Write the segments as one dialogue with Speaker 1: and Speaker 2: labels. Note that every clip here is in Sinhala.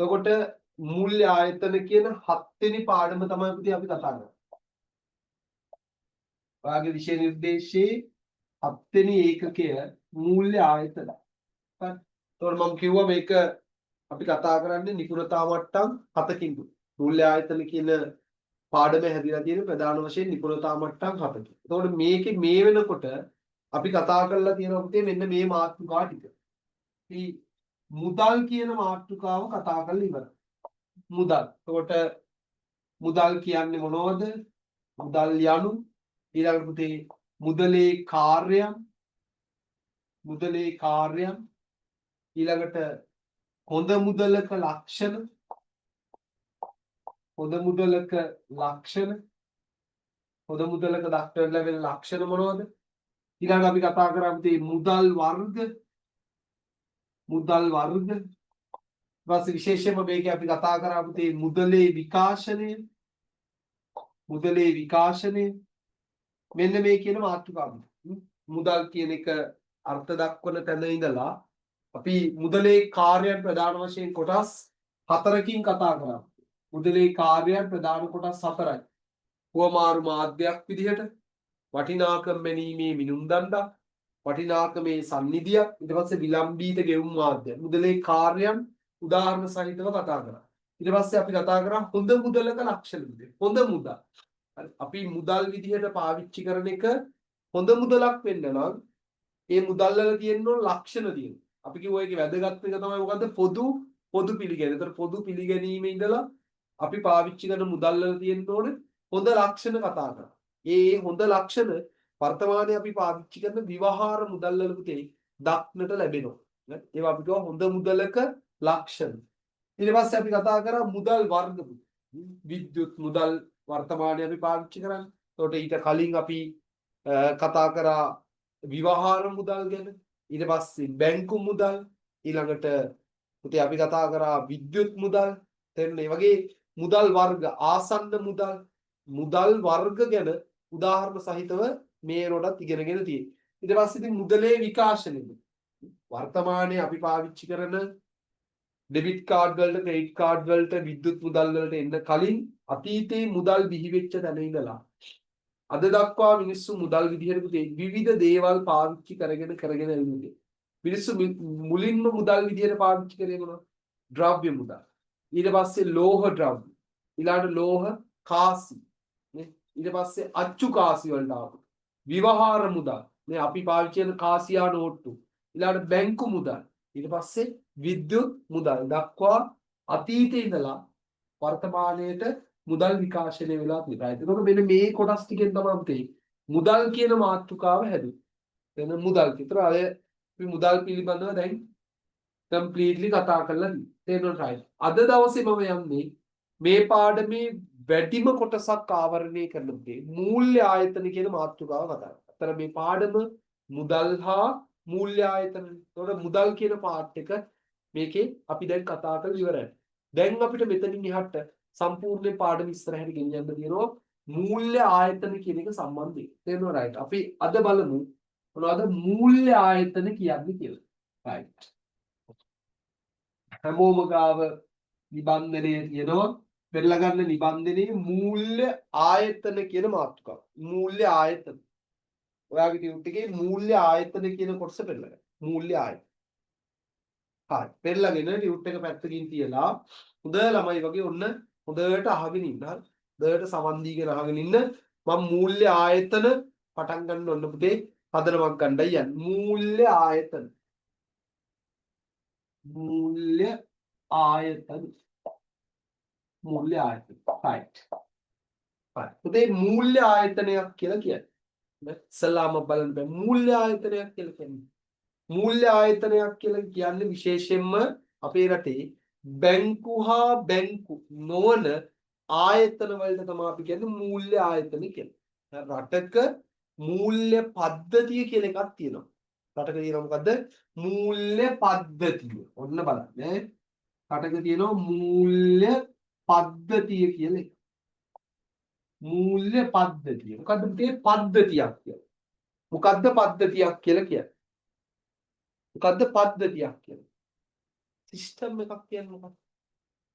Speaker 1: එතකොට මූල්‍ය ආයතන කියන 7 වෙනි පාඩම තමයි පුතේ අපි කතා කරන්නේ. ඔයාගේ විෂය නිර්දේශයේ 7 වෙනි ඒකකය මූල්‍ය ආයතන. හරි. එතකොට මම කිව්වා මේක අපි කතා කරන්නේ නිපුණතා මට්ටම් 7කින්. මූල්‍ය ආයතන කියන පාඩමේ හැදිලා තියෙන ප්‍රධාන වශයෙන් නිපුණතා මට්ටම් 7කින්. එතකොට මේකේ මේ වෙනකොට අපි කතා කරලා තියෙනවා පුතේ මෙන්න මේ මාතෘකා ටික. මේ මුදල් කියන මාතෘකාව කතා කරලා ඉවරයි. මුදල්. එතකොට මුදල් කියන්නේ මොනවද? මුදල් යනු ඊළඟට පුතේ මුදලේ කාර්යයන් ඊළඟට හොඳ මුදලක ලක්ෂණ හොඳ මුදලක දක්වන්න ලැබෙන ලක්ෂණ මොනවද? ඊළඟ අපි කතා කරා පුතේ මුදල් වර්ග ඊපස්සේ විශේෂයෙන්ම මේකේ අපි කතා කරා පුතේ මුදලේ විකාශනය මෙන්න මේ කියන මාතෘකාව. මුදල් කියන එක අර්ථ දක්වන තැන ඉඳලා අපි මුදලේ කාර්යයන් ප්‍රධාන වශයෙන් කොටස් 4කින් කතා කරා. මුදලේ කාර්යයන් ප්‍රධාන කොටස් 4යි. හුවමාරු මාධ්‍යයක් විදිහට වටිනාකම් මැනීමේ මිනුම් දණ්ඩක්, වටිනාකමේ සම්නිධියක්, ඊට පස්සේ විලම්භීත ගෙවුම් මාධ්‍ය. මුදලේ කාර්යයන් උදාහරණ සහිතව කතා කරා. ඊට පස්සේ අපි කතා කරා හොඳ මුදලක ලක්ෂණ විදිහට. හොඳ මුදල්. අපි මුදල් විදිහට පාවිච්චි කරන එක හොඳ මුදලක් වෙන්න නම් ඒ මුදල් වල තියෙන ලක්ෂණ තියෙනවා. අපි කිව්වා ඒකේ වැදගත් එක තමයි මොකද්ද? පොදු පිළිගැනීම. ඒතර පොදු පිළිගැනීමේ ඉඳලා අපි පාවිච්චි කරන මුදල් වල තියෙන ඕනේ හොඳ ලක්ෂණ කතා කරා. ඒ හොඳ ලක්ෂණ වර්තමානයේ අපි පාවිච්චි කරන විවහාර මුදල් වල පුතේ දක්නට ලැබෙනවා. ඒවා අපි කියවා හොඳ මුදලක ලක්ෂණ. ඊට පස්සේ අපි කතා කරා මුදල් වර්ග. විද්‍යුත් මුදල් වර්තමානයේ අපි පාවිච්චි කරන්නේ. ඒකට ඊට කලින් අපි කතා කරා විවහාර මුදල් ගැන. ඊට පස්සේ බැංකු මුදල්, ඊළඟට පුතේ අපි කතා කරා විද්‍යුත් මුදල්. එතන මේ වගේ මුදල් වර්ග, ආසන්න මුදල් වර්ග ගැන උදාහරණ සහිතව මේ රොඩත් ඉගෙනගෙන තියෙනවා. ඊට පස්සේ ඉතින් මුදලේ විකාශනය. වර්තමානයේ අපි පාවිච්චි කරන ඩෙබිට් කාඩ් වලට, ක්‍රෙඩිට් කාඩ් වලට, විද්‍යුත් මුදල් වලට එන්න කලින් අතීතයේ මුදල් බිහි වෙච්ච තැන ඉඳලා අද දක්වා මිනිස්සු මුදල් විදිහට විවිධ දේවල් පාවිච්චි කරගෙන එන්නේ. මිනිස්සු මුලින්ම මුදල් විදිහට පාවිච්චි කරේ මොනවද? ද්‍රව්‍ය මුදල්. ඊට පස්සේ ලෝහ ද්‍රව්‍ය. ඊළඟට ලෝහ කාසි. ඊට පස්සේ අච්චු කාසි වලට ආපු. විවහාර මුදල්. මේ අපි පාවිච්චි කරන කාසියා නෝට්ටු. ඊළඟට බැංකු මුදල්. ඊට පස්සේ විද්‍යුත් මුදල් දක්වා අතීතේ ඉඳලා වර්තමානයේට මුදල් විකාශනය වෙලා තියෙනවා. එතකොට මෙන්න මේ කොටස් ටිකෙන් තමයි අපි මුදල් කියන මාතෘකාව හැදුවේ. එතන මුදල් විතර අය අපි මුදල් පිළිබඳව දැන් කම්ප්ලීට්ලි කතා කරලා තියෙනවා. අද දවසේ මම යන්නේ මේ පාඩමේ වැඩිම කොටසක් ආවරණය කරන මූල්‍ය ආයතන කියන මාතෘකාව කතා කරනවා. අතන මේ පාඩම මුදල් හා මූල්‍ය ආයතන. එතකොට මුදල් කියන පාර්ට් එක මේකේ අපි දැන් කතා කරලා ඉවරයි. දැන් අපිට මෙතනින් එහාට සම්පූර්ණ පාඩම ඉස්සරහට ගෙනියන්න තියෙනවා මූල්‍ය ආයතන කියන එක සම්බන්ධයෙන්. තේරෙනවද? රයිට්. අපි අද බලමු මොනවද මූල්‍ය ආයතන කියන්නේ කියලා. රයිට්. හැමෝම ගාව නිබන්ධනය තියෙනවා. පෙරලා ගන්න නිබන්ධනයේ මූල්‍ය ආයතන කියන මාතෘකාව. මූල්‍ය ආයතන. ඔයාගේ ටියුට් එකේ මූල්‍ය ආයතන කියන කොටස පෙරලා ගන්න. මූල්‍ය ආයතන. හරි. පෙරලාගෙන ටියුට් එක පැත්තකින් තියලා හොඳ ළමයි වගේ ඔන්න හොඳට අහගෙන ඉන්න. හොඳට සමන් දීගෙන අහගෙන ඉන්න. මම මූල්‍ය ආයතන පටන් ගන්න ඔන්න පුතේ පදනමක් ගන්නයි යන්නේ. මූල්‍ය ආයතන. මූල්‍ය ආයතන. right. පුතේ මූල්‍ය ආයතනයක් කියලා කියන්නේ. සලාම බලන්න බෑ. මූල්‍ය ආයතනයක් කියලා කියන්නේ. මූල්‍ය ආයතනයක් කියලා කියන්නේ විශේෂයෙන්ම අපේ රටේ බැංකු හා බැංකු නොවන ආයතන වලට තමයි අපි කියන්නේ මූල්‍ය ආයතන කියලා. රටක මූල්‍ය පද්ධතිය කියලා එකක් තියෙනවා. රටක තියෙනවා මොකද්ද? මූල්‍ය පද්ධතිය. ඔන්න බලන්න ඈ. රටක තියෙනවා මූල්‍ය පද්ධතිය කියලා එකක්. මූල්‍ය පද්ධතිය. මොකද්ද මේ පද්ධතියක් කියන්නේ? මොකද්ද පද්ධතියක් කියලා කියන්නේ? මොකද්ද පද්ධතියක් කියන්නේ? සිස්ටම් එකක් කියන්නේ මොකක්ද?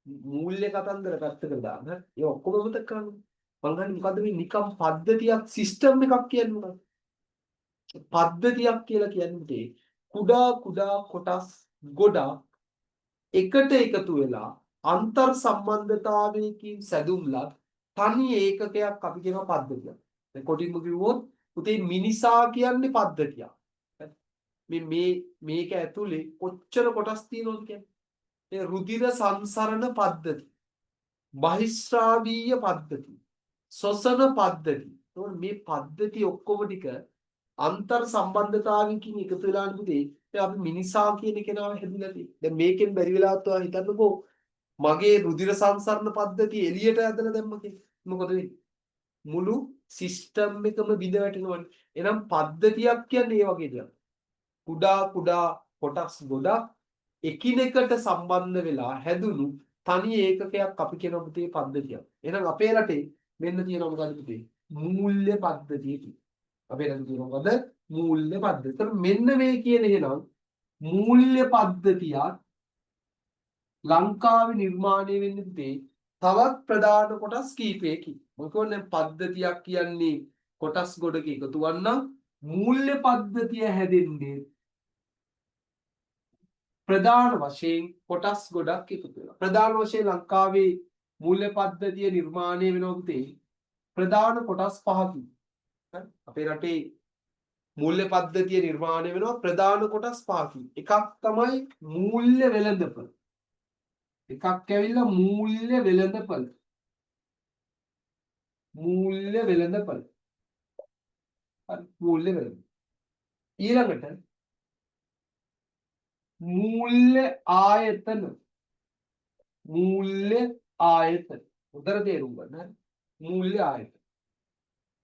Speaker 1: මූල්‍ය කතන්දර පැත්තකට දාන්න. ඒ ඔක්කොම මතක කරගන්න. බලන්න මොකද්ද මේ නිකම් පද්ධතියක් සිස්ටම් එකක් කියන්නේ මොකක්ද? පද්ධතියක් කියලා කියන්නේ කුඩා කුඩා කොටස් ගොඩක් එකට එකතු වෙලා අන්තර් සම්බන්ධතාවයකින් සැදුම්ලත් තනි ඒකකයක් අපි කියනවා පද්ධතියක්. දැන් කොටින්ම කිව්වොත් පුතේ මිනිසා කියන්නේ පද්ධතියක්. මේක ඇතුලේ කොච්චර කොටස් තියෙනවද කියන්නේ? ඒ රුධිර සංසරණ පද්ධති, බහිස්රාවීය පද්ධති, ශ්වසන පද්ධති. එතකොට මේ පද්ධති ඔක්කොම ටික අන්තර් සම්බන්ධතාවයකින් එකතු වෙලා නුනේ අපි මිනිසා කියන කෙනාව හැදිලා තියෙන්නේ. දැන් මේකෙන් බැරි වෙලාවත් ඔයා හිතන්නකෝ මගේ රුධිර සංසරණ පද්ධතිය එළියට ඇදලා දැම්ම කියලා. මොකද වෙන්නේ? මුළු සිස්ටම් එකම බිඳ වැටෙනවනේ. එහෙනම් පද්ධතියක් කියන්නේ ඒ වගේ දෙයක්. කුඩා කුඩා කොටස් ගොඩක් එකිනෙකට සම්බන්ධ වෙලා හැදුණු තනි ඒකකයක් අපි කියන පුතේ පද්ධතියක්. එහෙනම් අපේ රටේ මෙන්න තියෙනවා මොකද්ද පුතේ? මූල්‍ය පද්ධතිය කියලා. අපේ රටේ තියෙනවා මොකද්ද? මූල්‍ය පද්ධතිය. ඒතර මෙන්න මේ කියන එහෙනම් මූල්‍ය පද්ධතියක් ලංකාවේ නිර්මාණය වෙන්නේ පුතේ තවත් ප්‍රධාන කොටස් කීපයකින්. මොකද පද්ධතියක් කියන්නේ කොටස් ගොඩක එකතු වන්නම් මූල්‍ය පද්ධතිය හැදෙන්නේ ප්‍රධාන වශයෙන් කොටස් ගොඩක් එකතු වෙලා. ප්‍රධාන වශයෙන් ලංකාවේ මූල්‍ය පද්ධතිය නිර්මාණය වෙනවා පුතේ ප්‍රධාන කොටස් පහකින්. අපේ රටේ මූල්‍ය පද්ධතිය නිර්මාණය වෙනවා ප්‍රධාන කොටස් පහකින්. එකක් තමයි මූල්‍ය වෙළඳපොළ. එකක් ඇවිල්ලා මූල්‍ය වෙළඳපොළ. මූල්‍ය වෙළඳපොළ. හරි මූල්‍ය වෙළඳ. ඊළඟට මූල්‍ය ආයතන. මූල්‍ය ආයතන. උදර තේරුම් ගන්න. මූල්‍ය ආයතන.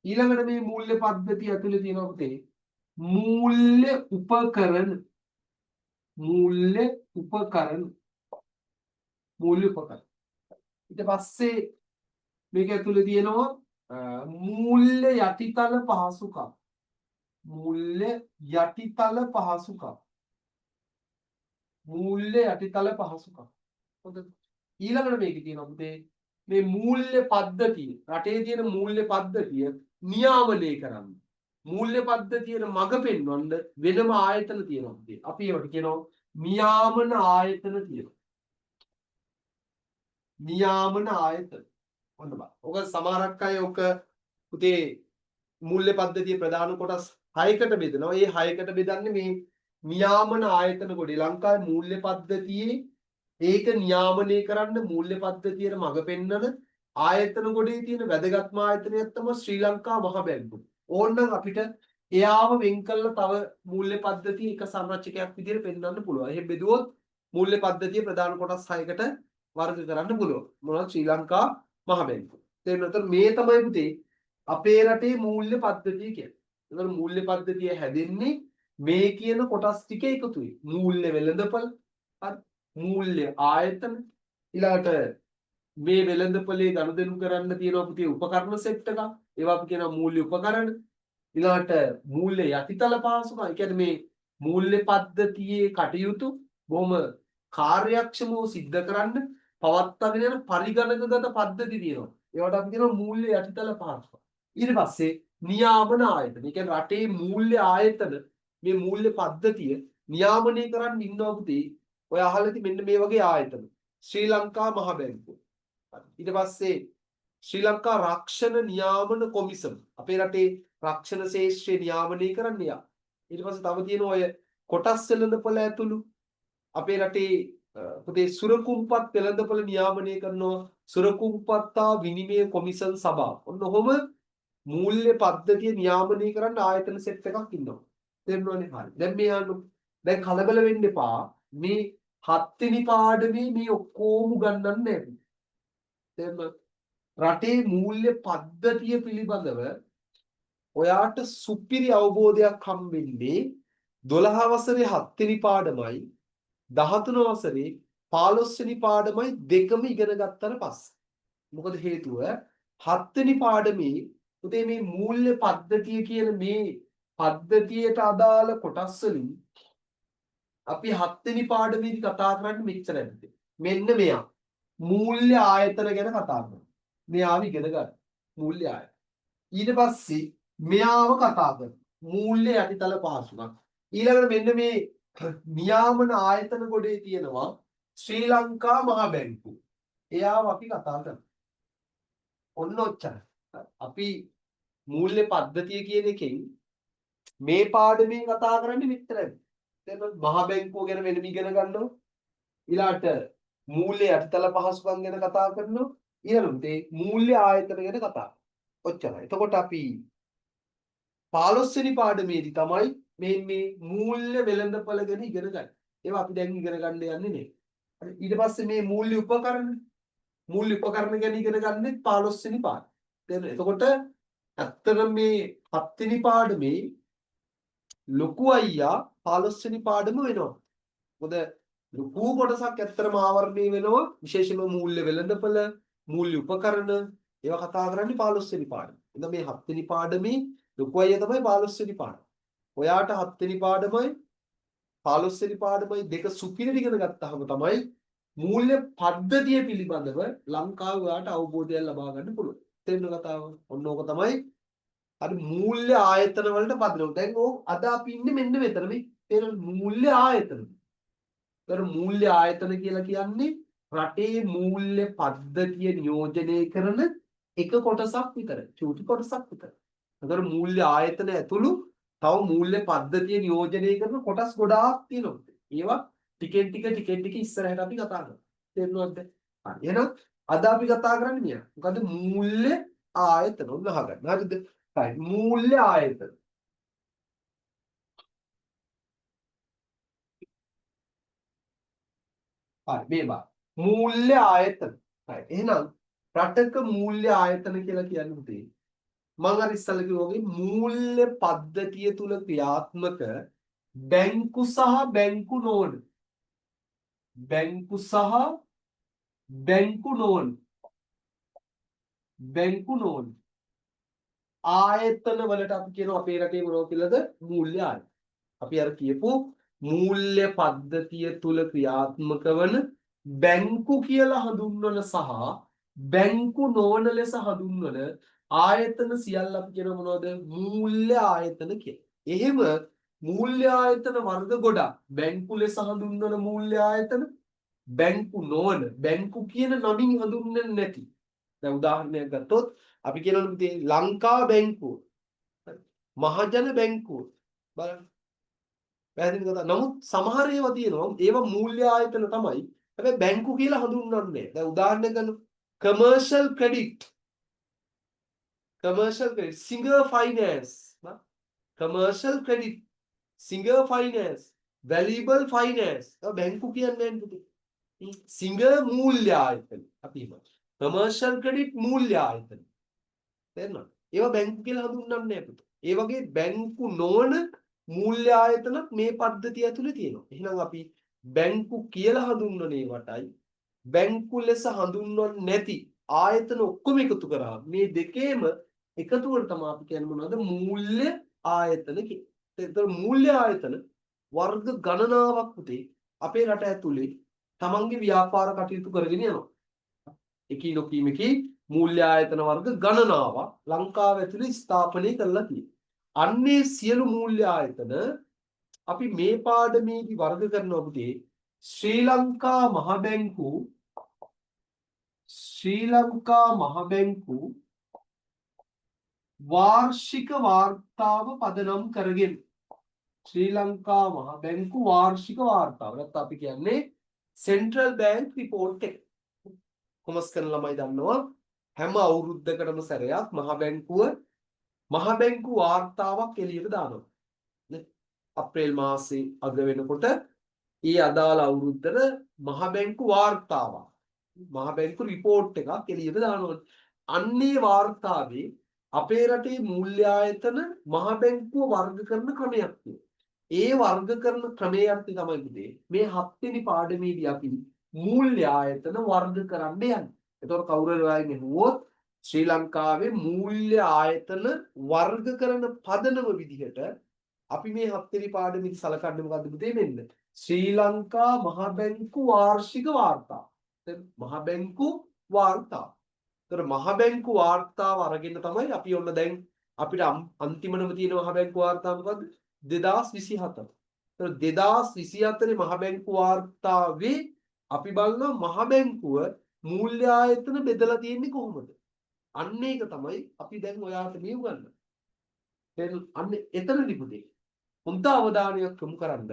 Speaker 1: ඊළඟට මේ මූල්‍ය පද්ධතිය ඇතුලේ තියෙනවා පුතේ මූල්‍ය උපකරණ. මූල්‍ය උපකරණ. මූල්‍ය උපකරණ. ඊට පස්සේ මේක ඇතුලේ තියෙනවා මූල්‍ය යටිතල පහසුකම්. මූල්‍ය යටිතල පහසුකම්. මූල්‍ය යටිතල පහසුකම්. හොඳද? ඊළඟට මේකේ තියෙනවා පුතේ මේ මූල්‍ය පද්ධතිය. රටේ තියෙන මූල්‍ය පද්ධතිය නියාමනය කරන්න. මූල්‍ය පද්ධතියට මඟ පෙන්වන්න වෙනම ආයතන තියෙනවා පුතේ. අපි ඒවට කියනවා නියාමන ආයතන කියලා. නියාමන ආයතන. ඔන්න බලන්න. ඔක සමහරක් අය ඔක පුතේ මූල්‍ය පද්ධතිය ප්‍රධාන කොටස් 6කට බෙදනවා. ඒ 6කට බෙදන්නේ මේ නියාමන ආයතන කොටේ. ලංකාවේ මූල්‍ය පද්ධතියේ ඒක නියාමනය කරන්න මූල්‍ය පද්ධතියට මඟ පෙන්වන ආයතන කොටේ තියෙන වැදගත්ම ආයතනයක් තමයි ශ්‍රී ලංකා මහ බැංකුව. ඕනනම් අපිට එයාව වෙන් කළා තව මූල්‍ය පද්ධතිය එක සංරචකයක් විදිහට පෙන්වන්න පුළුවන්. එහෙම බෙදුවොත් මූල්‍ය පද්ධතිය ප්‍රධාන කොටස් 6කට වර්ග කරන්න පුළුවන්. මොනවද? ශ්‍රී ලංකා මහ බැංකුව. එතකොට මේ තමයි පුතේ අපේ රටේ මූල්‍ය පද්ධතිය කියන්නේ. එතකොට මූල්‍ය පද්ධතිය හැදෙන්නේ මේ කියන කොටස් ටික එකතුයි. මූල්‍ය වෙළඳපොළ, මූල්‍ය ආයතන, ඊළාට මේ වෙළඳපොලේ ගනුදෙනු කරන්න තියෙනවා පුතේ උපකරණ සෙට් එකක්. ඒවා අපි කියනවා මූල්‍ය උපකරණ. ඊළාට මූල්‍ය යටිතල පහසුකම්. ඒ කියන්නේ මේ මූල්‍ය පද්ධතියේ කටයුතු බොහොම කාර්යක්ෂමව සිද්ධ කරන්න පවත්වාගෙන යන පරිගණකගත පද්ධති තියෙනවා. ඒවට අපි කියනවා මූල්‍ය යටිතල පහසුකම්. ඊට පස්සේ නියාමන ආයතන. ඒ කියන්නේ රටේ මූල්‍ය ආයතන මේ මූල්‍ය පද්ධතිය නියාමනය කරන්න ඉන්නවා පුතේ. ඔය අහලා ඉතින් මෙන්න මේ වගේ ආයතන. ශ්‍රී ලංකා මහ බැංකුව. ඊට පස්සේ ශ්‍රී ලංකා රක්ෂණ නියාමන කොමිසම. අපේ රටේ රක්ෂණ ශේෂ්ත්‍රය නියාමනය කරන්න යා. ඊට පස්සේ තව තියෙන ඔය කොටස් වෙළඳපොළ ඇතුළු අපේ රටේ පුතේ සුරකුම්පත් වෙළඳපොළ නියාමනය කරනවා සුරකුම්පත්තා විනිමය කොමිසම් සභාව. ඔන්න ඔහොම මූල්‍ය පද්ධතිය නියාමනය කරන්න ආයතන සෙට් එකක් ඉන්නවා. තේරුණානේ? හරි. දැන් මේ අනු දැන් කලබල වෙන්න එපා. මේ 7 වෙනි පාඩමේ මේ ඔක්කොම ගන්නන්න නැහැ. තේරුණාද? රටේ මූල්‍ය පද්ධතිය පිළිබඳව ඔයාට සුපිරි අවබෝධයක් හම්බෙන්නේ 12 වසරේ 7 වෙනි පාඩමයි 13 වසරේ 15 වෙනි පාඩමයි දෙකම ඉගෙන ගත්තට පස්සේ. මොකද හේතුව 7 වෙනි පාඩමේ උදේ මේ මූල්‍ය පද්ධතිය කියන මේ පද්ධතියට අදාළ කොටස් වලින් අපි 7 වෙනි පාඩමේදී කතා කරන්නේ මෙච්චරයි. මෙන්න මෙයා. මූල්‍ය ආයතන ගැන කතා කරනවා. මෙයාව ඉගෙන ගන්න. මූල්‍ය ආයතන. ඊට පස්සේ මෙයාව කතා කරනවා. මූල්‍ය යටිතල පහසුකම්. ඊළඟට මෙන්න මේ නියාමන ආයතන ගොඩේ තියෙනවා ශ්‍රී ලංකා මහ බැංකුව. එයාව අපි කතා කරනවා. ඔන්න ඔච්චර. අපි මූල්‍ය පද්ධතිය කියන එකෙන් මේ පාඩමෙන් කතා කරන්නේ විතරයි. දැන් මහ බැංකුව ගැන වෙනම ඉගෙන ගන්නවා. ඊළාට මූල්‍ය යටිතල පහසුකම් ගැන කතා කරනවා. ඊළඟට මූල්‍ය ආයතන ගැන කතා. ඔච්චරයි. එතකොට අපි 15 වෙනි පාඩමේදී තමයි මේ මූල්‍ය වෙළඳපොළ ගැන ඉගෙන ගන්න. ඒවා අපි දැන් ඉගෙන ගන්න යන්නේ නේ. හරි. ඊට පස්සේ මේ මූල්‍ය උපකරණ ගැන ඉගෙන ගන්නෙත් 15 වෙනි පාඩම. දැන් එතකොට ඇත්තටම මේ 7 වෙනි පාඩමේ ලොකු අයියා 15 වෙනි පාඩම වෙනවා. මොකද ලොකු කොටසක් ඇත්තටම ආවරණය වෙනවා විශේෂයෙන්ම මූල්‍ය වෙළඳපොළ, මූල්‍ය උපකරණ ඒවා කතා කරන්නේ 15 වෙනි පාඩම. එහෙනම් මේ 7 වෙනි පාඩමේ ලොකු අයියා තමයි 15 වෙනි පාඩම. ඔයාට 7 වෙනි පාඩමයි 15 වෙනි පාඩමයි දෙක සුපිරියට ඉගෙන ගත්තාම තමයි මූල්‍ය පද්ධතිය පිළිබඳව ලංකාවේ ඔයාට අවබෝධයක් ලබා ගන්න පුළුවන්. තේරෙන කතාව. ඔන්න ඕක තමයි අර මූල්‍ය ආයතන වලට පදනම. දැන් ඕක අද අපි ඉන්නේ මෙන්න මෙතන මේ තේරෙන මූල්‍ය ආයතන. ඒතර මූල්‍ය ආයතන කියලා කියන්නේ රටේ මූල්‍ය පද්ධතිය නියෝජනය කරන එක කොටසක් විතර. චූටි කොටසක් විතර. ඒතර මූල්‍ය ආයතන ඇතුළු තව මූල්‍ය පද්ධතිය නියෝජනය කරන කොටස් ගොඩාක් තියෙනවා. ඒවා ටිකෙන් ටික ඉස්සරහට අපි කතා කරමු. තේරුණාද? හරි. එහෙනම් අද අපි කතා කරන්නේ මෙයා. මොකද මූල්‍ය ආයතන. ඔන්න අහගන්න. හරිද? හරි. මූල්‍ය ආයතන. හරි. මේ බා. මූල්‍ය ආයතන. හරි. එහෙනම් රටක මූල්‍ය ආයතන කියලා කියන්නේ මොකද? මම අර ඉස්සල්ලා කිව්වා වගේ මූල්‍ය පද්ධතිය තුල ක්‍රියාත්මක බැංකු සහ බැංකු නෝන ආයතන වලට අපි කියනවා අපේ රටේ මොනවද කියලාද මූල්‍ය ආයතන. අපි අර කියපු මූල්‍ය පද්ධතිය තුල ක්‍රියාත්මක වන බැංකු කියලා හඳුන්වන සහ බැංකු නොවන ලෙස හඳුන්වන ආයතන සියල්ල අපි කියන මොනවද මූල්‍ය ආයතන කියලා. එහෙම මූල්‍ය ආයතන වර්ග ගොඩක් බැංකු ලෙස හඳුන්වන මූල්‍ය ආයතන බැංකු නොවන බැංකු කියන නමින් හඳුන්වන්නේ නැති. දැන් උදාහරණයක් ගත්තොත් අපි කියනවා ලංකා බැංකුව මහජන බැංකුව බලන්න පැහැදිලි කතා. නමුත් සමහර ඒවා තියෙනවා ඒවා මූල්‍ය ආයතන තමයි. හැබැයි බැංකු කියලා හඳුන්වන්නේ නැහැ. දැන් උදාහරණයක් ගන්න commercial credit singer finance commercial credit singer finance valuable finance බැංකු කියන්නේ නැහැ පුතේ. singer මූල්‍ය ආයතන අපි හිතමු. commercial credit මූල්‍ය ආයතන. තේරුණාද? ඒවා බැංකු කියලා හඳුන්වන්නේ නැහැ පුතේ. ඒ වගේ බැංකු නොවන මූල්‍ය ආයතනත් මේ පද්ධතිය ඇතුලේ තියෙනවා. එහෙනම් අපි බැංකු කියලා හඳුන්වන ඒවටයි බැංකු ලෙස හඳුන්වන්නේ නැති ආයතන ඔක්කොම එකතු කරා මේ දෙකේම එකතුවට තමයි අපි කියන්නේ මොනවද මූල්‍ය ආයතන කියන්නේ. ඒතර මූල්‍ය ආයතන වර්ග ගණනාවක් පුතේ අපේ රට ඇතුලේ තමන්ගේ ව්‍යාපාර කටයුතු කරගෙන යනවා. එකී නොකීමකී මූල්‍ය ආයතන වර්ග ගණනාවක් ලංකාව ඇතුලේ ස්ථාපනය කරලා තියෙනවා. අන්නේ සියලු මූල්‍ය ආයතන අපි මේ පාඩමේදී වර්ග කරනවා පුතේ ශ්‍රී ලංකා මහ බැංකු වාර්ෂික වාර්තාව පදනම් කරගෙන ශ්‍රී ලංකා මහ බැංකු වාර්ෂික වාර්තාව නැත්නම් අපි කියන්නේ සෙන්ට්‍රල් බැංක් රිපෝට් එක. කොමස් කරන ළමයි දන්නවා හැම අවුරුද්දකටම සැරයක් මහ බැංකු වාර්තාවක් එළියට දානවා. අප්‍රේල් මාසේ අග වෙනකොට ඊ අදාළ අවුරුද්දට මහ බැංකු වාර්තාවක් මහ බැංකු රිපෝට් එකක් එළියට දානවා. අන්නේ වාර්තාවේ අපේ රටේ මූල්‍ය ආයතන මහ බැංකුව වර්ග කරන ක්‍රමයක් තියෙනවා. ඒ වර්ග කරන ක්‍රමයක් තමයි මේ 7 වෙනි පාඩමේදී අපි මූල්‍ය ආයතන වර්ග කරන්න යන්නේ. එතකොට කවුරු හරි ඔයාගෙන් අහුවොත් ශ්‍රී ලංකාවේ මූල්‍ය ආයතන වර්ග කරන පදනම විදිහට අපි මේ 7 වෙනි පාඩමේදී සලකන්නේ මොකද්ද පුතේ මෙන්න ශ්‍රී ලංකා මහ බැංකු වාර්ෂික වාර්තාව. මහ බැංකු වාර්තා. ඒතර මහ බැංකු වාර්තාව අරගෙන තමයි අපි ඔන්න දැන් අපිට අන්තිමනම තියෙන මහ බැංකු වාර්තාව මොකද්ද? 2027. ඒතර 2024 මහ බැංකු වාර්තාවේ අපි බලනවා මහ බැංකුව මූල්‍ය ආයතන බෙදලා තියෙන්නේ කොහොමද? අන්න ඒක තමයි අපි දැන් ඔයාලට මේ උගන්වන්නේ. දැන් අන්න එතනදි පුතේ හොඳ අවධානයක් යොමු කරන්න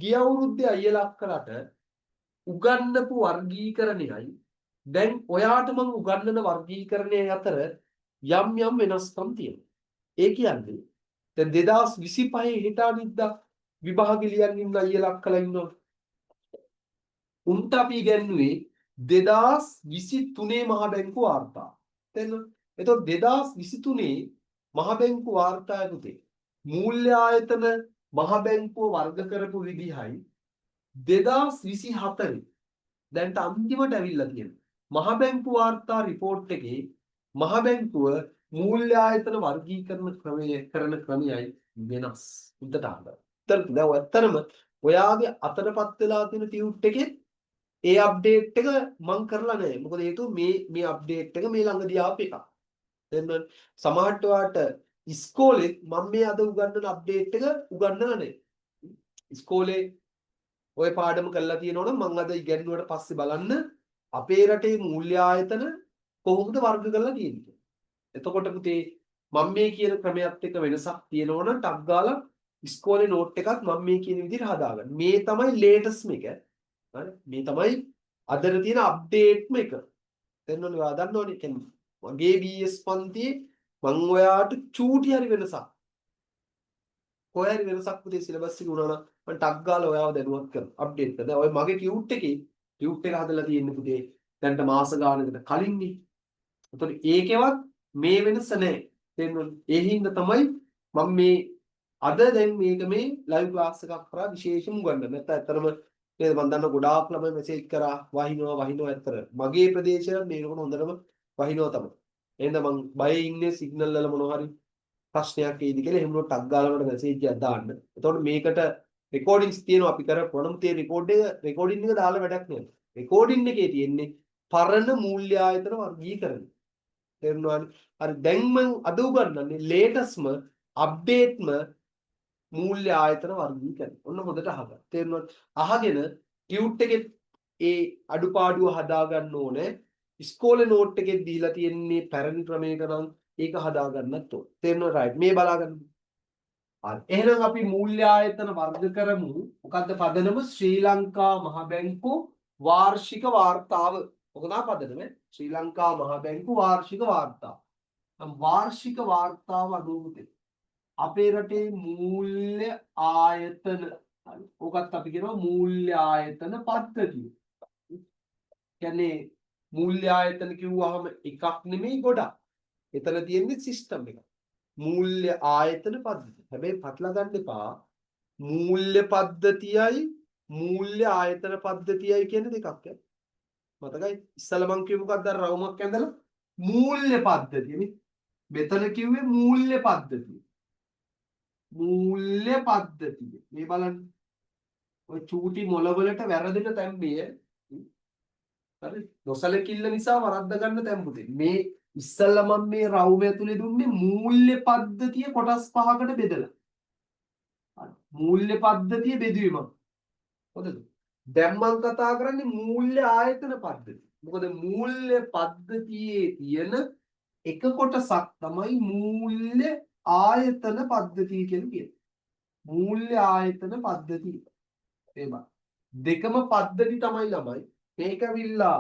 Speaker 1: ගිය අවුරුද්දේ අයියලා අක්කලාට උගන්වපු වර්ගීකරණයයි දැන් ඔයාට මම උගන්වන වර්ගීකරණය අතර යම් වෙනස්කම් තියෙනවා. ඒ කියන්නේ දැන් 2025 හෙට අනිද්දා විභාගෙ ලියන්න ඉන්න අයියලා අක්කලා ඉන්නවා. උන්ට අපි ඉගෙනුවේ 2023 මහ බැංකු වාර්තා. තේරෙනවද? එතකොට 2023 මහ බැංකු වාර්තාවේ පුතේ මූල්‍ය ආයතන මහ බැංකුව වර්ග කරපු විදිහයි 2024 දැන්ට අන්තිමට ඇවිල්ලා තියෙනවා. මහ බැංකු වාර්තා රිපෝට් එකේ මහ බැංකුව මූල්‍ය ආයතන වර්ගීකරණ කරන ක්‍රමයයි වෙනස්. උන්ට අහන්න. දැන් ඔයතරම ඔයාගේ අතටපත් වෙලා තියෙන ටියුට් එකේ ඒ අප්ඩේට් එක මම කරලා නැහැ. මොකද හේතුව මේ අප්ඩේට් එක මේ ළඟදී ආපු එකක්. දැන් සමහරට ඔයාට ඉස්කෝලේ මම මේ අද උගන්වන අප්ඩේට් එක උගන්වලා නැහැ. ඉස්කෝලේ ඔය පාඩම කරලා තියෙනවනම් මම අද ඉගෙනුවට පස්සේ බලන්න අපේ රටේ මූල්‍ය ආයතන කොහොමද වර්ග කරලා තියෙන්නේ. එතකොට පුතේ මම මේ කියන ක්‍රමයක් එක්ක වෙනසක් තියෙනවනම් ටක් ගාලා ඉස්කෝලේ නෝට් එකත් මම මේ කියන විදිහට හදාගන්න. මේ තමයි ලේටස්ට්ම එක. හරි මේ තමයි අදට තියෙන අප්ඩේට්ම එක. දැන් ඔයා දන්නවනේ කියන්නේ මගේ BS පන්තියේ මම ඔයාට චූටි හරි වෙනසක් කොහේ හරි වෙනසක් පුතේ සිලබස් එකේ වුණා නම් මම ටක් ගාලා ඔයාව දැනුවත් කරනවා අප්ඩේට් කරනවා. දැන් ඔය මගේ ටියුට් එක හදලා තියෙන්නේ පුතේ දැන්ට මාස ගානකට කලින්නේ. එතකොට ඒකෙවත් මේ වෙනස නැහැ. තේරුණාද? ඒ හින්දා තමයි මම මේ අද දැන් මේක මේ ලයිව් ක්ලාස් එකක් කරා විශේෂම උගන්වන්න. නැත්නම් ඇත්තටම නේද මම දන්න ගොඩාක් ළමයි මෙසේජ් කරා වහිනවා ඇත්තට. මගේ ප්‍රදේශය මේකට හොඳටම වහිනවා තමයි. එහෙනම් මම බයේ ඉන්නේ සිග්නල් වල මොනවා හරි ප්‍රශ්නයක් එයිද කියලා එහෙම නෝ ටක් ගාලා මට මෙසේජ් එකක් දාන්න. එතකොට මේකට රෙකෝඩින්ග්ස් තියෙනවා අපි කරපු මොනම තියෙන රෙකෝඩින් එක දාලා වැඩක් නෑ. රෙකෝඩින් එකේ තියෙන්නේ පරණ මූල්‍ය ආයතන වර්ගීකරණය. තේරුණාද? හරි දැන් මම අද උගන්වන්නේ ලේටස්ට්ම අප්ඩේට්ම මූල්‍ය ආයතන වර්ගීකරණය. ඔන්න හොඳට අහගන්න. තේරුණාද? අහගෙන ටියුට් එකේ ඒ අඩුපාඩුව හදා ගන්න ඕනේ. ඉස්කෝලේ නෝට් එකේ දීලා තියෙන්නේ පැරණි ක්‍රමයක නම් ඒක හදා ගන්නත් ඕනේ. තේරෙනවද? රයිට්. මේ බලාගන්න. හරි. එහෙනම් අපි මූල්‍ය ආයතන වර්ග කරමු. මොකද්ද පදනම? ශ්‍රී ලංකා මහ බැංකු වාර්ෂික වාර්තාව. ඔක නා පදනම. ශ්‍රී ලංකා මහ බැංකු වාර්ෂික වාර්තාව. වාර්ෂික වාර්තාව අනුව අපේ රටේ මූල්‍ය ආයතන හරි. ඕකත් අපි කියනවා මූල්‍ය ආයතන පද්ධතිය. කියන්නේ මූල්‍ය ආයතන කිව්වහම එකක් නෙමෙයි ගොඩක්. එතන තියෙන්නේ සිස්ටම් එකක්. මූල්‍ය ආයතන පද්ධතිය. හැබැයි පටලවා ගන්න එපා. මූල්‍ය පද්ධතියයි මූල්‍ය ආයතන පද්ධතියයි කියන්නේ දෙකක් ඈ. මතකයි? ඉස්සලා මං කිව්ව මොකක්ද අර රවුමක් ඇඳලා මූල්‍ය පද්ධතිය නේ. මෙතන කිව්වේ මූල්‍ය පද්ධතිය. මූල්‍ය පද්ධතිය. මේ බලන්න. ඔය චූටි මොළවලට වැරදෙන තැන් මේ. හරි. නොසලකිල්ල නිසා වරද්ද ගන්න තැන් පුතේ. මේ ඉස්සල්ලා මම මේ රවුම ඇතුලේ දුන්නේ මූල්‍ය පද්ධතිය කොටස් පහකට බෙදලා. හරි. මූල්‍ය පද්ධතිය බෙදුවේ මම. හොඳද? දැන් මම කතා කරන්නේ මූල්‍ය ආයතන පද්ධතිය. මොකද මූල්‍ය පද්ධතියේ තියෙන එක කොටසක් තමයි මූල්‍ය ආයතන පද්ධතිය කියලා කියන්නේ. මූල්‍ය ආයතන පද්ධතිය. එහෙම. දෙකම පද්ධති තමයි ළමයි. මේක විල්ලා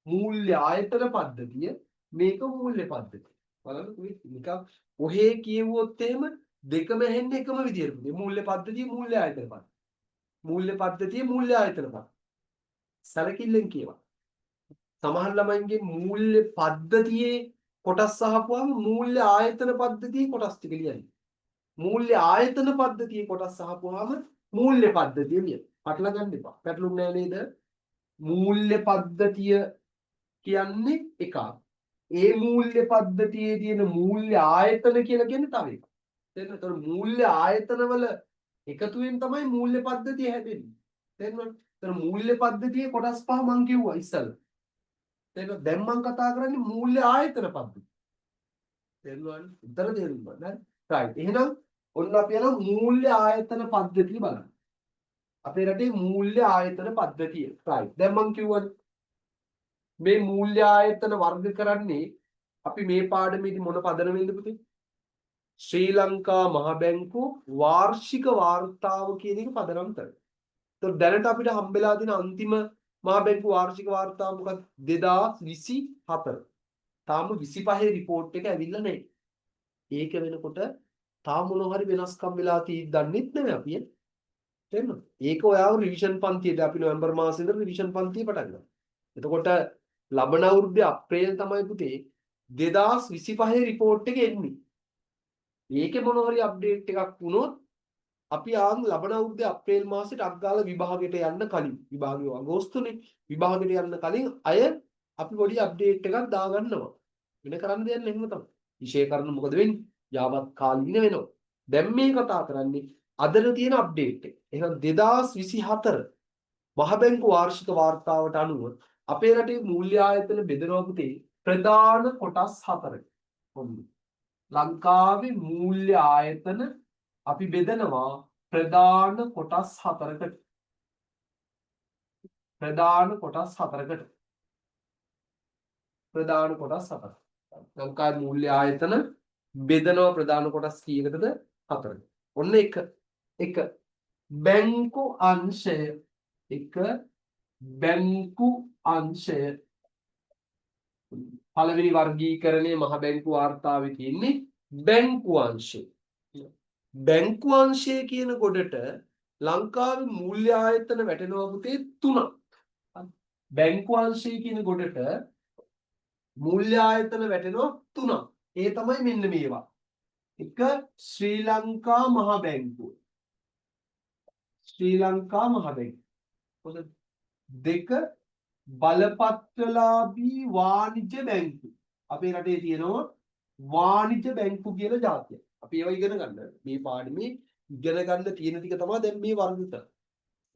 Speaker 1: මූල්‍ය ආයතන පද්ධතිය මේක මූල්‍ය පද්ධතිය. බලන්න නිකන් ඔහේ කියවුවොත් එහෙම දෙකම ඇහෙන්නේ එකම විදියට. මූල්‍ය පද්ධතිය මූල්‍ය ආයතන පද්ධතිය. මූල්‍ය පද්ධතිය මූල්‍ය ආයතන පද්ධතිය. සරකිල්ලෙන් කියවා. සමහර ළමයින්ගේ මූල්‍ය පද්ධතියේ කොටස් අහපුවාම මූල්‍ය ආයතන පද්ධතියේ කොටස් ටික ලියන්නේ. මූල්‍ය ආයතන පද්ධතියේ කොටස් අහපුවාම මූල්‍ය පද්ධතිය ලියන්න. පටල ගන්න එපා. පැටලුන්නේ නැහැ නේද? මූල්‍ය පද්ධතිය කියන්නේ එකක්. ඒ මූල්‍ය පද්ධතියේ තියෙන මූල්‍ය ආයතන කියලා කියන්නේ තව එකක්. තේරෙනවද? ඒතර මූල්‍ය ආයතනවල එකතුවෙන් තමයි මූල්‍ය පද්ධතිය හැදෙන්නේ. තේරෙනවද? ඒතර මූල්‍ය පද්ධතියේ කොටස් පහ මම කිව්වා ඉස්සෙල්ලා. තේරෙනවද? දැන් මම කතා කරන්නේ මූල්‍ය ආයතන පද්ධතිය. තේරුණානේ? උත්තර තේරුණා නේද? right. එහෙනම් ඔන්න අපි යනවා මූල්‍ය ආයතන පද්ධතිය බලන්න. අපේ රටේ මූල්‍ය ආයතන පද්ධතිය. right. දැන් මම කිව්වනේ මේ මූල්‍ය ආයතන වර්ග කරන්නේ අපි මේ පාඩමේදී මොන පදනමෙන්ද පුතේ? ශ්‍රී ලංකා මහ බැංකුව වාර්ෂික වාර්තාව කියන එක පදනම් කරලා. ඒත් දැනට අපිට හම්බෙලා තියෙන අන්තිම මහ බැංකුව වාර්ෂික වාර්තාව මොකක්ද? 2024. තාම 25 රිපෝට් එක ඇවිල්ලා නැහැ. ඒක වෙනකොට තාම මොනවා හරි වෙනස්කම් වෙලා තියෙද්දි දන්නෙත් නැහැ අපි. තේරෙනවද? ඒක ඔයාව රිවිෂන් පන්තියට අපි නොවැම්බර් මාසෙ ඉඳන් රිවිෂන් පන්තිය පටන් ගන්නවා. එතකොට ලබන අවුරුද්දේ අප්‍රේල් තමයි පුතේ 2025 රිපෝට් එක එන්නේ. මේකේ මොන හරි අප්ඩේට් එකක් වුණොත් අපි ආන් ලබන අවුරුද්දේ අප්‍රේල් මාසෙට අග්ගාල විභාගයට යන්න කලින් විභාගය අගෝස්තුනේ විභාගයට යන්න කලින් අය අපි පොඩි අප්ඩේට් එකක් දාගන්නවා. වෙන කරන්න දෙයක් නැහැ එහෙම තමයි. විශේෂ කරන මොකද වෙන්නේ? යාවත් කාලීන වෙනවා. දැන් මේ කතා කරන්නේ අදට තියෙන අප්ඩේට් එක. එහෙනම් 2024 මහ බැංකු වාර්ෂික වාර්තාවට අනුව අපේ රටේ මූල්‍ය ආයතන බෙදනවා පුතේ ප්‍රධාන කොටස් 4කට. ලංකාවේ මූල්‍ය ආයතන අපි බෙදනවා ප්‍රධාන කොටස් 4කට. ප්‍රධාන කොටස් 4කට. ප්‍රධාන කොටස් 4කට. ලංකාවේ මූල්‍ය ආයතන බෙදනවා ප්‍රධාන කොටස් කීයකටද? 4කට. ඔන්න එක බැංකු අංශය බැංකු අංශය පළවෙනි වර්ගීකරණයේ මහ බැංකු වාර්තාවේ තියෙන්නේ බැංකු අංශය. බැංකු අංශය කියන කොටට ලංකාවේ මූල්‍ය ආයතන වැටෙනවා පුතේ 3ක්. බැංකු අංශය කියන කොටට මූල්‍ය ආයතන වැටෙනවා 3ක්. ඒ තමයි මෙන්න මේවා. එක ශ්‍රී ලංකා මහ බැංකුව. ශ්‍රී ලංකා මහ බැංකුව. දෙක බලපත්‍රලාභී වාණිජ්‍ය බැංකු. අපේ රටේ තියෙනවා වාණිජ්‍ය බැංකු කියලා જાතියක්. අපි ඒවා ඉගෙන ගන්න. මේ පාඩමේ ඉගෙන ගන්න තියෙන ටික තමයි දැන් මේ වර්ග කරන්නේ.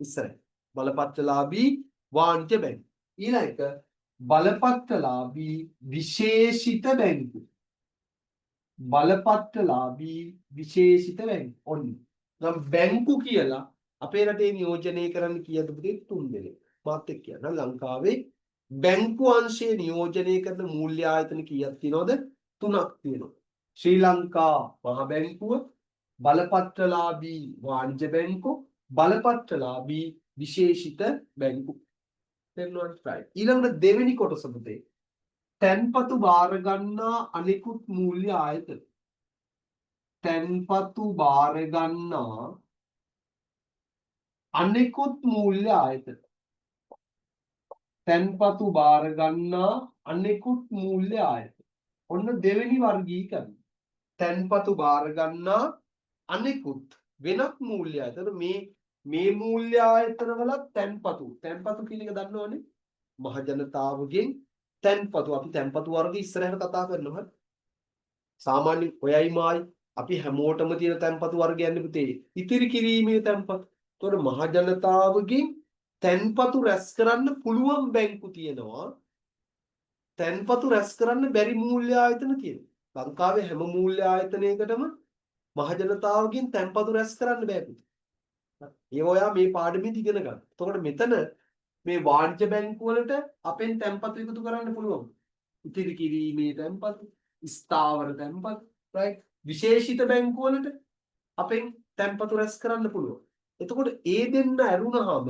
Speaker 1: ඉස්සරහ බලපත්‍රලාභී වාණිජ්‍ය බැංකු. ඊළඟ එක බලපත්‍රලාභී විශේෂිත බැංකු. බලපත්‍රලාභී විශේෂිත බැංකු. ඔන්න. නම් බැංකු කියලා අපේ රටේ නියෝජනය කරන්න කීයද පුතේ? 3 දෙනෙක්. මාත් එක්ක කියන්න. ලංකාවේ බැංකු අංශයේ නියෝජනය කරන මූල්‍ය ආයතන කීයක් තියෙනවද? 3ක් තියෙනවා. ශ්‍රී ලංකා මහ බැංකුව, බලපත්‍රලාභී වාණිජ්‍ය බැංකුව, බලපත්‍රලාභී විශේෂිත බැංකු. තේරුණාද? right. ඊළඟට දෙවෙනි කොටස පුතේ. තැන්පතු බාර ගන්නා අනිකුත් මූල්‍ය ආයතන. තැන්පතු බාර ගන්නා අනිකුත් මූල්‍ය ආයතන. තැන්පතු බාර ගන්නා අනෙකුත් මූල්‍ය ආයතන. ඔන්න දෙවෙනි වර්ගීකරණය. තැන්පතු බාර ගන්නා අනෙකුත් වෙනත් මූල්‍ය ආයතන. මේ මූල්‍ය ආයතන වල තැන්පතු කියන එක දන්නවනේ? මහ ජනතාවගෙන් තැන්පතු. අපි තැන්පතු වර්ග ඉස්සරහට කතා කරනවා. සාමාන්‍ය ඔයයි මායි අපි හැමෝටම තියෙන තැන්පතු වර්ගයන් පුතේ ඉතිරි කිරීමේ තැන්පතු. ඒතකොට මහ ජනතාවගෙන් තැන්පතු රැස් කරන්න පුළුවන් බැංකු තියෙනවා. තැන්පතු රැස් කරන්න බැරි මූල්‍ය ආයතන තියෙනවා. ලංකාවේ හැම මූල්‍ය ආයතනයකටම මහ ජනතාවගෙන් තැන්පතු රැස් කරන්න බෑ පුතේ. ඒක ඔයා මේ පාඩමේදී ඉගෙන ගන්න. එතකොට මෙතන මේ වාණිජ්‍ය බැංකු වලට අපෙන් තැන්පතු එකතු කරන්න පුළුවන්. ඉතිරි කිරීමේ තැන්පතු, ස්ථාවර තැන්පතු, right? විශේෂිත බැංකු වලට අපෙන් තැන්පතු රැස් කරන්න පුළුවන්. එතකොට ඒ දෙන්න ඇරුණාම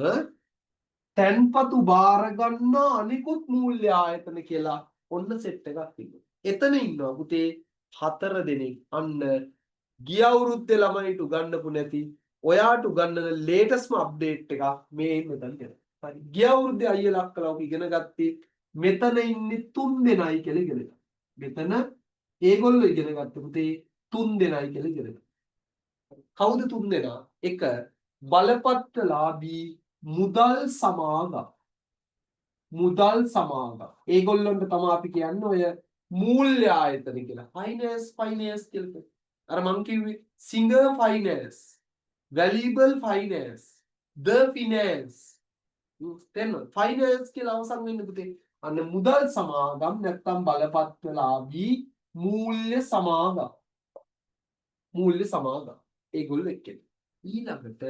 Speaker 1: තැන්පතු බාර ගන්නා අනිකුත් මූල්‍ය ආයතන කියලා ඔන්න සෙට් එකක් තිබුණා. එතන ඉන්නවා පුතේ 4 දෙනෙක්. අන්න ගිය අවුරුද්දේ ළමයිට උගන්නපු නැති ඔයාට උගන්නන ලේටස්ට්ම අප්ඩේට් එකක් මේ මෙතන තියෙනවා. හරි. ගිය අවුරුද්දේ අයියලා අක්කලා ඔක ඉගෙන ගත්තේ මෙතන ඉන්නේ 3 දෙනයි කියලා ඉගෙන ගත්තා. මෙතන ඒගොල්ලෝ ඉගෙන ගත්ත පුතේ 3 දෙනයි කියලා ඉගෙන ගත්තා. කවුද 3 දෙනා? 1 බලපත්‍රලාභී මුදල් සමාගම්. මුදල් සමාගම්. ඒගොල්ලන්ට තමයි අපි කියන්නේ ඔය මූල්‍ය ආයතන කියලා. ෆයිනෑන්ස් කියලා. අර මං කිව්වේ සිංගර් ෆයිනෑන්ස්, වැලියබල් ෆයිනෑන්ස්, ද ෆිනෑන්ස්. තේරෙනවද? ෆයිනෑන්ස් කියලා අවසන් වෙන්නේ පුතේ අන්න මුදල් සමාගම් නැත්නම් බලපත්‍රලාභී මූල්‍ය සමාගම්. මූල්‍ය සමාගම්. ඒගොල්ලෝ එක්කෙන. ඊළඟට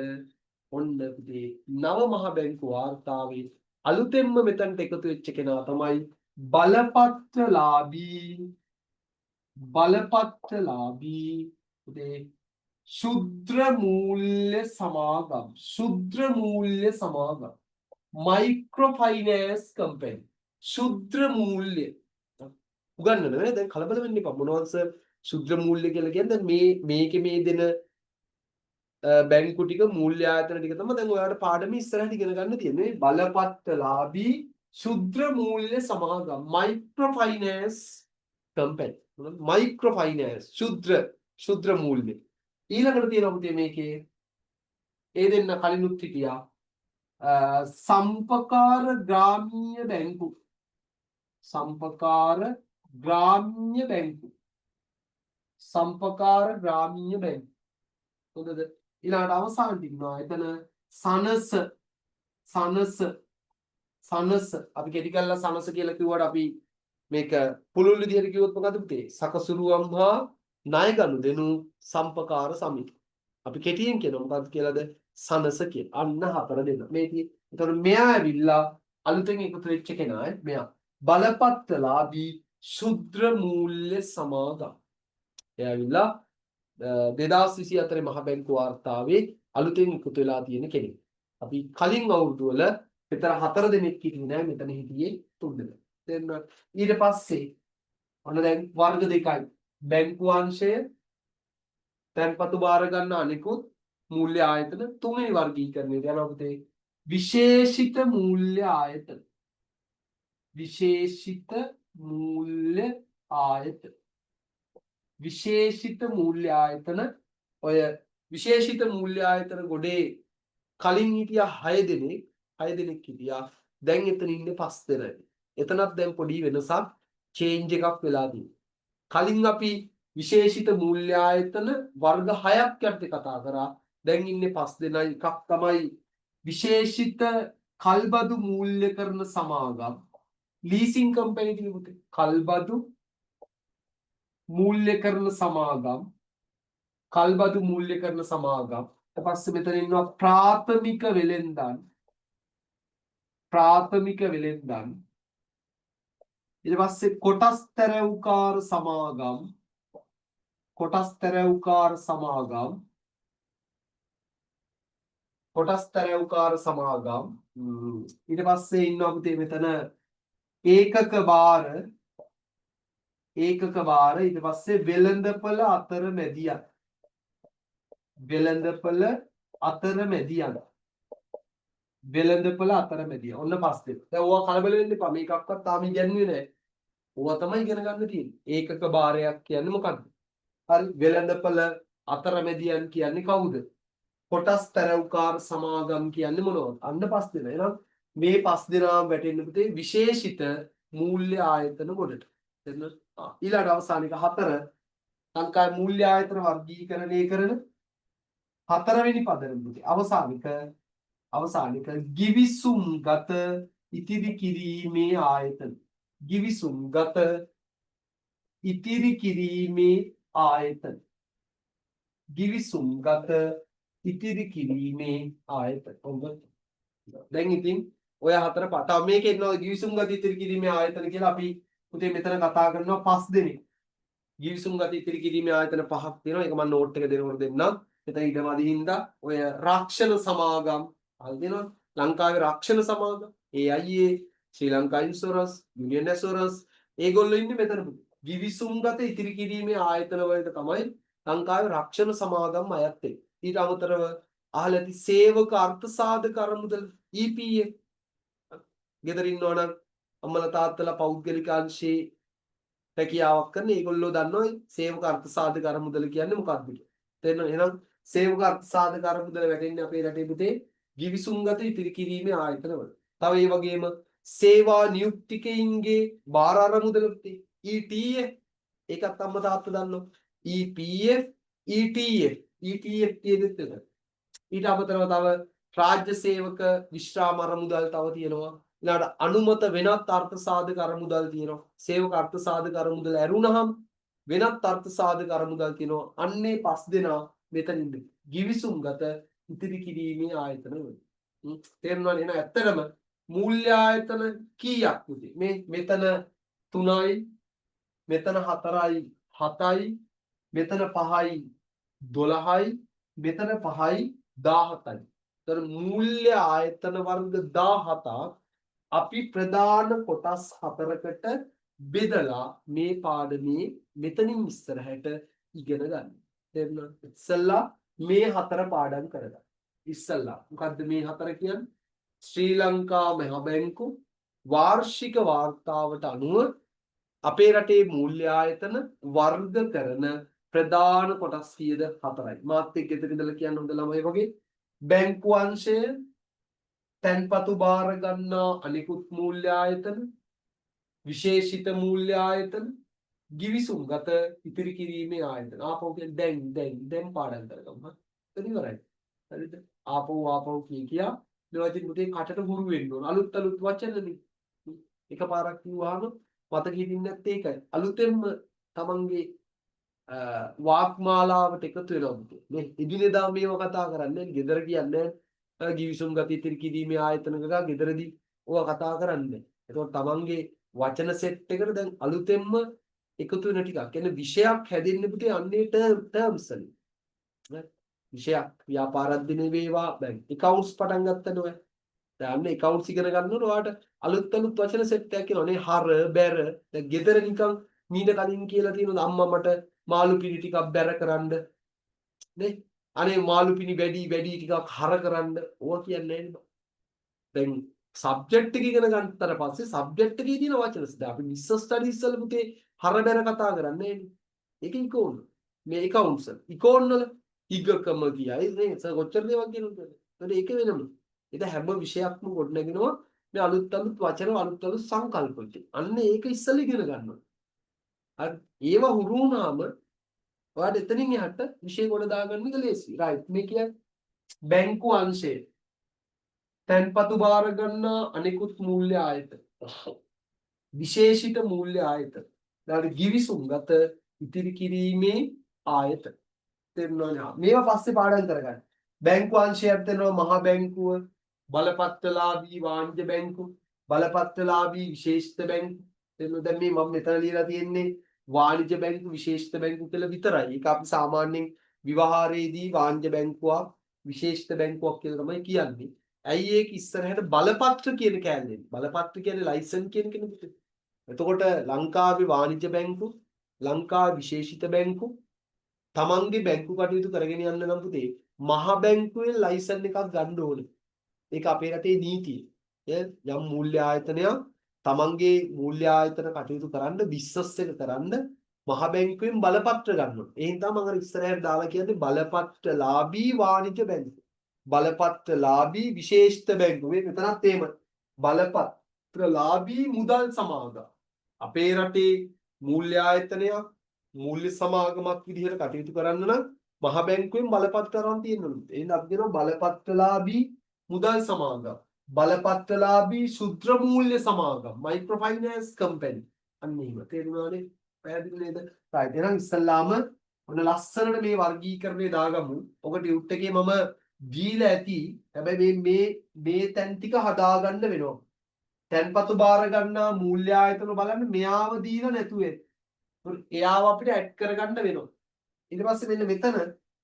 Speaker 1: ඔන්න පුතේ නව මහ බැංකු වාර්තාවේ අලුතෙන්ම මෙතනට එකතු වෙච්ච කෙනා තමයි බලපත්‍රලාභී පුතේ ශුද්‍ර මූල්‍ය සමාගම්. ශුද්‍ර මූල්‍ය සමාගම්. Micro finance company. ශුද්‍ර මූල්‍ය උගන්නන නේ. දැන් කලබල වෙන්න එපා. මොනවද සර් ශුද්‍ර මූල්‍ය කියලා කියන්නේ? දැන් මේකේ මේ දෙන බැංකු ටික මූල්‍ය ආයතන ටික තමයි දැන් ඔයාලට පාඩමේ ඉස්සරහට ඉගෙන ගන්න තියෙන්නේ. බලපත්‍රලාභී ශුද්‍ර මූල්‍ය සමාගම් micro finance company. Micro finance ශුද්‍ර මූල්‍ය. ඊළඟට තියෙනවා පුතේ මේකේ ඒ දෙන්න කලිනුත් හිටියා සම්පකාර ග්‍රාමීය බැංකු. සම්පකාර ග්‍රාමීය බැංකු. සම්පකාර ග්‍රාමීය බැංකු. හොඳද? ඊළඟට අවසාන තිබුණා එතන සනස අපි කෙටි කරලා සනස කියලා කිව්වට අපි මේක පුළුල් විදිහට කිව්වොත් මොකද පුතේ? සකසුරුවම් හා ණය ගනුදෙනු සම්පකාර සමිති. අපි කෙටියෙන් කියනවා මොකක්ද කියලාද? සනස කියන. අන්න හතර දෙන්න. මේකේ. එතකොට මෙයා ඇවිල්ලා අලුතෙන් එකතු වෙච්ච කෙනා මෙයා. බලපත්‍රලාභී ශුද්‍ර මූල්‍ය සමාගම්. එයා ඇවිල්ලා 2024 මහ බැංකු වාර්තාවේ අලුතෙන් එකතු වෙලා තියෙන කෙනෙක්. අපි කලින් අවුරුදු වල විතර 4 දෙනෙක් හිටියේ නෑ, මෙතන හිටියේ 3 දෙනෙක්. තේරුණා? ඊට පස්සේ ඔන්න දැන් වර්ග දෙකයි. බැංකු අංශය තැන්පතු බාර ගන්න අනිකුත් මූල්‍ය ආයතන තුන්වෙනි වර්ගීකරණයට යනවා පුතේ. විශේෂිත මූල්‍ය ආයතන. විශේෂිත මූල්‍ය ආයතන. විශේෂිත මූල්‍ය ආයතන ඔය විශේෂිත මූල්‍ය ආයතන ගොඩේ කලින් හිටියා 6 දෙනෙක් හිටියා. දැන් එතන ඉන්නේ 5 දෙනෙක්. එතනත් දැන් පොඩි වෙනසක් චේන්ජ් එකක් වෙලා තියෙනවා. කලින් අපි විශේෂිත මූල්‍ය ආයතන වර්ග 6ක් යටතේ කතා කරා. දැන් ඉන්නේ 5 දෙනයි. එකක් තමයි විශේෂිත කල්බදු මූල්‍ය කරන සමාගම්. Leasing company කියමුද? කල්බදු මූල්‍ය කරන සමාගම්. කල්බදු මූල්‍ය කරන සමාගම්. ඊට පස්සේ මෙතන ඉන්නවා ප්‍රාථමික වෙළෙන්දන්. ප්‍රාථමික වෙළෙන්දන්. ඊට පස්සේ කොටස් තැරැව්කාර සමාගම්. කොටස් තැරැව්කාර සමාගම්. කොටස් තැරැව්කාර සමාගම්. ඊට පස්සේ ඉන්නවා පුතේ මෙතන ඒකක භාර. ඒකක භාර. ඊට පස්සේ වෙළඳපළ අතරමැදියන්. වෙළඳපළ අතරමැදියන්. වෙළඳපළ අතරමැදියන්. ඔන්න 5 දෙනෙක්. දැන් ඕවා කලබල වෙන්න එපා. මේකක්වත් තාම ඉගෙනුවේ නැහැ. ඕවා තමයි ඉගෙන ගන්න තියෙන්නේ. ඒකක භාරයක් කියන්නේ මොකක්ද? හරි. වෙළඳපළ අතරමැදියන් කියන්නේ කවුද? කොටස් තැරැව්කාර සමාගම් කියන්නේ මොනවද? අන්න 5 දෙනා. එහෙනම් මේ 5 දෙනාම වැටෙන්න පුතේ විශේෂිත මූල්‍ය ආයතන ගොඩට. එතන ඊළඟ අවසානික 4 ලංකාවේ මූල්‍ය ආයතන වර්ගීකරණය කරන 4වෙනි පදනම පුතේ. අවසානික ගිවිසුම්ගත ඉතිරි කිරීමේ ආයතන. ගිවිසුම්ගත ඉතිරි කිරීමේ ආයතන. ගිවිසුම්ගත ඉතිරි කිරීමේ ආයතන. ඔබ දැන් ඉතින් ඔය 4 තව මේකේ ඉන්නවා ගිවිසුම්ගත ඉතිරි කිරීමේ ආයතන කියලා. අපි පුතේ මෙතන කතා කරනවා 5 දෙනෙක්. ගිවිසුම්ගත ඉතිරි කිරීමේ ආයතන 5ක් තියෙනවා. ඒක මම නෝට් එක දෙනකොට දෙන්නම්. මෙතන ඊටමදි හින්දා ඔය රක්ෂණ සමාගම් අහලා දෙනවා. ලංකාවේ රක්ෂණ සමාගම්, AIA, ශ්‍රී ලංකා ඉන්ෂුරන්ස්, යුනියන් ඇෂුරන්ස් ඒගොල්ලෝ ඉන්නේ මෙතන. ගිවිසුම්ගත ඉතිරි කිරීමේ ආයතන වලට තමයි ලංකාවේ රක්ෂණ සමාගම් අයත් වෙන්නේ. ඊට අමතරව අහලා ඇති සේවක අර්ථ සාධක අරමුදල් EPA. ගෙදර ඉන්නවනම් අම්මලා තාත්තලා පෞද්ගලික අංශේ රැකියාවක් කරන ඒගොල්ලෝ දන්නවා සේවක අර්ථ සාධක අරමුදල කියන්නේ මොකක්ද කියලා. තේරෙනවද? එහෙනම් සේවක අර්ථ සාධක අරමුදල වැටෙන්නේ අපේ රටේ පුතේ ගිවිසුම්ගත ඉතිරි කිරීමේ ආයතන වල. තව ඒ වගේම සේවා නියුක්තිකයින්ගේ බාර අරමුදල පුතේ ETA. ඒකත් අම්මා තාත්තා දන්නවා. EPF, ETF. ETF තියෙනෙත් එතන. ඊට අමතරව තව රාජ්‍ය සේවක විශ්‍රාම අරමුදල් තව තියෙනවා. ඊළඟට අනුමත වෙනත් අර්ථ සාධක අරමුදල් තියෙනවා. සේවක අර්ථ සාධක අරමුදල් ඇරුණහම වෙනත් අර්ථ සාධක අරමුදල් තියෙනවා. අන්නේ පස් දෙනා මෙතනින් ගිවිසුම්ගත ඉතිරි කිරීමේ ආයතන වෙනවා. තේරුණා නේද? ඇත්තටම මූල්‍ය ආයතන කීයක් පුතේ? මෙතන 3යි, මෙතන 4යි 7යි, මෙතන 5යි 12යි, මෙතන 5යි 17යි. ඒතර මූල්‍ය ආයතන වර්ග 17ක් අපි ප්‍රධාන කොටස් 4කට බෙදලා මේ පාඩමේ මෙතනින් ඉස්සරහට ඉගෙන ගන්න. තේරුණා? ඉස්සල්ලා මේ 4 පාඩම් කරගන්න. ඉස්සල්ලා මොකද්ද මේ 4 කියන්නේ? ශ්‍රී ලංකා මහ බැංකු වාර්ෂික වාර්තාවට අනුව අපේ රටේ මූල්‍ය ආයතන වර්ග කරන ප්‍රධාන කොටස් කීයද? 4යි. මාත් එක්ක එතන ඉඳලා කියන්න හොඳ ළමයි වගේ. බැංකු අංශය, තැන්පතු බාර ගන්නා අනිකුත් මූල්‍ය ආයතන, විශේෂිත මූල්‍ය ආයතන, ගිවිසුම්ගත ඉතිරි කිරීමේ ආයතන. ආපහු කියන්නේ දැන් පාඩම් කරගමු. හරි ඉවරයි. හරිද? ආපහු කියා මේවා ඉතින් පුතේ කටට හුරු වෙන්න ඕන. අලුත් වචනනේ. එකපාරක් කිව්වහම මතක හිටින්නේ නැත්තේ ඒකයි. අලුතෙන්ම තමන්ගේ වාක්මාලාවට එකතු වෙනවා පුතේ. මේ ඉදිරියදා මේව කතා කරන්නේ ගෙදර කියන්නේ ගිවිසුම් ගති ඉතිරි කිරීමේ ආයතනක ගෙදරදී ඕවා කතා කරන්නේ. ඒතකොට තමන්ගේ වචන සෙට් එකට දැන් අලුතෙන්ම එකතු වෙන ටිකක්. කියන්නේ විෂයක් හැදෙන්න පුතේ අන්නේ ටර්ම්ස් වලින්. විෂයක් ව්‍යාපාරද්දිනේ වේවා දැන් accounts පටන් ගත්තනේ ඔය. දැන් accounts ඉගෙන ගන්නකොට ඔයාලට අලුත් වචන සෙට් එකක් එනවනේ. හර බැර දැන් ගෙදර නිකන් මීට කලින් කියලා තියෙනවා අම්මා මට මාළු පිණි ටිකක් බැර කරන්න නේ. අනේ මාළු පිණි වැඩි ටිකක් හර කරන්න ඕවා කියන්නේ නේද? දැන් සබ්ජෙක්ට් එක ඉගෙන ගන්නතර පස්සේ සබ්ජෙක්ට් එකේ තියෙන වචන දැන් අපි business studies වල පුතේ හර බැර කතා කරන්නේ නේද? ඒක ඉකෝන්. මේ accounts ඉකෝන් වල ඉගකම කියයි නේ කොච්චර දේවල් කියනවද? ඒක වෙනම. ඒක හැම විෂයක්ම ගොඩනගෙනවා මේ අලුත් වචන අලුත් සංකල්ප වලට. අන්න ඒක ඉස්සෙල්ලා ඉගෙන ගන්නවා. හරි. ඒව හුරු වුණාම ඔයාලට එතනින් එහාට විෂය ගොඩ දාගන්න එක ලේසි. රයිට්. මේ කියන්නේ බැංකු අංශය. තැන්පතු බාර ගන්නා අනෙකුත් මූල්‍ය ආයතන. විශේෂිත මූල්‍ය ආයතන. ඊළඟට ගිවිසුම්ගත ඉතිරි කිරීමේ ආයතන. තේරුණානේ? මේවා පස්සේ පාඩම් කරගන්න. බැංකු අංශයක් දෙනවා මහා බැංකුව, බලපත්‍රලාභී වාණිජ්‍ය බැංකු, බලපත්‍රලාභී විශේෂිත බැංකු. තේරුණාද? දැන් මේ මම මෙතන ලියලා තියෙන්නේ වාණිජ්‍ය බැංකු විශේෂිත බැංකු කියලා විතරයි. ඒක අපි සාමාන්‍යයෙන් විවහාරයේදී වාණිජ්‍ය බැංකුවක් විශේෂිත බැංකුවක් කියලා තමයි කියන්නේ. ඇයි ඒක ඉස්සරහට බලපත්‍ර කියන කෑල්ලෙන්. බලපත්‍ර කියන්නේ ලයිසන් කියන කෙනෙකුට. එතකොට ලංකාවේ වාණිජ්‍ය බැංකු, ලංකාවේ විශේෂිත බැංකු තමන්ගේ බැංකු කටයුතු කරගෙන යන්න නම් පුතේ මහ බැංකුවේ ලයිසන් එකක් ගන්න ඕනේ. ඒක අපේ රටේ නීතිය. යම් මූල්‍ය ආයතනයක් තමන්ගේ මූල්‍ය ආයතන කටයුතු කරන්න බිස්නස් එක කරන්න මහ බැංකුවෙන් බලපත්‍ර ගන්න ඕනේ. ඒ හින්දා මම අර ඉස්සරහට දාලා කියන්නේ බලපත්‍රලාභී වාණිජ්‍ය බැංකු. බලපත්‍රලාභී විශේෂිත බැංකු. මේ මෙතනත් එහෙම බලපත්‍රලාභී මුදල් සමාගම්. අපේ රටේ මූල්‍ය ආයතනයක් මූල්‍ය සමාගමක් විදිහට කටයුතු කරන්න නම් මහ බැංකුවෙන් බලපත්‍ර අරන් තියෙන්න ඕනේ. එහෙනම් අපි කියනවා බලපත්‍රලාභී මුදල් සමාගම්. බලපත්‍රලාභී ශුද්‍ර මූල්‍ය සමාගම්. Micro finance company. අන්න එහෙම. තේරුණානේ? පැහැදිලි නේද? රයිට්. එහෙනම් ඉස්සල්ලාම ඔන්න ලස්සනට මේ වර්ගීකරණය දාගමු. ඔක ටියුට් එකේ මම දීලා ඇති. හැබැයි මේ තැන් ටික හදාගන්න වෙනවා. තැන්පතු බාර ගන්නා මූල්‍ය ආයතන බලන්න මෙයාව දීලා නැතුවේ. එයාව අපිට ඇඩ් කරගන්න වෙනවා. ඊට පස්සේ මෙන්න මෙතන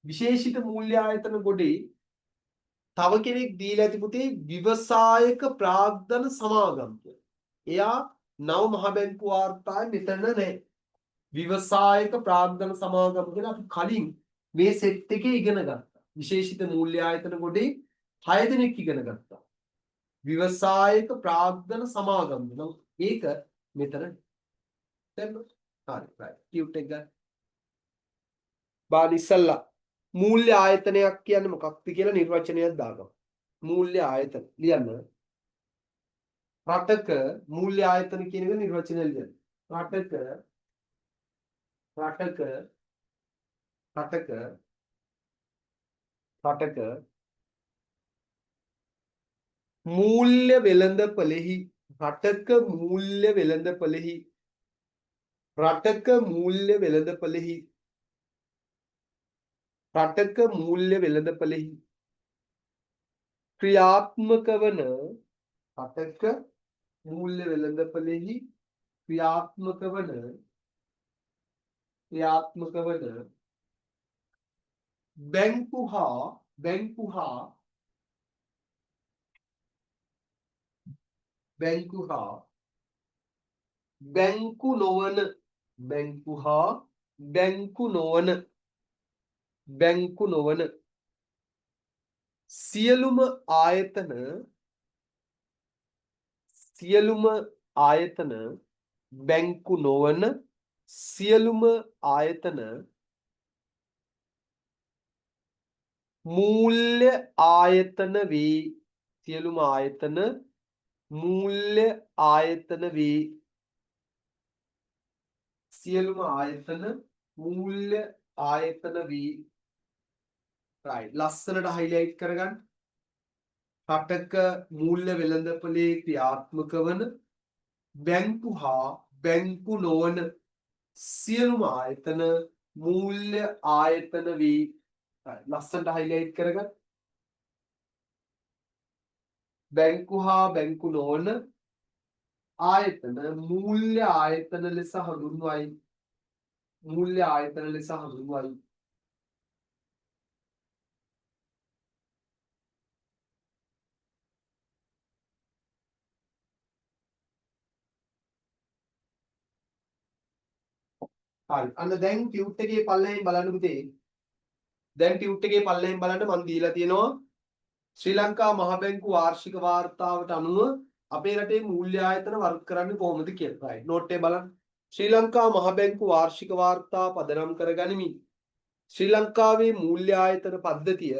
Speaker 1: විශේෂිත මූල්‍ය ආයතන ගොඩේ තව කෙනෙක් දීලා ඇති පුතේ ව්‍යවසායක ප්‍රාග්ධන සමාගම් කියලා. එයා නව මහ බැංකු වාර්තාවේ මෙතන නැහැ. ව්‍යවසායක ප්‍රාග්ධන සමාගම් කියලා අපි කලින් මේ සෙට් එකේ ඉගෙන ගත්තා. විශේෂිත මූල්‍ය ආයතන ගොඩේ 6 දෙනෙක් ඉගෙන ගත්තා. ව්‍යවසායක ප්‍රාග්ධන සමාගම්. ඒක මෙතන දැන් හරි right ටියුට් එක ගන්න. බාල ඉස්සල්ලා මූල්‍ය ආයතනයක් කියන්නේ මොකක්ද කියලා නිර්වචනයක් දාගමු. මූල්‍ය ආයතන ලියන්න. රටක මූල්‍ය ආයතන කියන එක නිර්වචනය ලියන්න. රටක මූල්‍ය වෙළඳපොලෙහි රටක මූල්‍ය වෙළඳපොලෙහි රටක මූල්‍ය වෙළඳපොලෙහි රටක මූල්‍ය වෙළඳපොලෙහි ක්‍රියාත්මක වන රටක මූල්‍ය වෙළඳපොලෙහි ක්‍රියාත්මක වන බැංකු හා බැංකු නොවන සියලුම ආයතන බැංකු නොවන සියලුම ආයතන මූල්‍ය ආයතන වේ. සියලුම ආයතන මූල්‍ය ආයතන වේ. සියලුම ආයතන මූල්‍ය ආයතන වේ. right ලස්සනට highlight කරගන්න. රටක මූල්‍ය වෙළඳපොලේ ක්‍රියාත්මක වන බැංකු හා බැංකු නොවන සියලුම ආයතන මූල්‍ය ආයතන වේ. ලස්සනට highlight කරගන්න. බැංකු හා බැංකු නොවන ආයතන මූල්‍ය ආයතන ලෙස හඳුන්වයි. මූල්‍ය ආයතන ලෙස හඳුන්වයි. හරි. අන්න දැන් ටියුට් එකේ පල්ලෙහෙන් බලන්න පුතේ. දැන් ටියුට් එකේ පල්ලෙහෙන් බලන්න මම දීලා තියෙනවා ශ්‍රී ලංකා මහ බැංකු වාර්ෂික වාර්තාවට අනුව අපේ රටේ මූල්‍ය ආයතන වර්ග කරන්නේ කොහොමද කියලා. right නෝට් එක බලන්න. ශ්‍රී ලංකා මහ බැංකු වාර්ෂික වාර්තා පදනම් කරගනිමින් ශ්‍රී ලංකාවේ මූල්‍ය ආයතන පද්ධතිය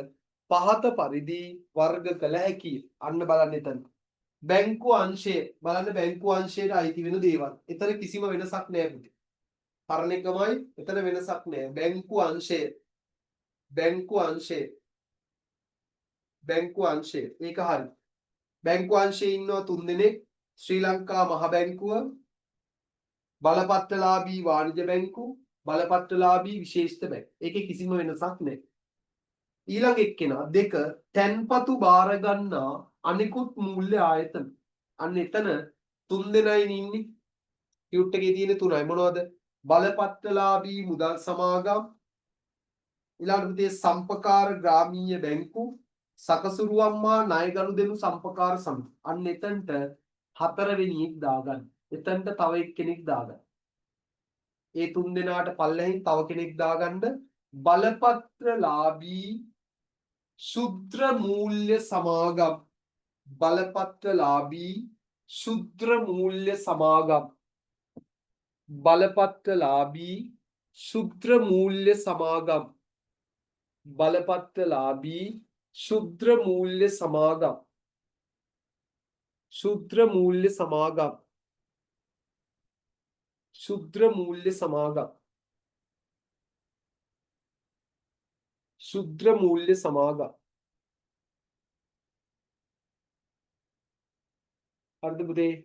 Speaker 1: පහත පරිදි වර්ග කළ හැකියි. අන්න බලන්න එතන. බැංකු අංශය බලන්න බැංකු අංශයට අයිති වෙන දේවල්. එතන කිසිම වෙනසක් නැහැ පුතේ. පරණ එකමයි එතන වෙනසක් නැහැ. බැංකු අංශය ඒක හරි. බැංකු අංශයේ ඉන්නවා 3 දෙනෙක්. ශ්‍රී ලංකා මහ බැංකුව, බලපත්‍රලාභී වාණිජ බැංකු, බලපත්‍රලාභී විශේෂිත බැංකු. ඒකේ කිසිම වෙනසක් නැහැ. ඊළඟ එක්කෙනා 2 තැන්පතු බාර ගන්නා අනිකුත් මූල්‍ය ආයතන. අන්න එතන 3 දෙනයි ඉන්නේ. ටියුට් එකේ තියෙන 3යි මොනවද? බලපත්‍රලාභී මුදල් සමාගම්, ඊළඟට සම්පකාර ග්‍රාමීය බැංකු, සකසුරුවම්මා ණය ගනුදෙනු සම්පකාර සමිති. අන්න එතනට 4 වෙනියෙක් දාගන්න. එතනට තව එක්කෙනෙක් දාගන්න. ඒ 3 දෙනාට පල්ලෙහින් තව කෙනෙක් දාගන්න. බලපත්‍රලාභී ශුද්‍ර මූල්‍ය සමාගම්. බලපත්‍රලාභී ශුද්‍ර මූල්‍ය සමාගම්. බලපත්‍රලාභී ශුද්‍ර මූල්‍ය සමාගම්. බලපත්‍රලාභී ශුද්‍ර මූල්‍ය සමාගම්. ශුද්‍ර මූල්‍ය සමාගම්. ශුද්‍ර මූල්‍ය සමාගම්. ශුද්‍ර මූල්‍ය සමාගම්. හරිද පුතේ?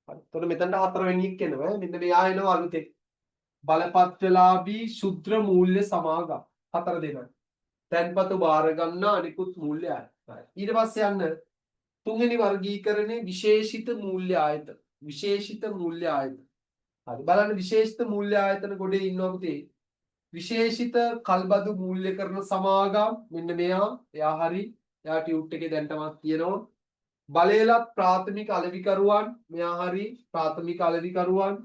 Speaker 1: හරි. එතකොට මෙතනට 4 වෙනියෙක් එනවා. මෙන්න මෙයා එනවා අලුතෙන්. බලපත්‍රලාභී ශුද්‍ර මූල්‍ය සමාගම් 4 දෙනා. තැන්පතු බාර ගන්න අනිකුත් මූල්‍ය ආයතන. ඊට පස්සේ යන්න තුන්වෙනි වර්ගීකරණේ විශේෂිත මූල්‍ය ආයතන. විශේෂිත මූල්‍ය ආයතන. හරි බලන්න විශේෂිත මූල්‍ය ආයතන ගොඩේ ඉන්නවා පුතේ. විශේෂිත කල්බදු මූල්‍ය කරන සමාගම් මෙන්න මෙයා. එයා හරි. එයා ටියුට් එකේ දැන්ටමත් තියෙනවා. බලයලත් ප්‍රාථමික අලෙවිකරුවන් මෙයා හරි. ප්‍රාථමික අලෙවිකරුවන්.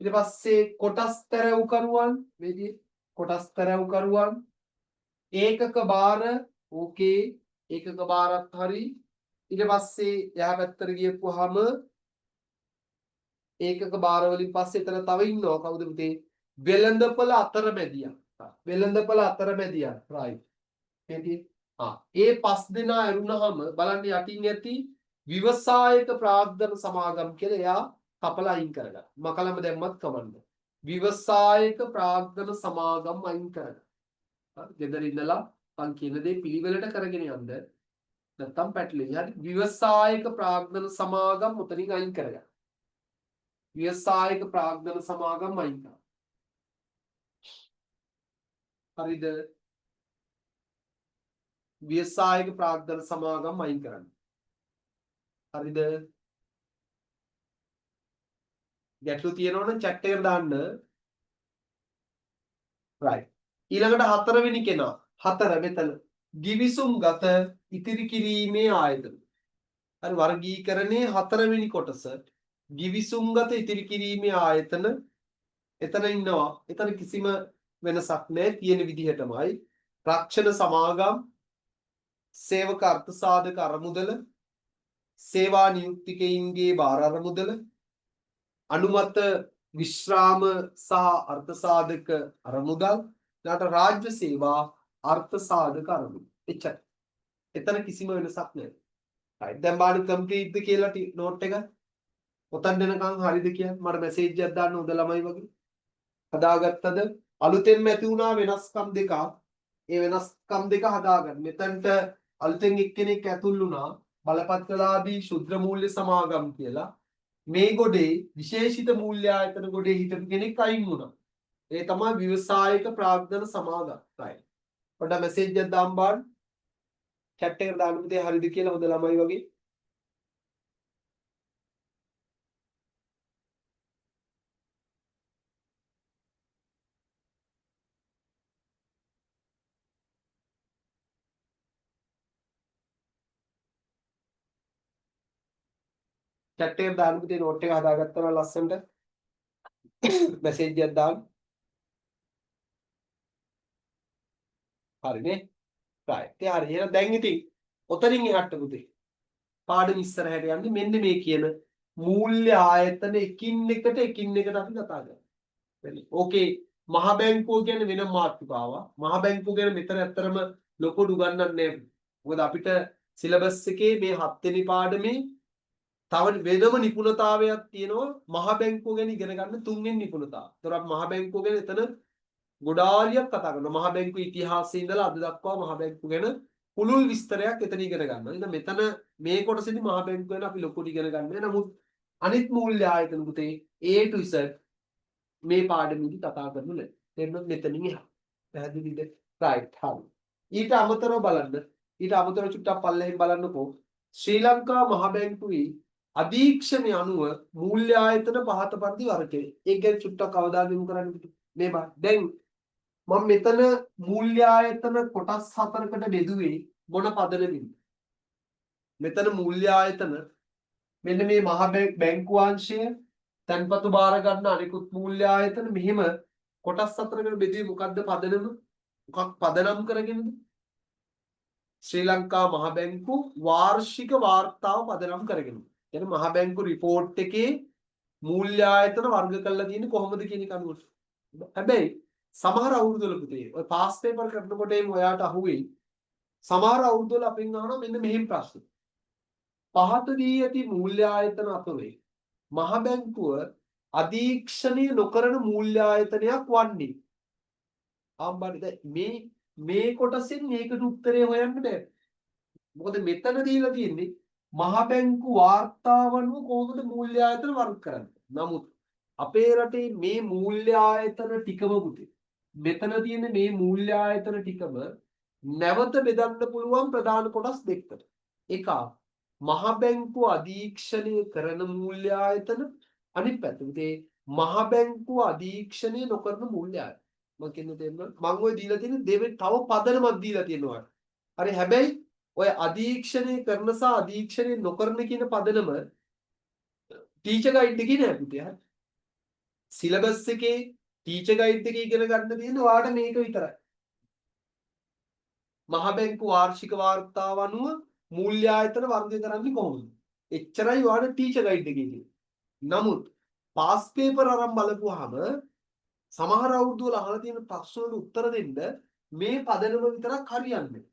Speaker 1: ඊට පස්සේ කොටස් තැරැව්කරුවන් මේ කොටස් තැරැව්කරුවන්. ඒකක බාර ඕකේ. ඒකක බාරත් හරි. ඊට පස්සේ එහා පැත්තට ගියපුවාම ඒකක බාර වලින් පස්සේ එතන තව ඉන්නවා කවුද පුතේ? වෙළඳපොළ අතරමැදියන්. වෙළඳපොළ අතරමැදියන්. right. ඒ 5 දෙනා ඇරුණාම බලන්න යටින් ඇති විවසායක ප්‍රාග්ධන සමාගම් කියලා එයා කපලා අයින් කරගන්න. මකලම දැම්මත් කමන්න. විවසායක ප්‍රාග්ධන සමාගම් අයින් කරගන්න. හරි. ගෙදර ඉඳලා මං කියන දේ පිළිවෙලට කරගෙන යන්න. නැත්තම් පැටලෙන්නේ. හරි ව්‍යවසායික ප්‍රාග්ධන සමාගම් උතනින් අයින් කරගන්න. ව්‍යවසායික ප්‍රාග්ධන සමාගම් අයින් කරන්න. හරිද? ව්‍යවසායික ප්‍රාග්ධන සමාගම් අයින් කරන්න. හරිද? ගැටලු තියෙනවනම් chat එකට දාන්න. right. ඊළඟට හතරවෙනි කෙනා. හතර මෙතන. givisumගත ඉතිරි කිරීමේ ආයතන. හරි වර්ගීකරණයේ හතරවෙනි කොටස. givisumගත ඉතිරි කිරීමේ ආයතන එතන ඉන්නවා. එතන කිසිම වෙනසක් නැහැ. තියෙන විදිහටමයි. රක්ෂණ සමාගම්, සේවක අර්ථ සාධක අරමුදල, සේවා නියුක්තිකයින්ගේ බාර අරමුදල, අනුමත විශ්‍රාම සහ අර්ථ සාධක අරමුදල්, ඊට රාජ්‍ය සේවා අර්ථ සාධක අරමුදල්. එච්චරයි. එතන කිසිම වෙනසක් නැහැ. right දැන් බාඩ කම්ප්ලීට් ද කියලා නෝට් එක ඔතන දෙනකන් හරිද කියන්නේ මට මැසේජ් එකක් දාන්න හොඳ ළමයි වගේ. හදාගත්තද? අලුතෙන්ම ඇති වුණා වෙනස්කම් දෙකක්. ඒ වෙනස්කම් දෙක හදාගන්න. මෙතනට අලුතෙන් එක්කෙනෙක් ඇතුල් වුණා බලපත්‍රලාභී ශුද්‍ර මූල්‍ය සමාගම් කියලා. මේ ගොඩේ විශේෂිත මූල්‍ය ආයතන ගොඩේ හිටපු කෙනෙක් අයින් වුණා. ඒ තමයි ව්‍යවසායික ප්‍රාග්ධන සමාගම්. right. පොඩ්ඩක් මැසේජ් එකක් දාන්න බාන්න. chat එකට දාන්න පුතේ හරිද කියලා හොඳ ළමයි වගේ. chat එකට දාන්න පුතේ නෝට් එක හදාගත්තා නම් ලස්සනට. මැසේජ් එකක් දාන්න. හරිනේ. right. ඒ හරි. එහෙනම් දැන් ඉතින් ඔතනින් එහාට පුතේ පාඩම ඉස්සරහට යන්නේ මෙන්න මේ කියන මූල්‍ය ආයතන එකින් එකට අපි කතා කරනවා. ඕකේ මහ බැංකුව කියන්නේ වෙනම මාතෘකාවක්. මහ බැංකුව ගැන මෙතන ඇත්තරම ලොකු උගන්වන්නේ නැහැ. මොකද අපිට සිලබස් එකේ මේ 7 වෙනි පාඩමේ තව වෙනම නිපුණතාවයක් තියෙනවා මහ බැංකුව ගැන ඉගෙන ගන්න 3 වෙනි නිපුණතාව. ඒතර අපි මහ බැංකුව ගැන එතන ගොඩාරියක් කතා කරනවා. මහ බැංකුවේ ඉතිහාසයේ ඉඳලා අද දක්වා මහ බැංකුව ගැන පුළුල් විස්තරයක් එතන ඉගෙන ගන්නවා. එහෙනම් මෙතන මේ කොටසේදී මහ බැංකුව ගැන අපි ලොකුට ඉගෙන ගන්නවා. නමුත් අනිත් මූල්‍ය ආයතන පුතේ A to Z මේ පාඩමේදී කතා කරනු නැහැ. එන්න මෙතනින් එහා. පැහැදිලිද? right. හරි. ඊට අමතරව බලන්න. ඊට අමතරව චුට්ටක් පල්ලෙහින් බලන්නකෝ. ශ්‍රී ලංකා මහ බැංකුවේ අධීක්ෂණය අනුව මූල්‍ය ආයතන පහත පරිදි වර්ගය. ඒක ගැන චුට්ටක් අවධානය යොමු කරන්න මේ දැන් මම මෙතන මූල්‍ය ආයතන කොටස් හතරකට බෙදුවේ මොන පදනමින්ද? මෙතන මූල්‍ය ආයතන මෙන්න මේ මහ බැංකු අංශය තැන්පතු බාර ගන්න අනිකුත් මූල්‍ය ආයතන මෙහිම කොටස් හතරකට බෙදුවේ මොකද්ද පදනම? මොකක් පදනම් කරගෙනද? ශ්‍රී ලංකා මහ බැංකු වාර්ෂික වාර්තාව පදනම් කරගෙන. එන මහ බැංකු රිපෝට් එකේ මූල්‍ය ආයතන වර්ග කරලා තියෙන්නේ කොහොමද කියන එක අනුව. හැබැයි සමහර අවුරුදු වල පුතේ ඔය පාස් පේපර් කරනකොට එimhe ඔයාට අහුවෙයි. සමහර අවුරුදු වල අපෙන් අහනවා මෙන්න මෙහෙම ප්‍රශ්න. පහත දී ඇති මූල්‍ය ආයතන අතරේ මහ බැංකුව අධීක්ෂණය නොකරන මූල්‍ය ආයතනයක් වන්නේ. ආම්බාරිද මේ කොටසින් මේකට උත්තරේ හොයන්න බෑ. මොකද මෙතන දීලා තියෙන්නේ මහ බැංකු වාර්තාව අනුව කොහොමද මූල්‍ය ආයතන වර්ග කරන්නේ. නමුත් අපේ රටේ මේ මූල්‍ය ආයතන ටිකම පුතේ මෙතන තියෙන මේ මූල්‍ය ආයතන ටිකම නැවත බෙදන්න පුළුවන් ප්‍රධාන කොටස් දෙකකට. එකක් මහ බැංකුව අධීක්ෂණය කරන මූල්‍ය ආයතන අනිත් පැත්තේ මහ බැංකුව අධීක්ෂණය නොකරන මූල්‍ය ආයතන. මම කියන්නේ තේරෙනවද? මම ඔය දීලා තියෙන තව පදනමක් දීලා තියෙනවා. හරි හැබැයි ඔය අධීක්ෂණය කරන සහ අධීක්ෂණය නොකරන කියන පදනම ටීචර් ගයිඩ් එකේ නෑ පුතේ. හරි. සිලබස් එකේ ටීචර් ගයිඩ් එකේ ඉගෙන ගන්න තියෙන ඔයාට මේක විතරයි. මහ බැංකු වාර්ෂික වාර්තාව අනුව මූල්‍ය ආයතන වර්ගය කරන්නේ කොහොමද? එච්චරයි ඔයාට ටීචර් ගයිඩ් එකේ තියෙන්නේ. නමුත් පාස් පේපර් අරන් බලපුවාම සමහර අවුරුදු වල අහලා තියෙන ප්‍රශ්න වලට උත්තර දෙන්න මේ පදනම විතරක් හරියන්නේ.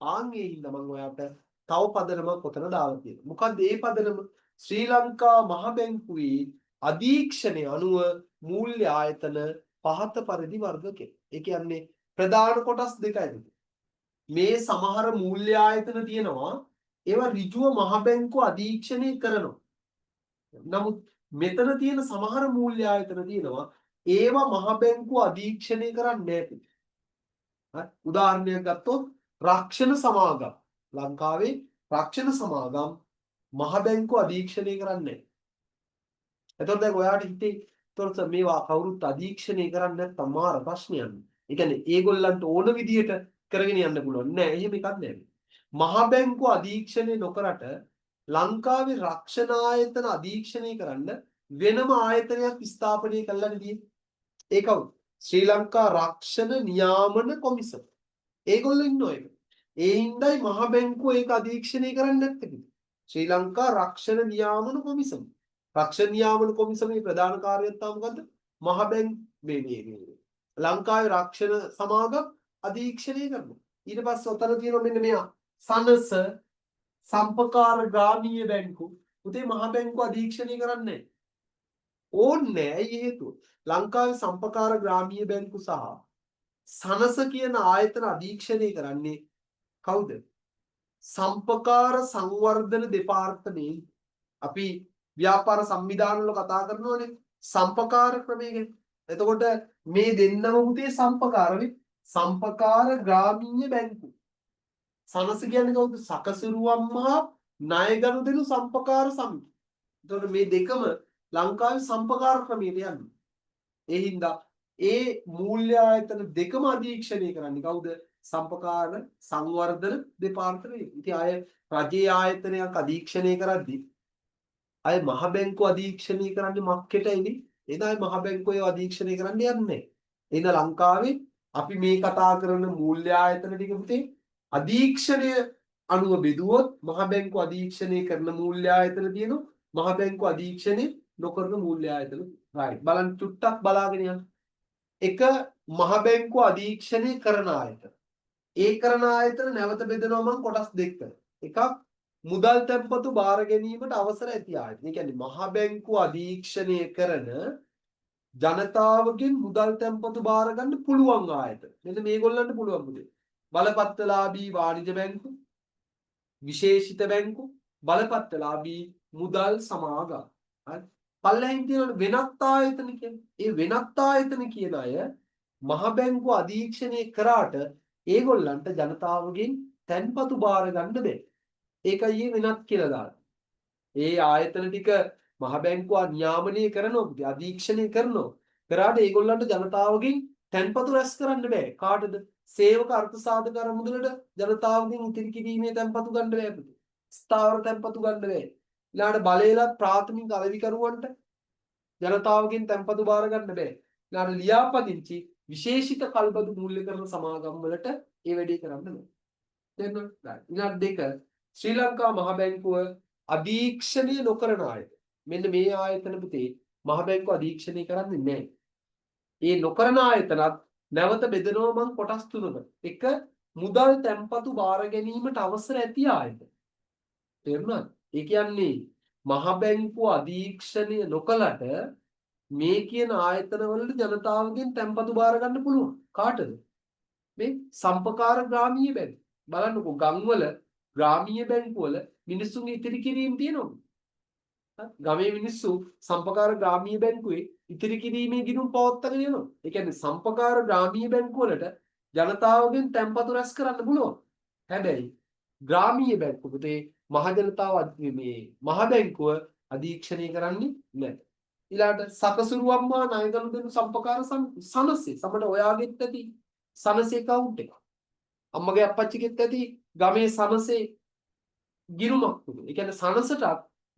Speaker 1: ආන්ගේ හින්දා මම ඔයාට තව පදනමක් ඔතන දාලා තියෙනවා. මොකද්ද ඒ පදනම? ශ්‍රී ලංකා මහ බැංකුවේ අධීක්ෂණය අනුව මූල්‍ය ආයතන පහත පරිදි වර්ග කෙරේ. ඒ කියන්නේ ප්‍රධාන කොටස් දෙකයි. මේ සමහර මූල්‍ය ආයතන තියෙනවා ඒවා ඍජුව මහ බැංකුව අධීක්ෂණය කරනවා. නමුත් මෙතන තියෙන සමහර මූල්‍ය ආයතන තියෙනවා ඒවා මහ බැංකුව අධීක්ෂණය කරන්නේ නැහැ. හරි උදාහරණයක් ගත්තොත් රක්ෂණ සමාගම් ලංකාවේ රක්ෂණ සමාගම් මහ බැංකුව අධීක්ෂණය කරන්නේ නැහැ. එතකොට දැන් ඔයාට හිතේ එතකොට මේවා කවුරුත් අධීක්ෂණය කරන්නේ නැත්නම් මාර ප්‍රශ්නයක්. ඒ කියන්නේ ඒගොල්ලන්ට ඕන විදියට කරගෙන යන්න පුළුවන් නෑ. එහෙම එකක් නෑ. මහ බැංකුව අධීක්ෂණය නොකරට ලංකාවේ රක්ෂණ ආයතන අධීක්ෂණය කරන්න වෙනම ආයතනයක් ස්ථාපනය කළා නේද? ඒ කවුද? ශ්‍රී ලංකා රක්ෂණ නියාමන කොමිසම. ඒගොල්ලෝ ඉන්නෝ ඒක. ඒ හින්දායි මහ බැංකුව ඒක අධීක්ෂණය කරන්නේ නැත්තේ. ශ්‍රී ලංකා රක්ෂණ නියාමන කොමිසම. රක්ෂණ නියාමන කොමිසමේ ප්‍රධාන කාර්යය මොකද්ද? මහ බැංකුවේ ලංකාවේ රක්ෂණ සමාගම් අධීක්ෂණය කරනවා. ඊට පස්සේ උතන තියෙනවා මෙන්න මෙයා සනස සම්පකාර ග්‍රාමීය බැංකු. උතේ මහ බැංකුව අධීක්ෂණය කරන්නේ ඕන්නේ ඇයි හේතුව? ලංකාවේ සම්පකාර ග්‍රාමීය බැංකු සහ සනස කියන ආයතන අධීක්ෂණය කරන්නේ කවුද? සම්පකාර සංවර්ධන දෙපාර්තමේන්තුව. අපි ව්‍යාපාර සංවිධාන වල කතා කරනවානේ සම්පකාර ක්‍රමය ගැන. එතකොට මේ දෙන්නම උතේ සම්පකාරනේ සම්පකාර ග්‍රාමීය බැංකු. සනස කියන්නේ කවුද? සකසුරුවම් මහා ණය ගනුදෙනු සම්පකාර සමිතිය. එතකොට මේ දෙකම ලංකාවේ සම්පකාර ක්‍රමයට යන්නේ. ඒ හින්දා ඒ මූල්‍ය ආයතන දෙකම අධීක්ෂණය කරන්නේ කවුද? සම්පකාර සංවර්ධන දෙපාර්තමේන්තුව. ඉතින් අය රජයේ ආයතනයක් අධීක්ෂණය කරද්දී අය මහ බැංකුව අධීක්ෂණය කරන්නේ මක්කෙටයිනේ. එදායි මහ බැංකුව ඒව අධීක්ෂණය කරන්න යන්නේ. එහෙනම් ලංකාවේ අපි මේ කතා කරන මූල්‍ය ආයතන ටික පුතේ අධීක්ෂණය අනුව බෙදුවොත් මහ බැංකුව අධීක්ෂණය කරන මූල්‍ය ආයතන තියෙනවා. මහ බැංකුව අධීක්ෂණය නොකරන මූල්‍ය ආයතන. right බලන්න චුට්ටක් බලාගෙන යන්න. එක මහ බැංකුව අධීක්ෂණය කරන ආයතන. ඒ කරන ආයතන නැවත බෙදනවා මම කොටස් දෙකකට. එකක් මුදල් තැන්පතු බාර ගැනීමට අවසර ඇති ආයතන. ඒ කියන්නේ මහ බැංකුව අධීක්ෂණය කරන ජනතාවගෙන් මුදල් තැන්පතු බාර ගන්න පුළුවන් ආයතන. මෙන්න මේගොල්ලන්ට පුළුවන් මුදේ. බලපත්‍රලාභී වාණිජ බැංකු, විශේෂිත බැංකු, බලපත්‍රලාභී මුදල් සමාගම්. හරි. පල්ලෙහින් තියෙන වෙනත් ආයතන කියන්නේ. ඒ වෙනත් ආයතන කියන අය මහ බැංකුව අධීක්ෂණය කරාට ඒගොල්ලන්ට ජනතාවගෙන් තැන්පතු බාර ගන්න බෑ. ඒකයි මේ වෙනත් කියලා දාන්නේ. ඒ ආයතන ටික මහ බැංකුව නියාමනය කරනවා, අධීක්ෂණය කරනවා. කරාට ඒගොල්ලන්ට ජනතාවගෙන් තැන්පතු රැස් කරන්න බෑ. කාටද? සේවක අර්ථ සාධක අරමුදලට ජනතාවගෙන් ඉතිරි කිරීමේ තැන්පතු ගන්න බෑ. ස්ථාවර තැන්පතු ගන්න බෑ. ඊළඟට බලයලත් ප්‍රාථමික අලෙවිකරුවන්ට ජනතාවගෙන් තැන්පතු බාර ගන්න බෑ. ඊළඟට ලියාපදිංචි විශේෂිත කල්බදු මූල්‍ය කරන සමාගම් වලට ඒ වැඩේ කරන්න බෑ. තේරුණාද? ඊළඟ දෙක ශ්‍රී ලංකා මහ බැංකුව අධීක්ෂණය නොකරන ආයතන. මෙන්න මේ ආයතන පුතේ මහ බැංකුව අධීක්ෂණය කරන්නේ නැහැ. ඒ නොකරන ආයතනත් නැවත බෙදනවා මං කොටස් තුනකට. එක මුදල් තැන්පතු බාර ගැනීමට අවසර ඇති ආයතන. තේරුණාද? ඒ කියන්නේ මහ බැංකුව අධීක්ෂණය නොකලට මේ කියන ආයතන වලට ජනතාවගෙන් තැන්පතු බාර ගන්න පුළුවන්. කාටද? මේ සම්පකාර ග්‍රාමීය බැංකු. බලන්නකෝ ගම්වල ග්‍රාමීය බැංකුවල මිනිස්සුන්ගේ ඉතිරි කිරීම තියෙනවා. ගමේ මිනිස්සු සම්පකාර ග්‍රාමීය බැංකුවේ ඉතිරි කිරීමේ ගිණුම් පවත්වාගෙන යනවා. ඒ කියන්නේ සම්පකාර ග්‍රාමීය බැංකුවලට ජනතාවගෙන් තැන්පතු රැස් කරන්න පුළුවන්. හැබැයි ග්‍රාමීය බැංකුවේ මහ ජනතාව මේ මහ බැංකුව අධීක්ෂණය කරන්නේ නැහැ. ඊළාට සකසුරුවම්මා ණය ගනුදෙනු සම්පකාර සනසේ සමට ඔයාගෙත් ඇති සනසේ account එක. අම්මගේ අප්පච්චිගෙත් ඇති ගමේ සනසේ ගිණුමක් තිබුණා. ඒ කියන්නේ සනසටත්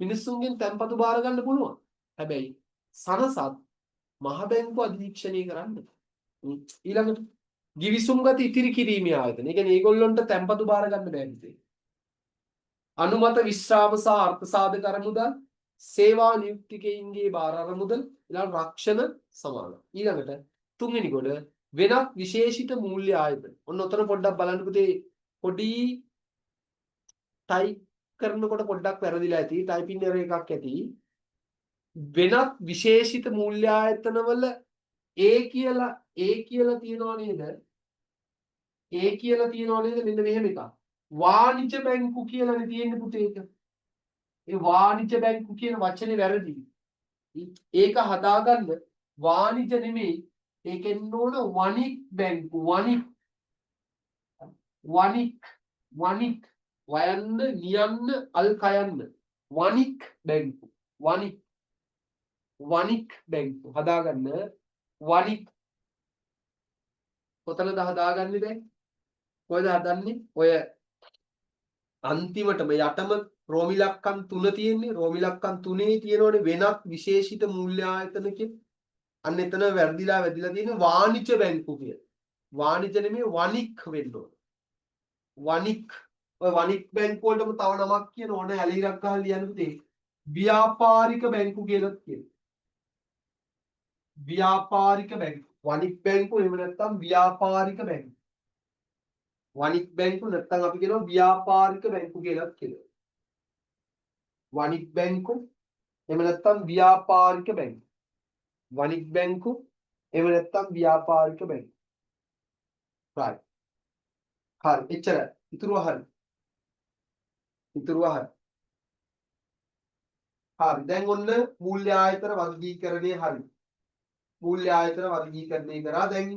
Speaker 1: මිනිස්සුන්ගෙන් තැන්පතු බාර ගන්න පුළුවන්. හැබැයි සනසත් මහ බැංකුව අධීක්ෂණය කරන්නේ. ඊළඟට ගිවිසුම්ගත ඉතිරි කිරීමේ ආයතන. ඒ කියන්නේ ඒගොල්ලොන්ට තැන්පතු බාර ගන්න බෑ ඉතින්. අනුමත විශ්‍රාම සහ අර්ථ සාධක අරමුදල්, සේවා නියුක්තිකයින්ගේ බාර අරමුදල්, ඊළඟ රක්ෂණ සමාගම්. ඊළඟට තුන්වෙනි කොට වෙනත් විශේෂිත මූල්‍ය ආයතන. ඔන්න ඔතන පොඩ්ඩක් බලන්න පුතේ පොඩි ටයිප් කරනකොට පොඩ්ඩක් වැරදිලා ඇති. ටයිපින් එරර් එකක් ඇති. වෙනත් විශේෂිත මූල්‍ය ආයතනවල ඒ කියලා තියනවා නේද? ඒ කියලා තියෙනවා නේද මෙන්න මෙහෙම එකක්. වාණිජ බැංකු කියලානේ තියෙන්නේ පුතේ ඒක. ඒ වාණිජ බැංකු කියන වචනේ වැරදි. ඒක හදාගන්න වාණිජ නෙමෙයි ඒකෙන්න ඕන වණික් බැංකු වණික් වණික් වයන්න ලියන්න අල් කයන්න වණික් බැංකු වණික් බැංකු හදාගන්න වණික් කොතනද හදාගන්නේ දැන් කොහෙද හදන්නේ ඔය අන්තිමටම යටම රෝමි ලක්කම් 3 තියෙන්නේ රෝමි ලක්කම් 3 තියෙනවනේ වෙනත් විශේෂිත මූල්‍ය ආයතනකින් අන්න එතන වැරදිලා තියෙන්නේ වාණිජ බැංකු කිය. වාණිජ නෙමෙයි වණික් වෙන්න ඕන. වණික් ඔය වණික් බැංකු වලටම තව නමක් කියන ඕන ඇලීරක් ගහලා ලියන්න පුතේ. ව්‍යාපාරික බැංකු කියලා කියනවා. ව්‍යාපාරික බැංකු. වණික් බැංකු එහෙම නැත්නම් ව්‍යාපාරික බැංකු. වණික් බැංකු නැත්නම් අපි කියනවා ව්‍යාපාරික බැංකු කියලා කියනවා. වණික් බැංකු එහෙම නැත්නම් ව්‍යාපාරික බැංකු. වණික් බැංකු එහෙම නැත්නම් ව්‍යාපාරික බැංකු. right. හරි එච්චරයි. ඉතුරුව හරි. හරි. දැන් ඔන්න මූල්‍ය ආයතන වර්ගීකරණය හරි. මූල්‍ය ආයතන වර්ගීකරණය කරා දැන්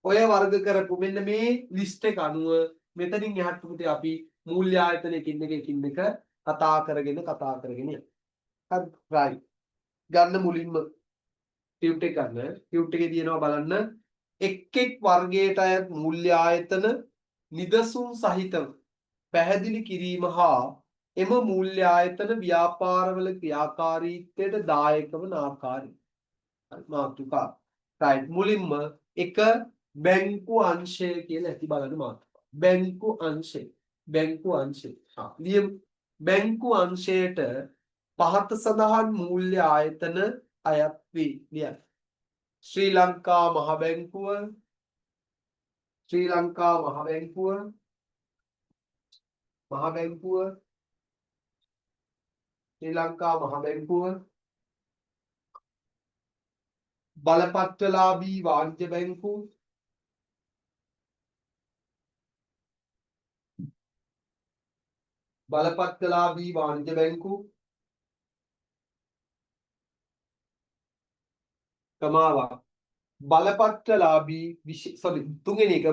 Speaker 1: ඔය වර්ග කරපු මෙන්න මේ ලිස්ට් එක අනුව මෙතනින් එහාට පුතේ අපි මූල්‍ය ආයතන එකින් එක කතා කරගෙන යනවා. හරි right. ගන්න මුලින්ම ටියුට් එක ගන්න. ටියුට් එකේ තියෙනවා බලන්න එක් වර්ගයට අයත් මූල්‍ය ආයතන නිදසුන් සහිතව පැහැදිලි කිරීම හා එම මූල්‍ය ආයතන ව්‍යාපාරවල ක්‍රියාකාරීත්වයට දායක වන ආකාරය. මාතෘකා. right. මුලින්ම එක බැංකු අංශය කියලා ඇති බලන්න මාතෘකා. බැංකු අංශය. බැංකු අංශයට පහත සඳහන් මූල්‍ය ආයතන අයත් වේ. ලියන්න. ශ්‍රී ලංකා මහ බැංකුව ශ්‍රී ලංකා මහ බැංකුව බලපත්‍රලාභී වාණිජ බැංකු කමාවක් තුන්වෙනි එක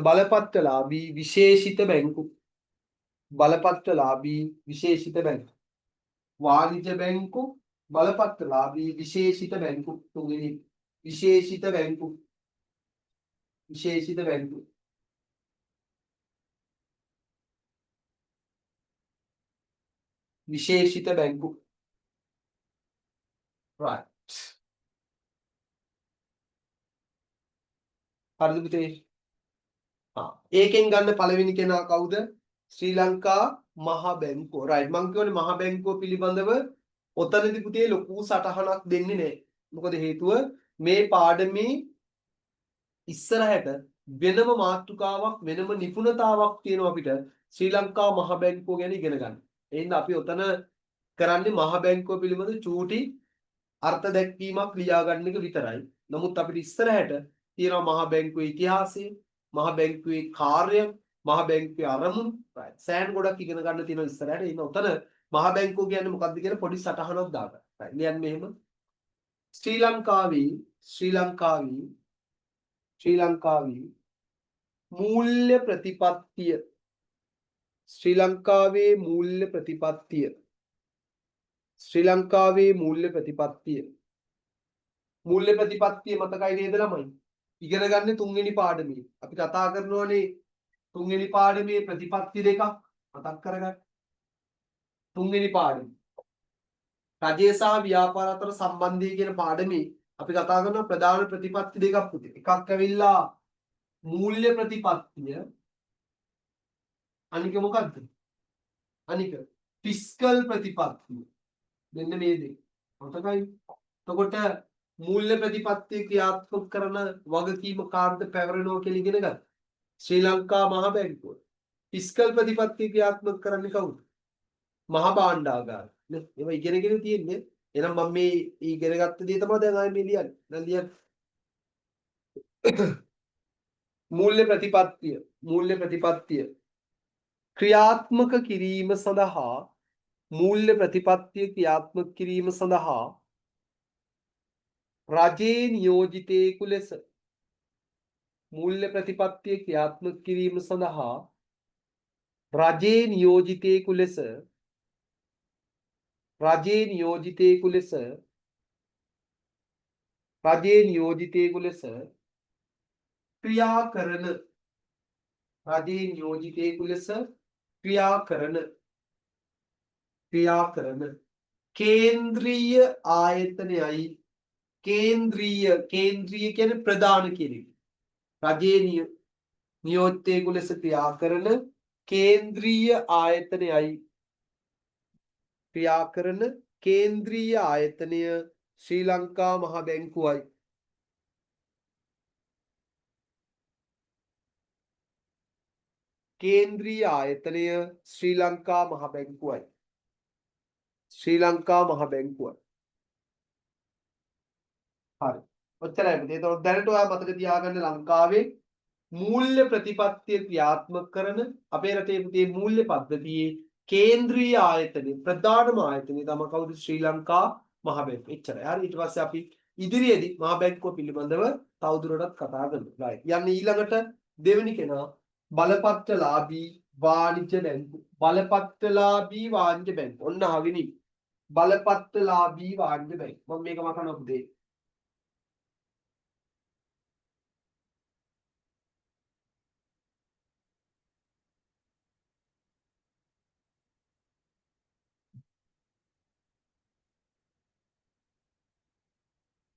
Speaker 1: බලපත්‍රලාභී විශේෂිත බැංකු වාණිජ බැංකු බලපත්‍රලාභී විශේෂිත බැංකු තුන්වෙනි විශේෂිත බැංකු right. හරිද පුතේ? ඒකෙන් ගන්න පළවෙනි කෙනා කවුද? ශ්‍රී ලංකා මහ බැංකුව. right. මං කියවනේ මහ බැංකුව පිළිබඳව ඔතනදී පුතේ ලොකු සටහනක් දෙන්නේ නැහැ. මොකද හේතුව මේ පාඩමේ ඉස්සරහට වෙනම මාතෘකාවක් වෙනම නිපුණතාවක් තියෙනවා අපිට ශ්‍රී ලංකා මහ බැංකුව ගැන ඉගෙන ගන්න. එහෙනම් අපි ඔතන කරන්නේ මහ බැංකුව පිළිබඳ චූටි අර්ථ දැක්වීමක් ලියා ගන්න එක විතරයි. නමුත් අපිට ඉස්සරහට තියෙනවා මහ බැංකුවේ ඉතිහාසය, මහ බැංකුවේ කාර්ය, මහ බැංකුවේ අරමුණු. සෑන් ගොඩක් ඉගෙන ගන්න තියෙනවා ඉස්සරහට. එහෙනම් ඔතන මහ බැංකුව කියන්නේ මොකක්ද කියලා පොඩි සටහනක් දාගන්න. ලියන්න මෙහෙම. ශ්‍රී ලංකාවේ මූල්‍ය ප්‍රතිපත්තිය ශ්‍රී ලංකාවේ මූල්‍ය ප්‍රතිපත්තිය මතකයි නේද ළමයි? ඉගෙන ගන්න තුන්වෙනි පාඩමේ අපි කතා කරනවානේ තුන්වෙනි පාඩමේ ප්‍රතිපත්ති දෙකක් මතක් කරගන්න. තුන්වෙනි පාඩම රජය සහ ව්‍යාපාර අතර සම්බන්ධය කියන පාඩමේ අපි කතා කරන ප්‍රධාන ප්‍රතිපත්ති දෙකක් පුතේ. එකක් ඇවිල්ලා මූල්‍ය ප්‍රතිපත්තිය. අනික මොකද්ද? අනික ෆිස්කල් ප්‍රතිපත්තිය. මෙන්න මේ දෙක. මතකයි? එතකොට මූල්‍ය ප්‍රතිපත්තිය ක්‍රියාත්මක කරන වගකීම කාර්ද පැවරෙනවා කියලා ඉගෙන ගන්න. ශ්‍රී ලංකා මහ බැංකුව. ෆිස්කල් ප්‍රතිපත්තිය ක්‍රියාත්මක කරන්නේ කවුද? මහා භාණ්ඩාගාර. නේ? ඒවා ඉගෙනගෙන තියෙන්නේ. එහෙනම් මම මේ ඉගෙන ගත්ත දේ තමයි දැන් ආයෙ මේ ලියන්නේ. දැන් ලියන්න. මූල්‍ය ප්‍රතිපත්තිය ක්‍රියාත්මක කිරීම සඳහා මූල්‍ය ප්‍රතිපත්තිය ක්‍රියාත්මක කිරීම සඳහා රජයේ නියෝජිතයෙකු ලෙස මූල්‍ය ප්‍රතිපත්තිය ක්‍රියාත්මක කිරීම සඳහා රජයේ නියෝජිතයෙකු ලෙස රජයේ නියෝජිතයෙකු ලෙස රජයේ නියෝජිතයෙකු ලෙස ක්‍රියා කරන රජයේ නියෝජිතයෙකු ලෙස ක්‍රියා කරන කේන්ද්‍රීය ආයතනයයි කේන්ද්‍රීය කියන්නේ ප්‍රධාන කියන එක. රජයේ නියෝජිතයෙකු ලෙස ක්‍රියා කරන කේන්ද්‍රීය ආයතනයයි ක්‍රියා කරන කේන්ද්‍රීය ආයතනය ශ්‍රී ලංකා මහ බැංකුවයි. කේන්ද්‍රීය ආයතනය ශ්‍රී ලංකා මහ බැංකුවයි. ශ්‍රී ලංකා මහ බැංකුවයි. හරි. ඔච්චරයි. ඒතකොට දැනට ඔයා මතක තියාගන්න ලංකාවේ මූල්‍ය ප්‍රතිපත්තිය ක්‍රියාත්මක කරන අපේ රටේ පුතේ මූල්‍ය පද්ධතියේ කේන්ද්‍රීය ආයතනය ප්‍රධානම ආයතනය තමයි කවුද? ශ්‍රී ලංකා මහ බැංකුව. එච්චරයි. හරි. ඊට පස්සේ අපි ඉදිරියේදී මහ බැංකුව පිළිබඳව තවදුරටත් කතා කරමු. right. යන්නේ ඊළඟට දෙවෙනි කෙනා බලපත්‍රලාභී වාණිජ්‍ය බැංකුව. බලපත්‍රලාභී වාණිජ්‍ය බැංකුව. ඔන්න අහගෙන ඉන්න. බලපත්‍රලාභී වාණිජ්‍ය බැංකුව. මම මේක මතනවා පුතේ.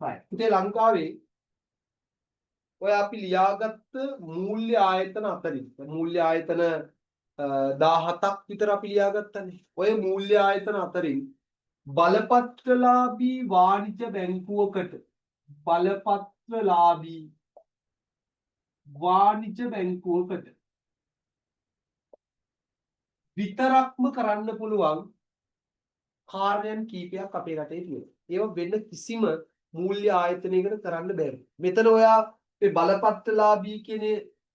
Speaker 1: right. පුතේ ලංකාවේ ඔය අපි ලියාගත්ත මූල්‍ය ආයතන අතරින් මූල්‍ය ආයතන 17ක් විතර අපි ලියාගත්තනේ. ඔය මූල්‍ය ආයතන අතරින් බලපත්‍රලාභී වාණිජ්‍ය බැංකුවකට බලපත්‍රලාභී වාණිජ්‍ය බැංකුවකට විතරක්ම කරන්න පුළුවන් කාර්යයන් කීපයක් අපේ රටේ තියෙනවා. ඒව වෙන කිසිම මූල්‍ය ආයතනයකට කරන්න බැහැ. මෙතන ඔයා මේ බලපත්‍රලාභී කියන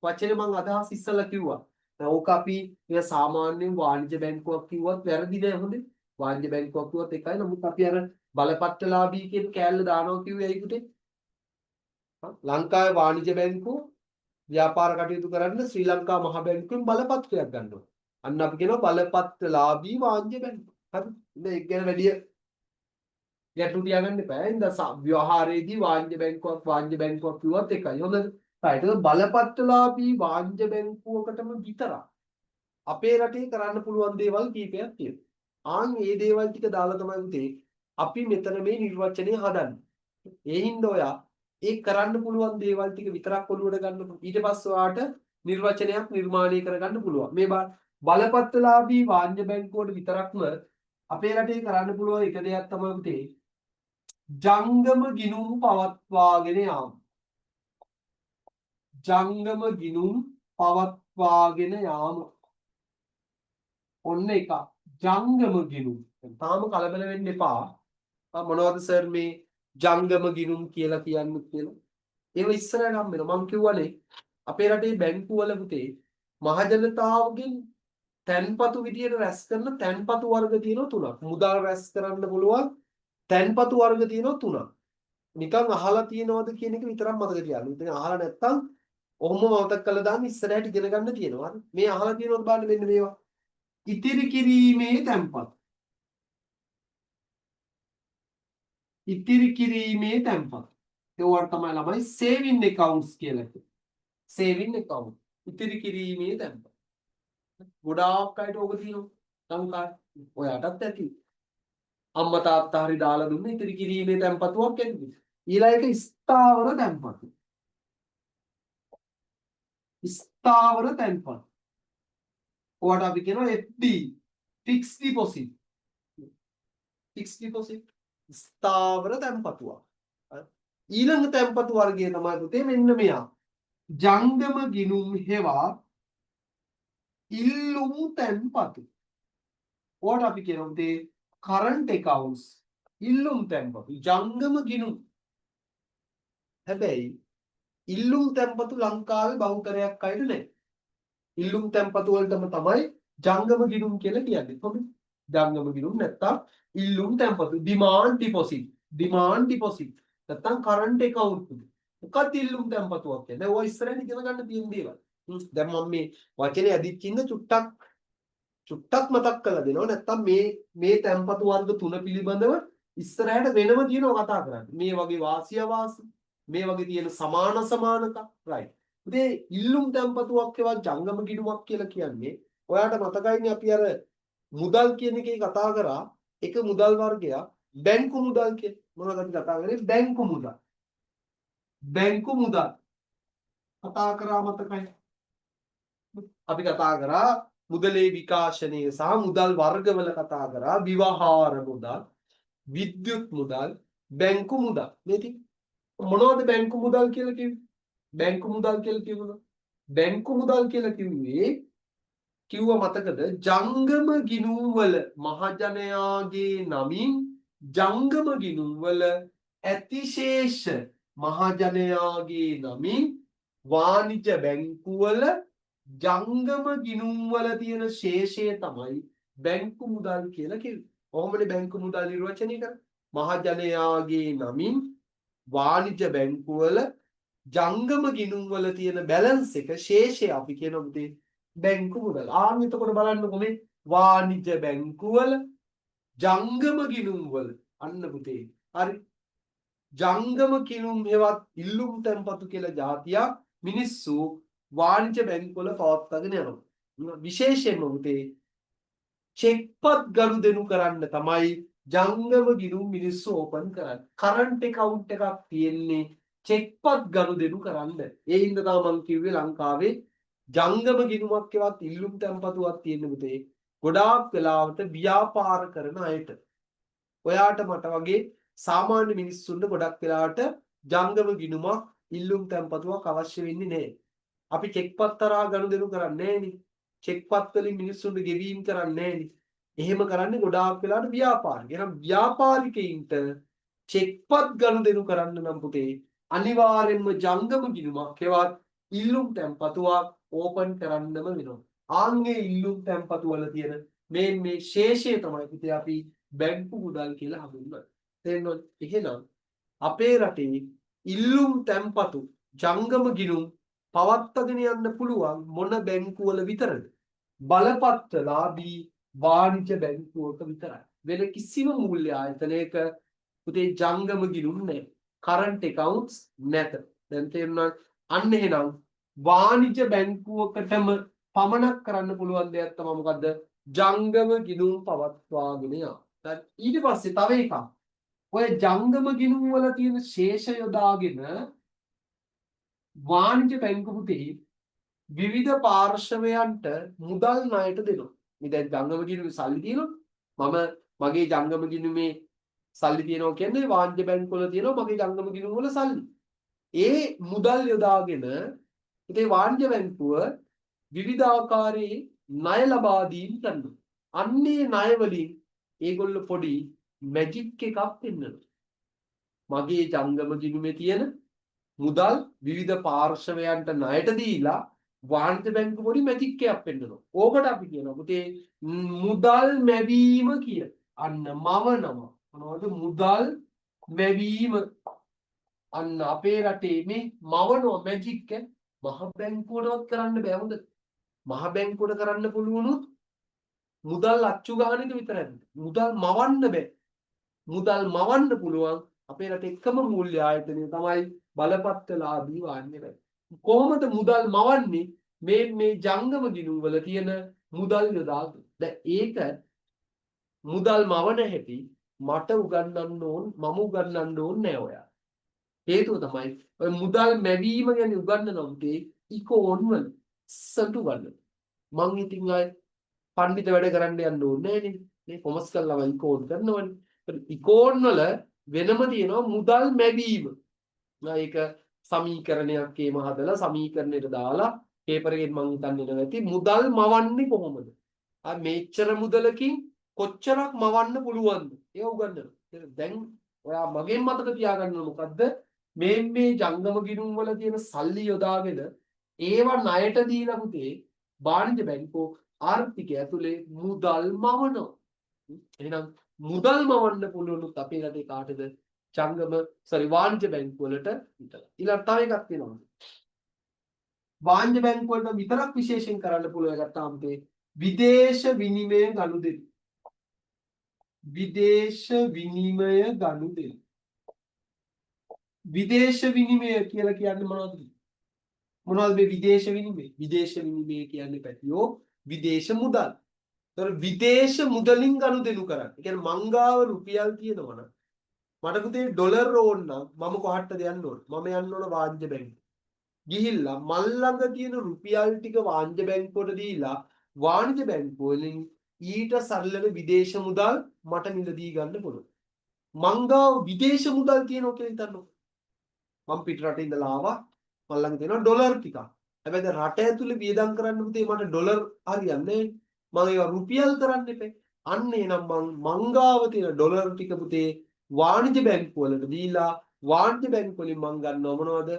Speaker 1: වචනේ මම අදහස් ඉස්සලා කිව්වා. දැන් ඕක අපි මේ සාමාන්‍ය වාණිජ්‍ය බැංකුවක් කිව්වත් වැරදි නෑ හොඳේ. වාණිජ්‍ය බැංකුවක් කිව්වත් එකයි. නමුත් අපි අර බලපත්‍රලාභී කියන කෑල්ල දානවා කිව්වේ ඇයි පුතේ? ලංකාවේ වාණිජ්‍ය බැංකුව ව්‍යාපාර කටයුතු කරන්න ශ්‍රී ලංකා මහ බැංකුවෙන් බලපත්‍රයක් ගන්නවා. අන්න අපි කියනවා බලපත්‍රලාභී වාණිජ්‍ය බැංකුව. හරි. මේක ගැන වැඩි ගැටලු තියාගන්න එපා. ඉතින් ව්‍යවහාරයේදී වාණිජ්‍ය බැංකුවක් කිව්වත් එකයි. හොඳද? right. ඒක බලපත්‍රලාභී වාණිජ්‍ය බැංකුවකටම විතරක් අපේ රටේ කරන්න පුළුවන් දේවල් කීපයක් තියෙනවා. ආන් මේ දේවල් ටික දාලා තමයි උතේ අපි මෙතන මේ නිර්වචනය හදන්නේ. ඒ හින්දා ඔයා ඒ කරන්න පුළුවන් දේවල් ටික විතරක් ඔලුවට ගන්න. ඊට පස්සේ ඔයාට නිර්වචනයක් නිර්මාණය කරගන්න පුළුවන්. මේ බලපත්‍රලාභී වාණිජ්‍ය බැංකුවට විතරක්ම අපේ රටේ කරන්න පුළුවන් එක දෙයක් තමයි උතේ ජංගම ගිණුම් පවත්වාගෙන යාම. ජංගම ගිණුම් පවත්වාගෙන යාම. ඔන්න එක. ජංගම ගිණුම්. තාම කලබල වෙන්න එපා. මොනවද සර් මේ ජංගම ගිණුම් කියලා කියන්නේ කියලා. ඒව ඉස්සරහට හම් වෙනවා. මම කිව්වනේ අපේ රටේ බැංකු වල පුතේ මහජනතාවගෙන් තැන්පතු විදියට රැස් කරන තැන්පතු වර්ග තියෙනවා තුනක්. මුදල් රැස් කරන්න පුළුවන් තැන්පතු වර්ග තියෙනවා තුනක්. නිකන් අහලා තියෙනවද කියන එක විතරක් මතක තියාගන්න. ඉතින් අහලා නැත්තම් ඔහොම මතක කරලා දාන්න ඉස්සරහට ඉගෙන ගන්න තියෙනවා. මේ අහලා තියෙනවද බලන්න මෙන්න මේවා. ඉතිරි කිරීමේ තැන්පත්. ඉතිරි කිරීමේ තැන්පත්. ඒවට තමයි ළමයි saving accounts කියලා කියන්නේ. saving account. ඉතිරි කිරීමේ තැන්පත්. ගොඩාක් අයට ඕක තියෙනවා. ලංකාවේ. ඔයාටත් ඇති. අම්මා තාත්තා හරි දාලා දුන්නේ ඉතිරි කිරීමේ තැන්පතුවක් ඇති. ඊළඟ එක ස්ථාවර තැන්පතු. ස්ථාවර තැන්පත්. ඔයාට අපි කියනවා FD fixed deposit. fixed deposit ස්ථාවර තැන්පතුවක්. ඊළඟ තැන්පතු වර්ගය තමයි පුතේ මෙන්න මෙයා. ජංගම ගිණුම් හෙවා ඉල්ලුම් තැන්පතු. ඔයාට අපි කියනවා පුතේ current accounts ඉල්ලුම් තැන්පතු. ජංගම ගිණුම්. හැබැයි ඉල්ලුම් තැන්පතු ලංකාවේ බහුතරයක් අයට නැහැ. ඉල්ලුම් තැන්පතු වලටම තමයි ජංගම ගිණුම් කියලා කියන්නේ. කොහොමද? ජංගම ගිණුම් නැත්තම් ඉල්ලුම් තැන්පතු ඩිමාන්ඩ් ඩිපොසිට්. Demand deposit. නැත්තම් කරන්ට් account. මොකක්ද ඉල්ලුම් තැන්පතුවක් කියන්නේ? දැන් ඔය ඉස්සරහින් ඉගෙන ගන්න තියෙන දේවල්. දැන් මම මේ වචනේ අදිච්ච ඉන්න චුට්ටක් මතක් කරලා දෙනවා. නැත්තම් මේ තැන්පතු වර්ග තුන පිළිබඳව ඉස්සරහට වෙනම තියෙනවා කතා කරන්න. මේ වගේ වාසිය අවාසි, මේ වගේ තියෙන සමාන සමානතා, right. ඉතින් ඉල්ලුම් තැන්පතුවක් ඒවා ජංගම ගිණුමක් කියලා කියන්නේ ඔයාට මතකයිනේ අපි අර මුදල් කියන එකේ කතා කරා එක මුදල් වර්ගයක් බැංකු මුදල් කියලා. මොනවද අපි කතා කරේ? බැංකු මුදල්. බැංකු මුදල් කතා කරා මතකයි. අපි කතා කරා මුදලේ විකාශනය සහ මුදල් වර්ගවල කතා කරා විවහාර මුදල්, විද්‍යුත් මුදල්, බැංකු මුදල්. නේද? මොනවද බැංකු මුදල් කියලා කිව්වේ? බැංකු මුදල් කියලා කිව්වොත් බැංකු මුදල් කියලා කිව්ව මතකද? ජංගම ගිණුම් වල මහජනයාගේ නමින් ජංගම ගිණුම් වල ඇතිශේෂ මහජනයාගේ නමින් වාණිජ බැංකුවල ජංගම ගිණුම් වල තියෙන ශේෂය තමයි බැංකු මුදල් කියලා කිව්වේ. කොහොමද බැංකු මුදල් නිර්වචනය කරන්නේ? මහජනයාගේ නමින් වාණිජ බැංකුවල ජංගම ගිණුම් වල තියෙන බැලන්ස් එක ශේෂය අපි කියනවා බැංකු මුදල්. එතකොට බලන්නකො මේ වාණිජ බැංකුවල ජංගම ගිණුම් වල අන්න පුතේ. හරි. ජංගම ගිණුම් හෙවත් ඉල්ලුම් තැන්පතු කියලා જાතියක් මිනිස්සු වාණිජ බැංකුවල පවත්වාගෙන යනවා. විශේෂයෙන්ම පුතේ චෙක්පත් ගනුදෙනු කරන්න තමයි ජංගම ගිණුම් මිනිස්සු ඕපන් කරන්නේ. කරන්ට් account එකක් තියෙන්නේ චෙක්පත් ගනුදෙනු කරන්න. ඒ හින්දා තමයි මම කිව්වේ ලංකාවේ ජංගම ගිණුමක් එවත් ඉල්ලුම් තැන්පතුවක් තියෙන පුතේ ගොඩාක් වෙලාවට ව්‍යාපාර කරන අයට. ඔයාට මට වගේ සාමාන්‍ය මිනිස්සුන්ට ගොඩක් වෙලාවට ජංගම ගිණුමක් ඉල්ලුම් තැන්පතුවක් අවශ්‍ය වෙන්නේ නැහැ. අපි චෙක්පත් තරහා ගනුදෙනු කරන්නේ නැහෙනි. චෙක්පත් වලින් මිනිස්සුන්ට ගෙවීම් කරන්නේ නැහෙනි. එහෙම කරන්නේ ගොඩාක් වෙලාවට ව්‍යාපාරික. එහෙනම් ව්‍යාපාරිකයින්ට චෙක්පත් ගනුදෙනු කරන්න නම් පුතේ අනිවාර්යෙන්ම ජංගම ගිණුමක් හෙවත් ඉල්ලුම් තැන්පතුවක් ඕපන් කරන්නම වෙනවා. ආන්ගේ ඉල්ලුම් තැන්පතු වල තියෙන මේ ශේෂය තමයි පුතේ අපි බැංකු මුදල් කියලා හඳුන්වන්නේ. තේරෙනවද? එහෙනම් අපේ රටේ ඉල්ලුම් තැන්පතු ජංගම ගිණුම් පවත්වාගෙන යන්න පුළුවන් මොන බැංකුවල විතරද? බලපත්‍රලාභී වාණිජ බැංකුවක විතරයි. වෙන කිසිම මූල්‍ය ආයතනයක පුතේ ජංගම ගිණුම් නැහැ. කරන්ට් accounts නැත. දැන් තේරුණාද? අන්න එහෙනම් වාණිජ බැංකුවකටම පමණක් කරන්න පුළුවන් දෙයක් තමයි මොකද්ද? ජංගම ගිණුම් පවත්වාගෙන යාම. දැන් ඊට පස්සේ තව එකක්. ඔය ජංගම ගිණුම් වල තියෙන ශේෂ යොදාගෙන වාණිජ බැංකු පුතේ විවිධ පාර්ශවයන්ට මුදල් ණයට දෙනවා. මේ දැන් ජංගම ගිණුමේ සල්ලි තියෙනවා. මම මගේ ජංගම ගිණුමේ සල්ලි තියෙනවා කියන්නේ වාණිජ බැංකුවල තියෙනවා මගේ ජංගම ගිණුම වල සල්ලි. ඒ මුදල් යොදාගෙන ඉතින් වාණිජ බැංකුව විවිධ ආකාරයේ ණය ලබා දීම් කරනවා. අන්නේ ණය වලින් ඒගොල්ලෝ පොඩි මැජික් එකක් පෙන්වනවා. මගේ ජංගම ගිණුමේ තියෙන මුදල් විවිධ පාර්ශවයන්ට ණයට දීලා වාණිජ බැංකුව පොඩි මැජික් එකක් පෙන්වනවා. ඕකට අපි කියනවා පුතේ මුදල් මැවීම කියලා. අන්න මවනවා. මොනවද මුදල් මැවීම? අන්න අපේ රටේ මේ මවනවා මැජික් එක. මහ බැංකුවටවත් කරන්න බෑ හොඳ. මහ බැංකුවට කරන්න පුළුවනුත් මුදල් අච්චු ගන්න එක විතරයි. මුදල් මවන්න බෑ. මුදල් මවන්න පුළුවන් අපේ රටේ එකම මූල්‍ය ආයතනය තමයි බලපත්‍රලාභී වාණිජ බැංකුව. කොහොමද මුදල් මවන්නේ? මේ ජංගම ගිණුම් වල තියෙන මුදල් යොදාගෙන. දැන් ඒක මුදල් මවන හැටි මට උගන්වන්න ඕන මම උගන්වන්න ඕනේ නෑ ඔයා. හේතුව තමයි ඔය මුදල් මැවීම ගැන උගන්වනවා උදේ ඉකෝන් වල සතු ගන්න. මං ඉතින් ආයේ පඬිත වැඩ කරන්න යන්න ඕනේ නෑනේ. මේ කොමර්ස් කරලා ඉකෝන් කරනවනේ. ඉකෝන් වල වෙනම තියෙනවා මුදල් මැවීම. ඒක සමීකරණයක් එහෙම හදලා සමීකරණයට දාලා පේපර් එකෙන් මං හිතන්නේ නැති මුදල් මවන්නේ කොහොමද? මෙච්චර මුදලකින් කොච්චරක් මවන්න පුළුවන්ද? ඒක උගන්වනවා. දැන් ඔයා මගෙන් මතක තියාගන්න මොකද්ද? මේ ජංගම ගිණුම් වල තියෙන සල්ලි යොදාගෙන ඒවා ණයට දීලා පුතේ වාණිජ බැංකුව ආර්ථිකය ඇතුලේ මුදල් මවනවා. එහෙනම් මුදල් මවන්න පුළුවනුත් අපේ රටේ කාටද? ජංගම වාණිජ බැංකුව වලට විතරයි. ඊළඟ තව එකක් තියෙනවා. වාණිජ බැංකුව වලට විතරක් විශේෂයෙන් කරන්න පුළුවන් එකක් තමයි විදේශ විනිමය ගනුදෙනු. විදේශ විනිමය ගනුදෙනු. විදේශ විනිමය කියලා කියන්නේ මොනවද? මොනවද මේ විදේශ විනිමය? විදේශ විනිමය කියන්නේ පැතියෝ විදේශ මුදල්. ඒතර විදේශ මුදලින් ගනුදෙනු කරන්නේ. ඒ කියන්නේ මංගාව රුපියල් තියෙනවා නම් මට පුතේ ඩොලර් ඕන නම් මම කොහටද යන්න ඕන? මම යන්න ඕන වාණිජ බැංකුවට. ගිහිල්ලා මල් ළඟ තියෙන රුපියල් ටික වාණිජ බැංකුවට දීලා වාණිජ බැංකුව වලින් ඊට සරලව විදේශ මුදල් මට මිලදී ගන්න පුළුවන්. මංගාව විදේශ මුදල් තියෙනවා කියලා හිතන්නකෝ. මම පිට රටේ ඉඳලා ආවා මල් ළඟ තියෙනවා ඩොලර් ටිකක්. හැබැයි දැන් රට ඇතුලේ වියදම් කරන්න පුතේ මට ඩොලර් හරියන්නේ නැහැ. මම ඒවා රුපියල් කරන්න එපේ. අන්න එනම් මංගාව තියෙන ඩොලර් ටික පුතේ වාණිජ බැංකුව වලට දීලා වාණිජ බැංකුව වලින් මං ගන්නව මොනවද?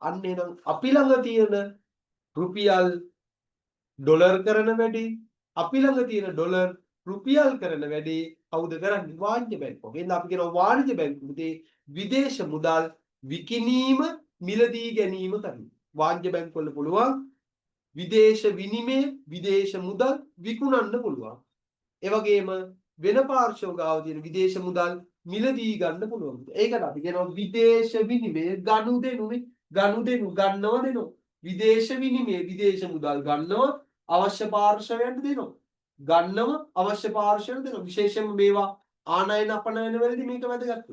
Speaker 1: අන්න එනම් අපි ළඟ තියෙන රුපියල් ඩොලර් කරන වැඩි අපි ළඟ තියෙන ඩොලර් රුපියල් කරන වැඩි කවුද කරන්නේ? වාණිජ බැංකුව. එහෙනම් අපි කියනවා වාණිජ බැංකුවේ විදේශ මුදල් විකිණීම මිලදී ගැනීම කරනවා. වාණිජ බැංකුව වල පුළුවන් විදේශ විනිමය විදේශ මුදල් විකුණන්න පුළුවන්. ඒ වගේම වෙන පාර්ශව ගාව තියෙන විදේශ මුදල් මිලදී ගන්න පුළුවන්. ඒකට අපි කියනවා විදේශ විනිමය ගනුදෙනුනේ. ගනුදෙනු ගන්නව දෙනවා. විදේශ විනිමය විදේශ මුදල් ගන්නව අවශ්‍ය පාර්ශවයන්ට දෙනවා. ගන්නව අවශ්‍ය පාර්ශවයන්ට දෙනවා. විශේෂයෙන්ම මේවා ආනයන අපනයන වලදී මේක වැදගත්.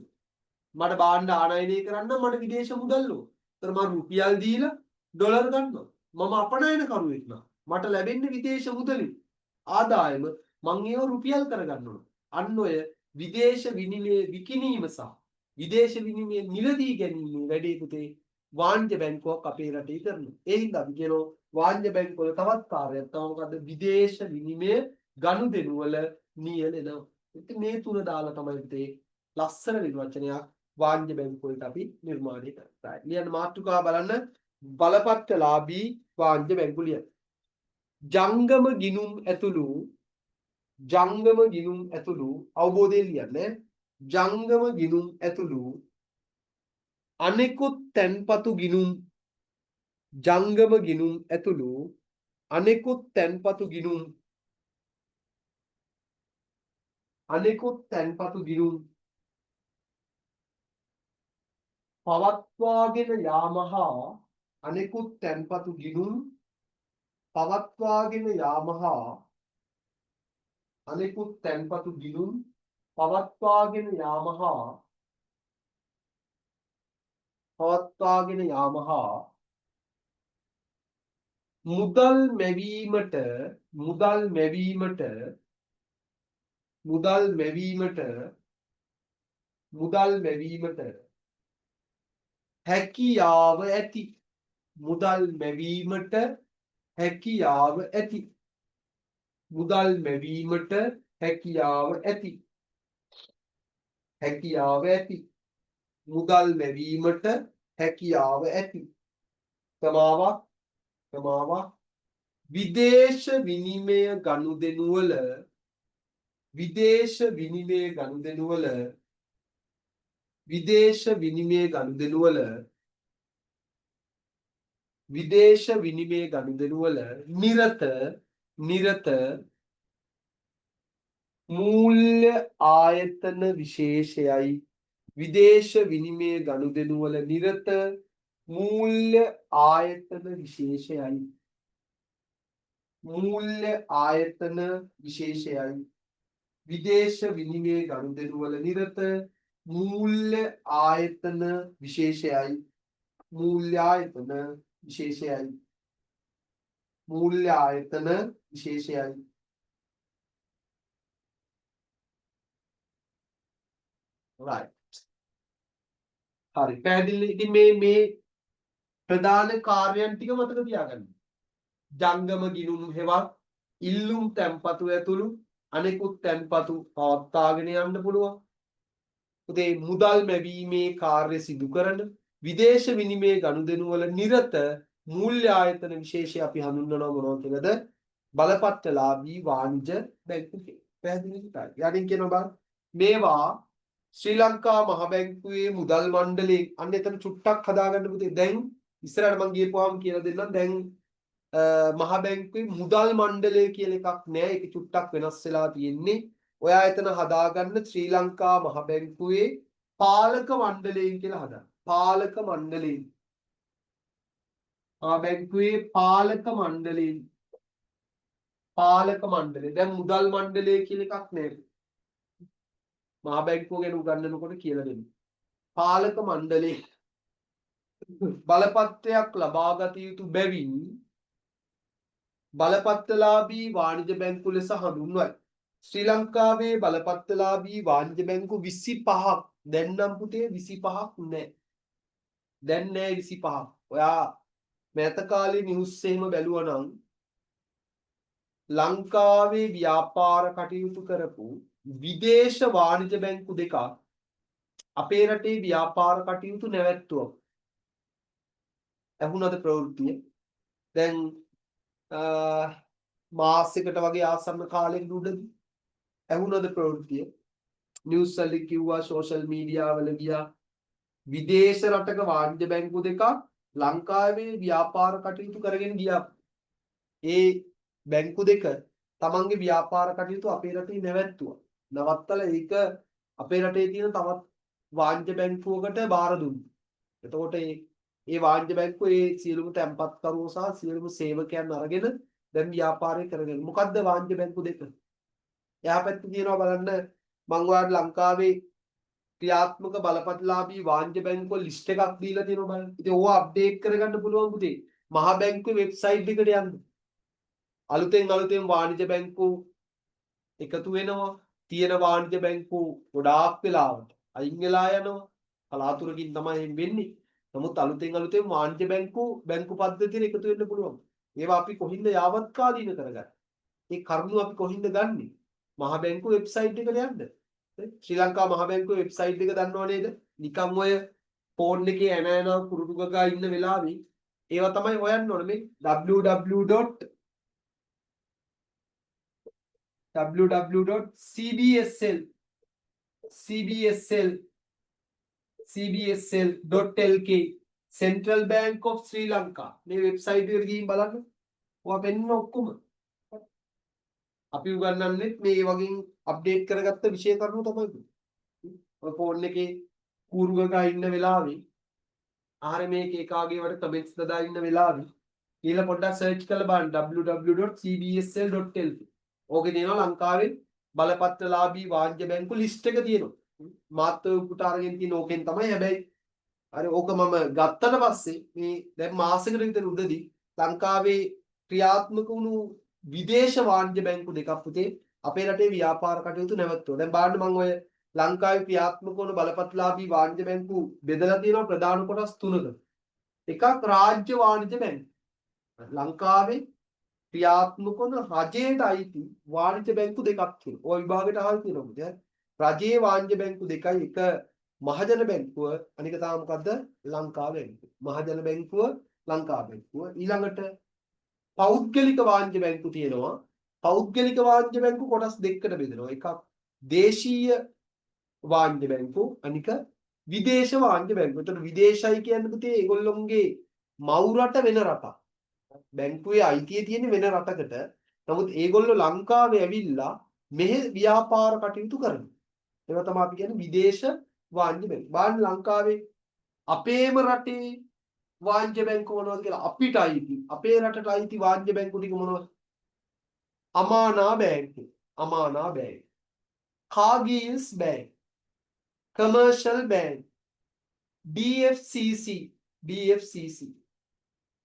Speaker 1: මට භාණ්ඩ ආනයනය කරන්න මට විදේශ මුදල් ඕන. ඒතර මම රුපියල් දීලා ඩොලර් ගන්නවා. මම අපනයන කරුවෙක් නා. මට ලැබෙන්නේ විදේශ මුදලින්. ආදායම මං ඒව රුපියල් කරගන්න ඕන. අන්න ඔය විදේශ විනිමය විකිණීම සහ විදේශ විනිමය මිලදී ගැනීම වැඩේ පුතේ වාණිජ බැංකුවක් අපේ රටේ කරනවා. ඒ හින්දා අපි කියනවා වාණිජ බැංකුව වල තවත් කාර්යයක් තමයි මොකද්ද? විදේශ විනිමය ගනුදෙනු වල නියැලෙනවා. ඉතින් මේ තුන දාලා තමයි පුතේ ලස්සන නිර්වචනයක් වාණිජ බැංකුව වලට අපි නිර්මාණය කරන්නේ. ලියන්න මාතෘකාව බලන්න බලපත්‍රලාභී වාණිජ බැංකුව ලියන්න. ජංගම ගිණුම් ඇතුළු අවබෝධයෙන් ලියන්නේ ජංගම ගිණුම් ඇතුළු අනෙකුත් තැන්පතු ගිණුම් ජංගම ගිණුම් ඇතුළු අනෙකුත් තැන්පතු ගිණුම් පවත්වාගෙන යාම හා අනෙකුත් තැන්පතු ගිණුම් පවත්වාගෙන යාම හා අනෙකුත් තැන්පතු ගිණුම් පවත්වාගෙන යාම හා මුදල් මැවීමට හැකියාව ඇති මුදල් මැවීමට හැකියාව ඇති මුදල් මැවීමට හැකියාව ඇති මුදල් මැවීමට හැකියාව ඇති තමාවක් විදේශ විනිමය ගනුදෙනු වල විදේශ විනිමය ගනුදෙනු වල නිරත මූල්‍ය ආයතන විශේෂයයි විදේශ විනිමය ගනුදෙනු වල නිරත මූල්‍ය ආයතන විශේෂයයි විදේශ විනිමය ගනුදෙනු වල නිරත මූල්‍ය ආයතන විශේෂයයි right හරි පැහැදිලි. ඉතින් මේ ප්‍රධාන කාර්යයන් ටික මතක තියාගන්න. ජංගම ගිණුම් හෙවත් ඉල්ලුම් තැන්පතු ඇතුළු අනෙකුත් තැන්පතු පවත්වාගෙන යන්න පුළුවන්. උදේ මුදල් මැවීමේ කාර්ය සිදු කරන විදේශ විනිමය ගනුදෙනු වල නිරත මූල්‍ය ආයතන විශේෂය අපි හඳුන්වනවා මොනවද කියලාද? බලපත්‍රලාභී වාණිජ බැංකු කියලා. පැහැදිලිද? යටින් කියනවා බලන්න. මේවා ශ්‍රී ලංකා මහ බැංකුවේ මුදල් මණ්ඩලයෙන් අන්න එතන චුට්ටක් හදාගන්න පුතේ. දැන් ඉස්සරහට මම ගියපුවාම කියලා දෙන්නම්. දැන් මහ බැංකුවේ මුදල් මණ්ඩලය කියලා එකක් නෑ. ඒක චුට්ටක් වෙනස් වෙලා තියෙන්නේ. ඔයා එතන හදාගන්න ශ්‍රී ලංකා මහ බැංකුවේ පාලක මණ්ඩලයෙන් කියලා හදන්න. පාලක මණ්ඩලයෙන්. මහ බැංකුවේ පාලක මණ්ඩලයෙන්. පාලක මණ්ඩලය. දැන් මුදල් මණ්ඩලය කියලා එකක් නෑ. මහ බැංකුව ගැන උගන්වනකොට කියලා දෙන්න. පාලක මණ්ඩලයේ බලපත්‍රයක් ලබාගත යුතු බැවින් බලපත්‍රලාභී වාණිජ බැංකු ලෙස හඳුන්වයි. ශ්‍රී ලංකාවේ බලපත්‍රලාභී වාණිජ බැංකු 25ක් දැන් නම් පුතේ 25ක් නැහැ. දැන් නෑ 25ක්. ඔයා මෑත කාලේ නිවුස් එහෙම බැලුවා නම් ලංකාවේ ව්‍යාපාර කටයුතු කරපු විදේශ වාණිජ බැංකු දෙකක් අපේ රටේ ව්‍යාපාර කටයුතු නැවැත්තුවා. ඇහුණද ප්‍රවෘත්තිය? දැන් මාසයකට වගේ ආසන්න කාලෙක උඩදී ඇහුණද ප්‍රවෘත්තිය? නිවුස් වල කිව්වා, සෝෂල් මීඩියා වල ගියා විදේශ රටක වාණිජ බැංකු දෙකක් ලංකාවේ ව්‍යාපාර කටයුතු කරගෙන ගියා. ඒ බැංකු දෙක තමන්ගේ ව්‍යාපාර කටයුතු අපේ රටේ නැවැත්තුවා. නවත්තලා ඒක අපේ රටේ තියෙන තවත් වාණිජ බැංකුවකට බාර දුන්නා. එතකොට ඒ වාණිජ බැංකුව ඒ සියලුම තැන්පත්කරුවෝ සහ සියලුම සේවකයන් අරගෙන දැන් ව්‍යාපාරය කරගෙන. මොකද්ද වාණිජ බැංකු දෙක? එහා පැත්තේ තියෙනවා බලන්න මම ඔයාලට ලංකාවේ ක්‍රියාත්මක බලපත්‍රලාභී වාණිජ බැංකුව ලිස්ට් එකක් දීලා තියෙනවා බලන්න. ඉතින් ඕවා අප්ඩේට් කරගන්න පුළුවන් පුතේ. මහ බැංකුවේ වෙබ්සයිට් එකට යන්න. අලුතෙන් වාණිජ බැංකු එකතු වෙනවා. තියෙන වාණිජ බැංකු ගොඩාක් වෙලාවට අයින් වෙලා යනවා. කලාතුරකින් තමයි වෙන්නේ. නමුත් අලුතෙන් වාණිජ බැංකු පද්ධතියට එකතු වෙන්න පුළුවන්. ඒවා අපි කොහින්ද යාවත්කාලීන කරගන්නේ? මේ කරුණු අපි කොහින්ද ගන්නෙ? මහ බැංකු වෙබ්සයිට් එකට යන්න. ශ්‍රී ලංකා මහ බැංකුවේ වෙබ්සයිට් එක දන්නව නේද? නිකම් ඔය ෆෝන් එකේ ඇන කුරුටු ගගා ඉන්න වෙලාවේ ඒවා තමයි හොයන්න ඕනේ. මේ www.cbsl.lk Central Bank of Sri Lanka මේ වෙබ්සයිට් එකට ගිහින් බලන්න. ඔයා පෙන්න ඔක්කොම අපි උගන්වන්නේ මේ වගේ අප්ඩේට් කරගත්ත විෂය කරුණු තමයි. ඔය ෆෝන් එකේ කූරු ගගා ඉන්න වෙලාවේ ආහාර මේක එකාගේ වට කමෙන්ට්ස් දාලා ඉන්න වෙලාවේ ඊළ පොඩ්ඩක් සර්ච් කරලා බලන්න www.cbsl.lk. ඕකේ තියෙනවා ලංකාවේ බලපත්‍රලාභී වාණිජ බැංකු ලිස්ට් එක තියෙනවා. මාත් ඔකට අරගෙන තියෙන ඕකෙන් තමයි. හැබැයි අර ඕක මම ගත්තට පස්සේ මේ දැන් මාසෙකට විතර උඩදී ලංකාවේ ක්‍රියාත්මක වුණු විදේශ වාණිජ බැංකු දෙකක් පුතේ අපේ රටේ ව්‍යාපාර කටයුතු නැවතුණා. දැන් බලන්න මම ඔය ලංකාවේ ක්‍රියාත්මක වුණු බලපත්‍රලාභී වාණිජ බැංකු බෙදලා තියෙනවා ප්‍රධාන කොටස් තුනකට. එකක් රාජ්‍ය වාණිජ බැංකු. ලංකාවේ ක්‍රියාත්මක වන රජයට අයිති වාණිජ බැංකු දෙකක් තියෙනවා. ඔය විභාගයට අහලා තියෙනවා පුතේ. රජයේ වාණිජ බැංකු දෙකයි. එක මහජන බැංකුව, අනික තමයි මොකද්ද? ලංකා බැංකුව. මහජන බැංකුව, ලංකා බැංකුව. ඊළඟට පෞද්ගලික වාණිජ බැංකු තියෙනවා. පෞද්ගලික වාණිජ බැංකු කොටස් දෙකකට බෙදෙනවා. එකක් දේශීය වාණිජ බැංකු, අනික විදේශ වාණිජ බැංකු. එතකොට විදේශයි කියන්නේ පුතේ ඒගොල්ලොන්ගේ මව් රට වෙන රටක්. බැංකුවේ අයිතිය තියෙන වෙන රටකට. නමුත් ඒගොල්ලෝ ලංකාවේ ඇවිල්ලා මෙහි ව්‍යාපාර කටයුතු කරනවා. ඒවා තමයි අපි කියන්නේ විදේශ වාණිජ බැංකු. බලන්න ලංකාවේ අපේම රටේ වාණිජ බැංකු මොනවද කියලා අපිට අයිති. අපේ රටට අයිති වාණිජ බැංකු ටික මොනවද? අමානා බැංකු, Amana bank, Cargills bank, commercial bank, DFCC, DFCC,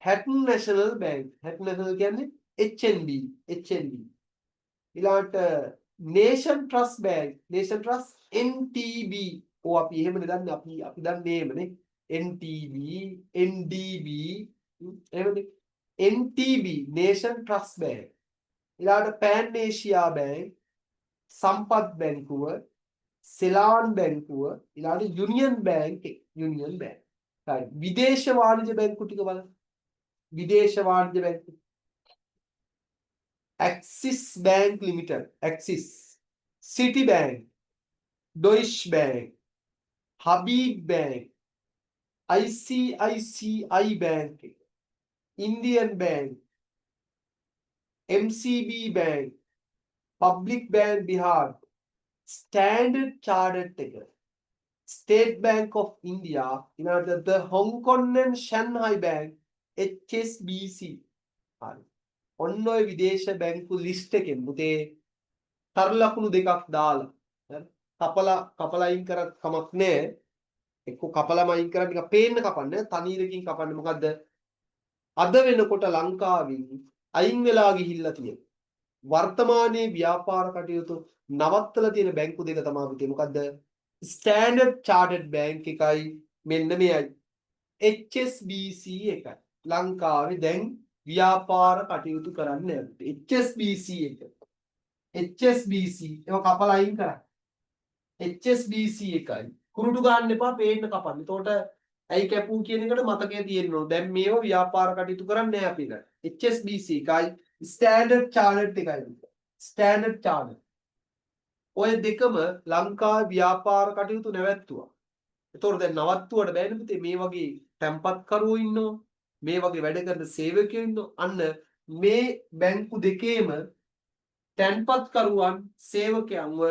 Speaker 1: Hatton national bank, Hatton national කියන්නේ HNB, HNB. ඊළාට nation trust bank, nation trust NTB. ඔය අපි එහෙමනේ දන්නේ. අපි දන්නේ එහෙමනේ. NTB, NDB, එහෙමනේ. NTB, nation trust bank. ඊළාට පෑන් ඒෂියා බැංක්, සම්පත් බැංකුව, සෙලාන් බැංකුව, ඊළාට යුනියන් බැංක්, යුනියන් බැංක්. හරි. විදේශ වාණිජ බැංකු ටික බලන්න. විදේශ වාණිජ බැංකු. Axis Bank Limited, Axis, Citibank, Deutsche Bank, Habib Bank, ICICI Bank, Indian Bank, MCB Bank, Public Bank Bihar, Standard Chartered එක, State Bank of India, the Hong Kong and Shanghai Bank, HSBC. හරි. ඔන්න ඔය විදේශ බැංකු ලිස්ට් එකෙන් පුතේ තරු ලකුණු දෙකක් දාලා හරි කපලා අයින් කරත් කමක් නැහැ. එක්ක කපලාම අයින් කරලා නිකන් පේන්න කපන්න තනීරකින් කපන්න. මොකද්ද අද වෙනකොට ලංකාවෙන් අයින් වෙලා ගිහිල්ලා තියෙන වර්තමානයේ ව්‍යාපාර කටයුතු නවත්තලා තියෙන බැංකු දෙක තමයි පුතේ. මොකද්ද? ස්ටෑන්ඩඩ් චාර්ටර්ඩ් බැංක් එකයි මෙන්න මෙයයි HSBC එකයි. ලංකාවේ දැන් ව්‍යාපාර කටයුතු කරන්න HSBC එක. HSBC ඒක කපලා අයින් කරා. HSBC එකයි. කුරුටු ගන්න එපා පේන්න කපන්න. එතකොට ඇයි කැපුව කියන එකට මතකයේ තියෙන්න ඕන. දැන් මේව ව්‍යාපාර කටයුතු කරන්නේ නැහැ අපි නේද? HSBC එකයි ස්ටෑන්ඩඩ් චාර්ටර්ඩ් එකයි. ස්ටෑන්ඩඩ් චාර්ටර්ඩ්. ඔය දෙකම ලංකාවේ ව්‍යාපාර කටයුතු නැවැත්තුවා. එතකොට දැන් නවත්තුවට බෑනේ පුතේ. මේ වගේ තැම්පත් කරුවෝ ඉන්නවා. මේ වගේ වැඩ කරන සේවකයෝ ඉන්නවා. අන්න මේ බැංකු දෙකේම තැන්පත් කරුවන් සේවකයන්ව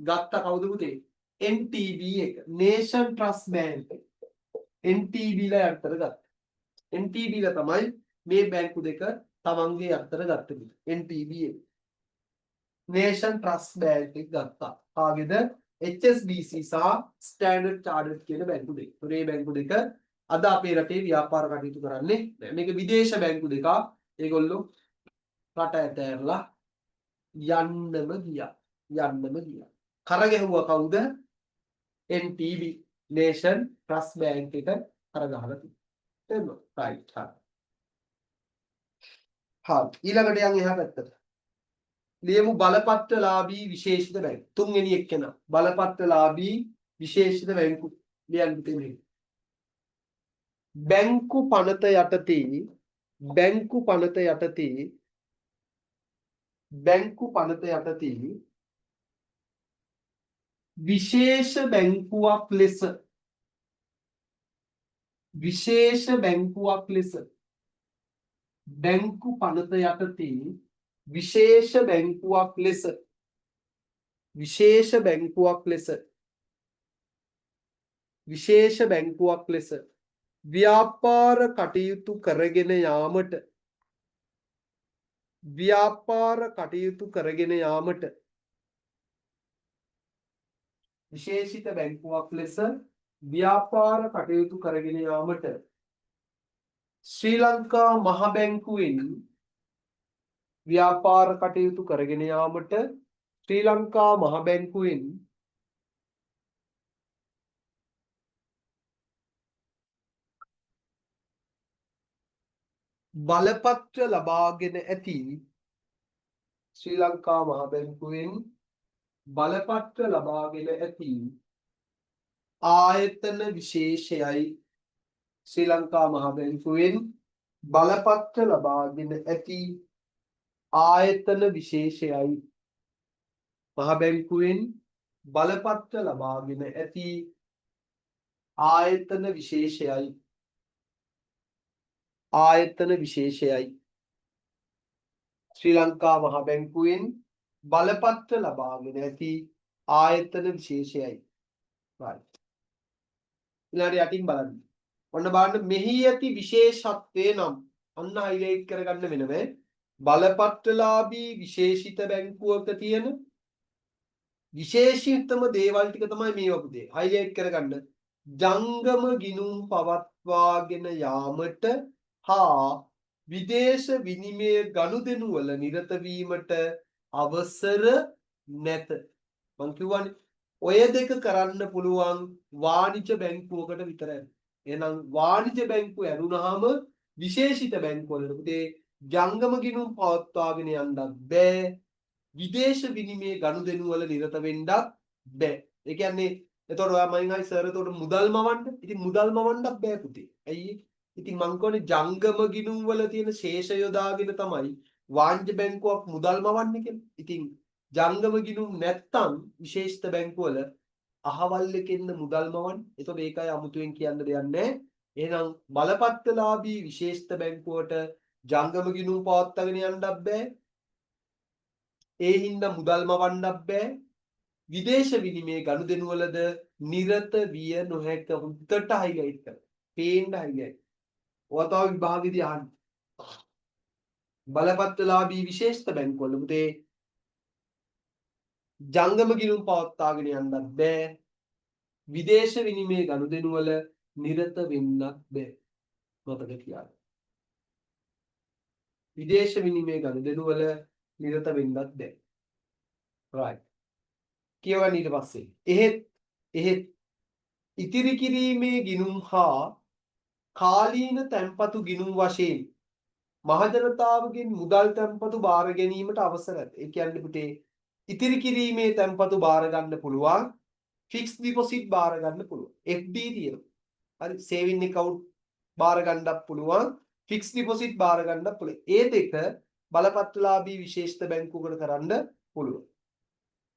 Speaker 1: ගත්ත කවුද පුතේ? NTB එක. Nation Trust Bank. NTB ලා යටතට ගත්තා. NTB ලා තමයි මේ බැංකු දෙක තමන්ගේ යටතට ගත්තේ. NTB එක. Nation Trust Bank එක ගත්තා. කාගේද? HSBC සහ Standard Chartered කියන බැංකු දෙක. මේ බැංකු දෙක අද අපේ රටේ ව්‍යාපාර කටයුතු කරන්නේ නැහැ. මේක විදේශ බැංකු දෙකක්. ඒගොල්ලෝ රට ඇතැරලා යන්නම ගියා. කරගැහුවා කවුද? NTB Nation Trust Bank එක කරගහලා තියෙනවා. right. හරි. ඊළඟට යන් එහා පැත්තට. ලියමු බලපත්‍රලාභී විශේෂිත බැංකු. තුන්වෙනි එක්කෙනා. බලපත්‍රලාභී විශේෂිත බැංකු ලියන්න තියෙන්නේ. බැංකු පනත යටතේ විශේෂ බැංකුවක් ලෙස බැංකු පනත යටතේ විශේෂ බැංකුවක් ලෙස ව්‍යාපාර කටයුතු කරගෙන යාමට විශේෂිත බැංකුවක් ලෙස ව්‍යාපාර කටයුතු කරගෙන යාමට ශ්‍රී ලංකා මහ බැංකුවෙන් ව්‍යාපාර කටයුතු කරගෙන යාමට ශ්‍රී ලංකා මහ බැංකුවෙන් බලපත්‍ර ලබාගෙන ඇති ශ්‍රී ලංකා මහ බැංකුවෙන් බලපත්‍ර ලබාගෙන ඇති ආයතන විශේෂයයි ශ්‍රී ලංකා මහ බැංකුවෙන් බලපත්‍ර ලබාගෙන ඇති ආයතන විශේෂයයි මහ බැංකුවෙන් බලපත්‍ර ලබාගෙන ඇති ආයතන විශේෂයයි ශ්‍රී ලංකා මහ බැංකුවෙන් බලපත්‍ර ලබාගෙන ඇති ආයතන විශේෂයයි. right. ඊළඟට යටින් බලන්න. ඔන්න බලන්න මෙහි ඇති විශේෂත්වය නම් අන්න highlight කරගන්න වෙනම බලපත්‍රලාභී විශේෂිත බැංකුවක තියෙන විශේෂිතම දේවල් ටික තමයි මේ වගේ highlight කරගන්න. ජංගම ගිණුම් පවත්වාගෙන යාමට හා විදේශ විනිමය ගනුදෙනු වල නිරත වීමට අවසර නැත. මං කියවනේ ඔය දෙක කරන්න පුළුවන් වාණිජ බැංකුවකට විතරයි. එහෙනම් වාණිජ බැංකුව ඇරුණාම විශේෂිත බැංකුව වලට පුතේ ජංගම ගිණුම් පවත්වාගෙන යන්නත් බෑ. විදේශ විනිමය ගනුදෙනු වල නිරත වෙන්නත් බෑ. ඒ කියන්නේ එතකොට ඔයා මයින් ආයි සර් එතකොට මුදල් මවන්න. ඉතින් මුදල් මවන්නත් බෑ පුතේ. ඇයි? ඉතින් මං කියන්නේ ජංගම ගිණුම් වල තියෙන ශේෂ යොදාගෙන තමයි වාණිජ්‍ය බැංකුවක් මුදල් මවන්නේ කියලා. ඉතින් ජංගම ගිණුම් නැත්තම් විශේෂිත බැංකුව වල අහවල් එකෙන්ද මුදල් මවන්නේ. එතකොට ඒකයි අමුතුවෙන් කියන්න දෙයක් නැහැ. එහෙනම් බලපත්‍රලාභී විශේෂිත බැංකුවට ජංගම ගිණුම් පවත්වාගෙන යන්නත් බෑ. ඒ හින්දා මුදල් මවන්නත් බෑ. විදේශ විනිමය ගනුදෙනුවලද නිරත විය නොහැක. හුද්දට හයිලයිට් කරලා. පේන්න හයිලයිට්. ඔය තව විභාගෙදී අහන්න. බලපත්‍රලාභී විශේෂිත බැංකුවල පුතේ ජංගම ගිණුම් පවත්වාගෙන යන්නත් බෑ. විදේශ විනිමය ගනුදෙනුවල නිරත වෙන්නත් බෑ. මතක තියාගන්න. විදේශ විනිමය ගනුදෙනුවල නිරත වෙන්නත් බෑ. right. කියවන්න ඊට පස්සේ. එහෙත් ඉතිරි කිරීමේ ගිණුම් හා කාලීන තැන්පතු ගිණුම් වශයෙන් මහජනතාවගෙන් මුදල් තැන්පතු බාර ගැනීමට අවසර ඇත. ඒ කියන්නේ පුතේ ඉතිරි කිරීමේ තැන්පතු බාර ගන්න පුළුවන්. ෆික්ස් ඩිපොසිට් බාර ගන්න පුළුවන්. FD තියෙනවා. හරි සේවින් account බාර ගන්නත් පුළුවන්. ෆික්ස් ඩිපොසිට් බාර ගන්නත් පුළුවන්. ඒ දෙක බලපත්‍රලාභී විශේෂිත බැංකුවකට කරන්න පුළුවන්.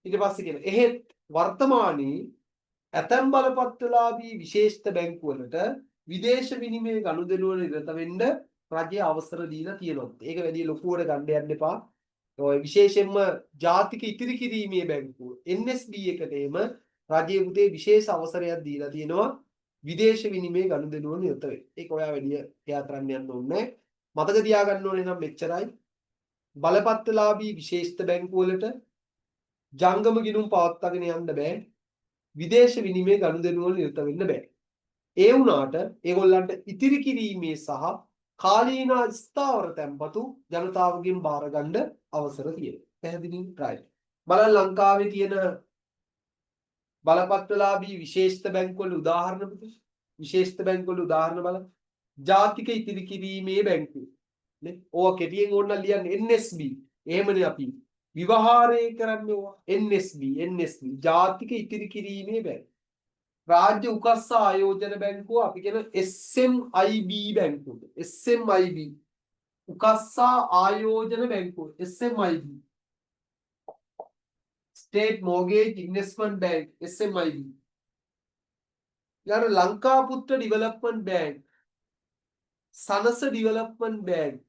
Speaker 1: ඊට පස්සේ කියන එහෙත් වර්තමානයේ ඇතැම් බලපත්‍රලාභී විශේෂිත බැංකුවලට විදේශ විනිමය ගනුදෙනුවල නිරත වෙන්න රජය අවසර දීලා තියෙනවා. ඒක වැඩි ලොකුවට ගන්න යන්න එපා. ඔය විශේෂයෙන්ම ජාතික ඉතිරි කිරීමේ බැංකුව NSB එකට එම රජයේ පුතේ විශේෂ අවසරයක් දීලා තියෙනවා විදේශ විනිමය ගනුදෙනුවල නිරත වෙන්න. ඒක ඔයා වැඩි යාත්‍රාන්න යන්න ඕනේ. මතක තියාගන්න ඕනේ නම් මෙච්චරයි. බලපත්‍රලාභී විශේෂිත බැංකුවලට ජංගම ගිණුම් පවත්වාගෙන යන්න බෑ. විදේශ විනිමය ගනුදෙනුවල නිරත වෙන්න බෑ. ඒ වුණාට ඒගොල්ලන්ට ඉතිරි කිරීමේ සහ කාලීන ස්ථාවර තැන්පතු ජනතාවගෙන් බාර ගන්න අවසර තියෙනවා. පැහැදිලිද? right. බලන්න ලංකාවේ තියෙන බලපත්‍රලාභී විශේෂිත බැංකුවල උදාහරණ පුතේ. විශේෂිත බැංකුවල උදාහරණ බලන්න. ජාතික ඉතිරි කිරීමේ බැංකුව. නේ? ඕවා කෙටියෙන් ඕන ලියන්න NSB. එහෙමනේ අපි විවහාරය කරන්නේ ඕවා. NSB ජාතික ඉතිරි කිරීමේ බැංකුව. රාජ්‍ය උකස්සා ආයෝජන බැංකුව අපි කියන SMIB බැංකුව. SMIB උකස්සා ආයෝජන බැංකුව SMIB. State Mortgage Investment Bank SMIB. ඊළඟ ලංකා පුත්‍ර ඩිවෙලොප්මන්ට් බැංක් සනස ඩිවෙලොප්මන්ට් බැංක්.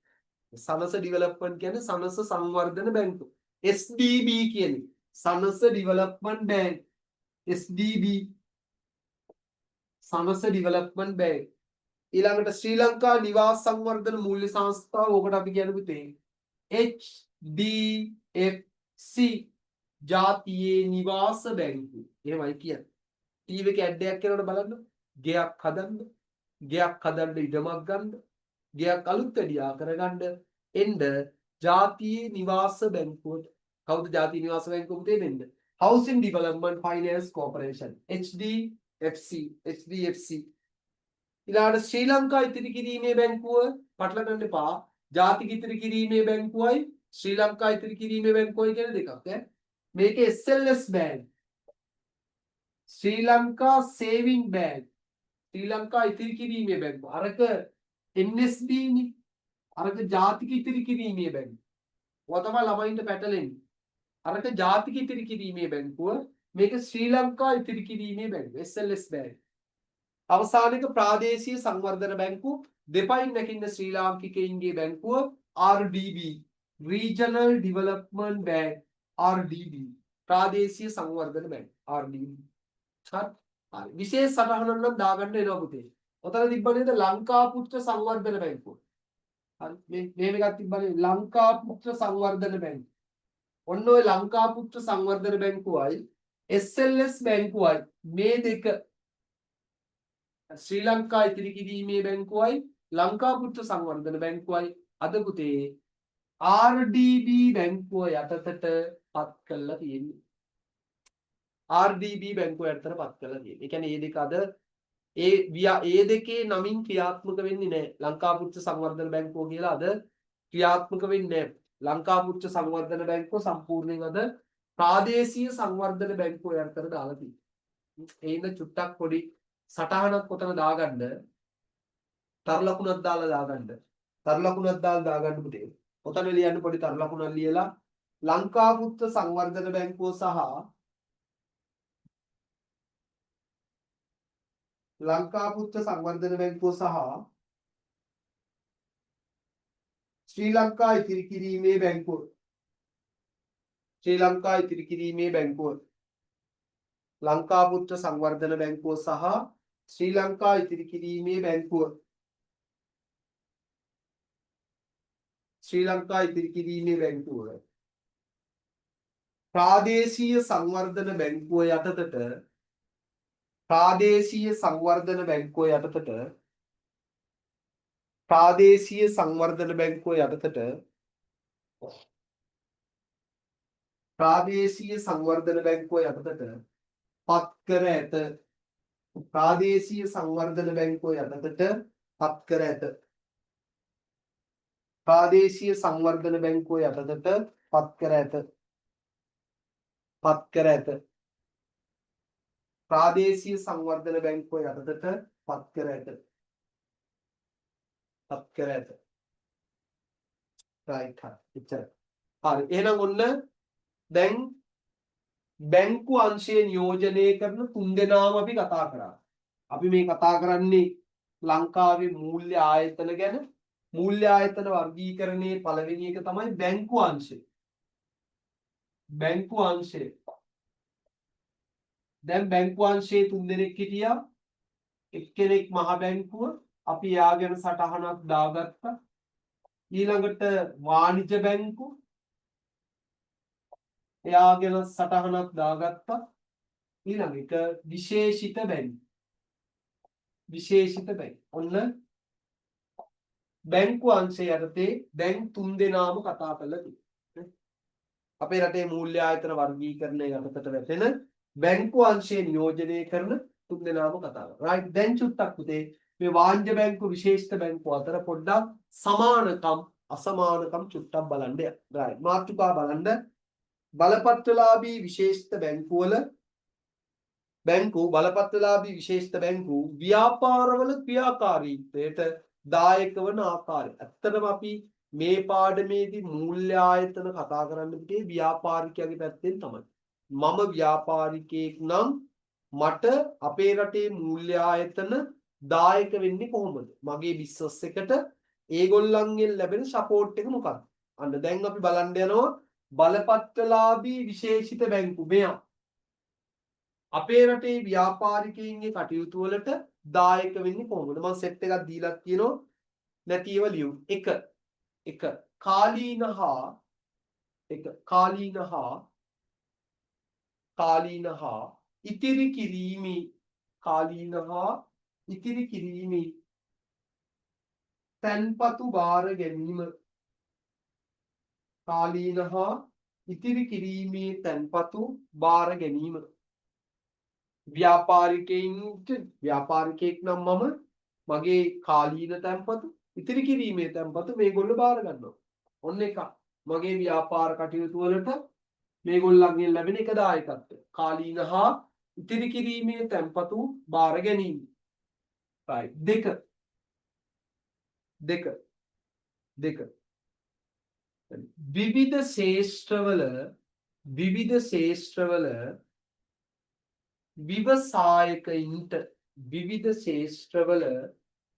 Speaker 1: සනස ඩිවෙලොප්මන්ට් කියන්නේ සනස සංවර්ධන බැංකුව. SDB කියන්නේ Sanasa development bank. SDB Sanasa development bank. ඊළඟට ශ්‍රී ලංකා නිවාස සංවර්ධන මූල්‍ය සංස්ථාව ඕකට අපි කියන පුතේ HDFC ජාතියේ නිවාස බැංකුව. එහෙමයි කියන්නේ. ටීවී එකේ ඇඩ් එකක් කරනකොට බලන්න. ගෙයක් හදන්න ඉඩමක් ගන්න. ගෙයක් අලුත් වැඩියා කරගන්න එන්න ජාතියේ නිවාස බැංකුවට. කවුද ජාතියේ නිවාස බැංකුව පුතේ දෙන්න? Housing Development Finance Corporation HDFC. ඊළඟට ශ්‍රී ලංකා ඉතිරි කිරීමේ බැංකුව පටල ගන්න එපා. ජාතික ඉතිරි කිරීමේ බැංකුවයි ශ්‍රී ලංකා ඉතිරි කිරීමේ බැංකුවයි කියන දෙකක් ඈ. මේකේ SLS බැංක්. ශ්‍රී ලංකා සේවිං බැංක්. ශ්‍රී ලංකා ඉතිරි කිරීමේ බැංකුව. අරක NSB නේ. අරක ජාතික ඉතිරි කිරීමේ බැංකුව. ඔය තමයි ළමයින්ට පැටලෙන්නේ. අරක ජාතික ඉතිරි කිරීමේ බැංකුව. මේක ශ්‍රී ලංකා ඉතිරි කිරීමේ බැංකුව. SLS bank. අවසානික ප්‍රාදේශීය සංවර්ධන බැංකුව දෙපයින් නැකින්න ශ්‍රී ලාංකිකයින්ගේ බැංකුව RDB Regional Development Bank RDB ප්‍රාදේශීය සංවර්ධන බැංකුව RDB. හරි. විශේෂ සටහනක් නම් දාගන්න එනවා පුතේ. ඔතන තිබ්බ නේද ලංකා පුත්‍ර සංවර්ධන බැංකුව. හරි. මේ මේකක් තිබ්බනේ ලංකා පුත්‍ර සංවර්ධන බැංකුව. ඔන්න ඔය ලංකා පුත්‍ර සංවර්ධන බැංකුවයි SLS බැංකුවයි මේ දෙක ශ්‍රී ලංකා ඉතිරි කිරීමේ බැංකුවයි ලංකා පුත්‍ර සංවර්ධන බැංකුවයි අද පුතේ RDB බැංකුව යටතට පත් කරලා තියෙන්නේ. RDB බැංකුව යටතට පත් කරලා තියෙන්නේ. ඒ කියන්නේ මේ දෙක අද ඒ දෙකේ නමින් ක්‍රියාත්මක වෙන්නේ නැහැ. ලංකා පුත්‍ර සංවර්ධන බැංකුව කියලා අද ක්‍රියාත්මක වෙන්නේ නැහැ. ලංකා පුත්‍ර සංවර්ධන බැංකුව සම්පූර්ණයෙන් අද ප්‍රාදේශීය සංවර්ධන බැංකුව යටතට දාලා තියෙනවා. ඒින්ද චුට්ටක් පොඩි සටහනක් කොතන දාගන්න තර ලකුණක් දාලා දාගන්න. තර ලකුණක් දාලා දාගන්න පුතේ. ඔතන ලියන්න පොඩි තර ලකුණක් ලියලා ලංකාපුත්ත සංවර්ධන බැංකුව සහ ලංකාපුත්ත සංවර්ධන බැංකුව සහ ශ්‍රී ලංකා ඉතිරි කිරීමේ බැංකුව ශ්‍රී ලංකා ඉතිරි කිරීමේ බැංකුව ලංකාපුත්‍ර සංවර්ධන බැංකුව සහ ශ්‍රී ලංකා ඉතිරි කිරීමේ බැංකුව ශ්‍රී ලංකා ඉතිරි කිරීමේ බැංකුව ප්‍රාදේශීය සංවර්ධන බැංකුව යටතට ප්‍රාදේශීය සංවර්ධන බැංකුව යටතට ප්‍රාදේශීය සංවර්ධන බැංකුව යටතට ප්‍රාදේශීය සංවර්ධන බැංකුව යටතට පත් කර ඇත ප්‍රාදේශීය සංවර්ධන බැංකුව යටතට පත් කර ඇත ප්‍රාදේශීය සංවර්ධන බැංකුව යටතට පත් කර ඇත පත් කර ඇත ප්‍රාදේශීය සංවර්ධන බැංකුව යටතට පත් කර ඇත පත් කර ඇත රයිට් හරි එහෙනම් ඔන්න දැන් බැංකු අංශය නියෝජනය කරන තුන්දෙනාම අපි කතා කරා. අපි මේ කතා කරන්නේ ලංකාවේ මූල්‍ය ආයතන ගැන. මූල්‍ය ආයතන වර්ගීකරණයේ පළවෙනි එක තමයි බැංකු අංශය. බැංකු අංශය. දැන් බැංකු අංශයේ තුන්දෙනෙක් හිටියා. එක්කෙනෙක් මහ බැංකුව අපි යා ගැන සටහනක් දාගත්තා. ඊළඟට වාණිජ බැංකුව එයා ගැන සටහනක් දාගත්තා. ඊළඟ එක විශේෂිත බැංකුව. විශේෂිත බැංකුව. ඔන්න බැංකු අංශය යටතේ දැන් තුන්දෙනාම කතා කරලා තියෙනවා. අපේ රටේ මූල්‍ය ආයතන වර්ගීකරණය යටතට වැටෙන බැංකු අංශය නියෝජනය කරන තුන්දෙනාම කතා කරනවා. රයිට් දැන් චුට්ටක් පුතේ මේ වාණිජ බැංකුව විශේෂිත බැංකුව අතර පොඩ්ඩක් සමානකම් අසමානකම් චුට්ටක් බලන්න යන්න. රයිට් මාතෘකාව බලන්න බලපත්‍රලාභී විශේෂිත බැංකුවල බැංකු බලපත්‍රලාභී විශේෂිත බැංකු ව්‍යාපාරවල ක්‍රියාකාරීත්වයට දායක වන ආකාරය. ඇත්තටම අපි මේ පාඩමේදී මූල්‍ය ආයතන කතා කරන්න පිටේ ව්‍යාපාරිකයාගේ පැත්තෙන් තමයි. මම ව්‍යාපාරිකයෙක් නම් මට අපේ රටේ මූල්‍ය ආයතන දායක වෙන්නේ කොහොමද? මගේ බිස්නස් එකට ඒගොල්ලන්ගෙන් ලැබෙන සපෝට් එක මොකක්ද? අන්න දැන් අපි බලන්න යනවා බලපත්‍රලාභී විශේෂිත බැංකු මෙයා අපේ රටේ ව්‍යාපාරිකයින්ගේ කටයුතු වලට දායක වෙන්නේ කොහොමද? මම සෙට් එකක් දීලා තියෙනවා නැතිව ලියමු. 1 කාලීන හා ඉතිරි කිරීමේ තැන්පතු බාර ගැනීම. කාලීන හා ඉතිරි කිරීමේ තැන්පතු බාර ගැනීම. ව්‍යාපාරිකයෙක් නම් මම මගේ කාලීන තැන්පතු ඉතිරි කිරීමේ තැන්පතු මේගොල්ලෝ බාර ගන්නවා. ඔන්න එක. මගේ ව්‍යාපාර කටයුතු වලට මේගොල්ලන්ගෙන් ලැබෙන එක දායකත්වය. කාලීන හා ඉතිරි කිරීමේ තැන්පතු බාර ගැනීම. right 2 විවිධ ශේෂ්ත්‍රවල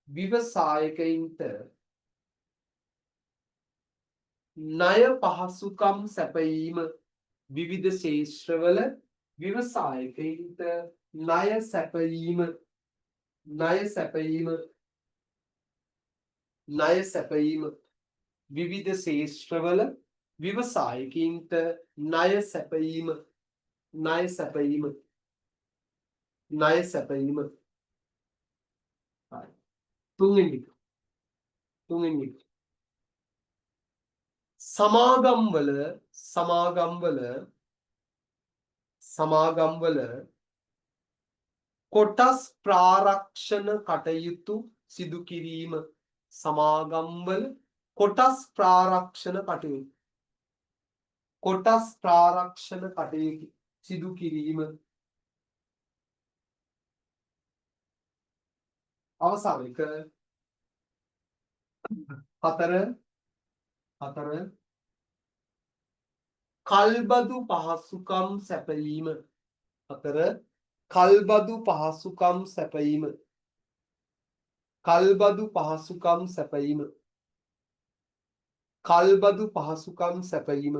Speaker 1: විවසායකයින්ට ණය පහසුකම් සැපයීම. විවිධ ශේෂ්ත්‍රවල ව්‍යවසායකයින්ට ණය සැපයීම. විවිධ ශේෂ්ත්‍රවල ව්‍යවසායකයින්ට ණය සැපයීම. තුන්වෙනි සමාගම්වල කොටස් ප්‍රාරක්ෂණ කටයුතු සිදු කිරීම. සමාගම්වල කොටස් ප්‍රාරක්ෂණ කටයුතු සිදු කිරීම. අවසාන එක 4 කල්බදු පහසුකම් සැපයීම 4 කල්බදු පහසුකම් සැපයීම කල්බදු පහසුකම් සැපයීම කල්බදු පහසුකම් සැපයීම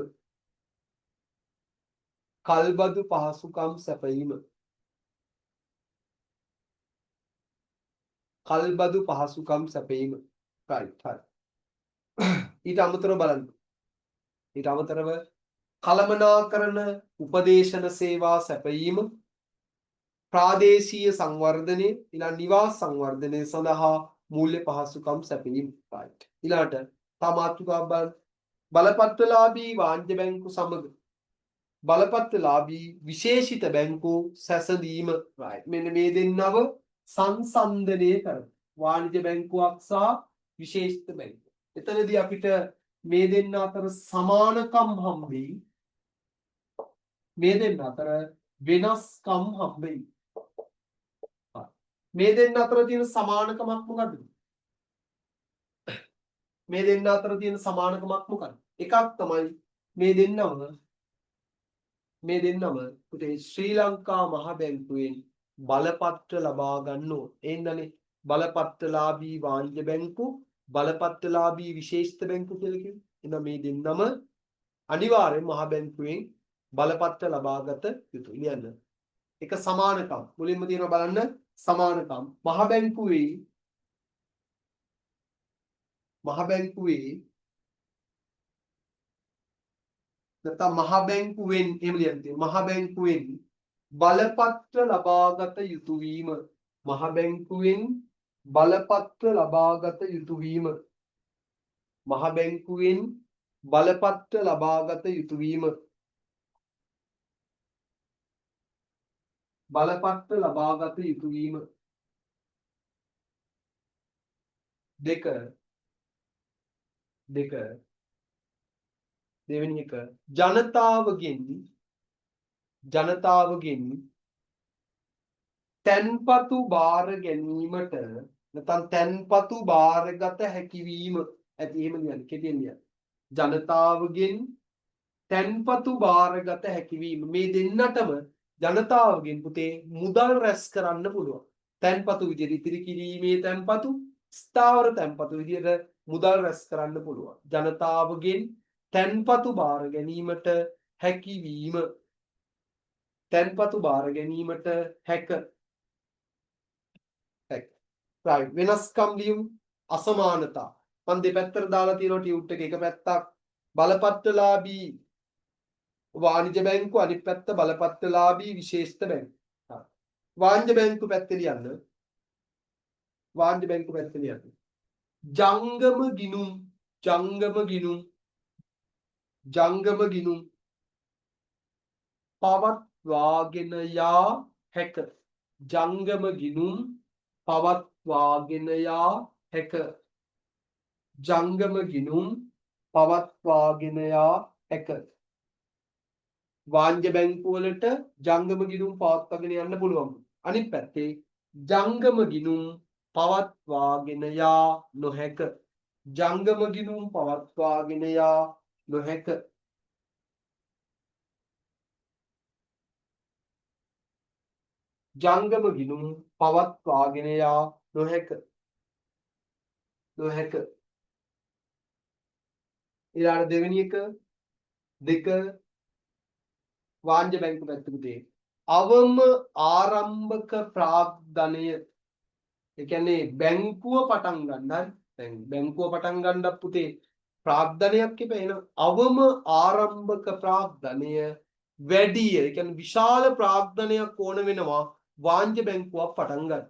Speaker 1: කල්බදු පහසුකම් සැපයීම කල්බදු පහසුකම් සැපයීම right හරි ඊට අමතරව බලන්න ඊට අමතරව කළමනාකරන උපදේශන සේවා සැපයීම ප්‍රාදේශීය සංවර්ධනය ඊළඟ නිවාස සංවර්ධනය සඳහා මූල්‍ය පහසුකම් සැපයීම right ඊළඟට තමාතුකා බලපත්‍රලාභී වාණිජ බැංකු සමග බලපත්‍රලාභී විශේෂිත බැංකු සැසඳීම right මෙන්න මේ දෙන්නව සංසන්දනය කරන වාණිජ බැංකුවක් සහ විශේෂිත බැංකුව. එතනදී අපිට මේ දෙන්න අතර සමානකම් හම්බෙයි. මේ දෙන්න අතර වෙනස්කම් හම්බෙයි. මේ දෙන්න අතර තියෙන සමානකමක් මොකද්ද? මේ දෙන්න අතර තියෙන සමානකමක් මොකක්ද? එකක් තමයි මේ දෙන්නම පුතේ ශ්‍රී ලංකා මහ බැංකුවෙන් බලපත්‍ර ලබා ගන්න ඕන. එහෙනම්නේ බලපත්‍රලාභී වාණිජ බැංකු බලපත්‍රලාභී විශේෂිත බැංකු කියලා කියන්නේ. එහෙනම් මේ දෙන්නම අනිවාර්යෙන් මහ බැංකුවෙන් බලපත්‍ර ලබාගත යුතුයි. ලියන්න. එක සමානකම්. මුලින්ම තියෙනවා බලන්න සමානකම්. මහ බැංකුවේ නැත්නම් මහ බැංකුවෙන් එහෙම ලියන්න තියෙනවා. මහ බැංකුවෙන් බලපත්‍ර ලබාගත යුතු වීම මහ බැංකුවෙන් බලපත්‍ර ලබාගත යුතු වීම මහ බැංකුවෙන් බලපත්‍ර ලබාගත යුතු වීම බලපත්‍ර ලබාගත යුතු වීම දෙක දෙවෙනි එක ජනතාවගෙන් තැන්පතු බාර ගැනීමට නැත්නම් තැන්පතු බාරගත හැකිවීම ඇති එහෙම කියන්නේ කෙටියෙන් කියන්නේ ජනතාවගෙන් තැන්පතු බාරගත හැකිවීම මේ දෙන්නටම ජනතාවගෙන් පුතේ මුදල් රැස් කරන්න පුළුවන් තැන්පතු විදිහට ඉතිරි කිරීමේ තැන්පතු ස්ථාවර තැන්පතු විදිහට මුදල් රැස් කරන්න පුළුවන් ජනතාවගෙන් තැන්පතු බාර ගැනීමට හැකිවීම තැන්පතු බාර ගැනීමට හැක right වෙනස්කම් ලියමු අසමානතා මම දෙපැත්තට දාලා තියෙනවා ටියුට් එක එක පැත්තක් බලපත්‍රලාභී වාණිජ බැංකුව අනිත් පැත්ත බලපත්‍රලාභී විශේෂිත බැංකුව වාණිජ බැංකුව පැත්තේ ලියන්න ජංගම ගිණුම් පවත්වාගෙන යා හැක ජංගම ගිණුම් පවත්වාගෙන යා හැක ජංගම ගිණුම් පවත්වාගෙන යා හැක වාණිජ බැංකුව වලට ජංගම ගිණුම් පවත්වාගෙන යන්න පුළුවන් අනිත් පැත්තේ ජංගම ගිණුම් පවත්වාගෙන යා නොහැක ජංගම ගිණුම් පවත්වාගෙන යා නොහැක ජංගම ගිණුම් පවත්වාගෙන යා නොහැක ඊළඟ දෙවෙනි එක දෙක වාණිජ බැංකුව පැත්තේ අවම ආරම්භක ප්‍රාග්ධනය ඒ කියන්නේ බැංකුව පටන් ගන්න හරි දැන් බැංකුව පටන් ගන්නත් පුතේ ප්‍රාග්ධනයක් එපෙන අවම ආරම්භක ප්‍රාග්ධනය වැඩි ඒ කියන්නේ විශාල ප්‍රාග්ධනයක් ඕන වෙනවා වාණිජ බැංකුවක් පටන් ගන්න.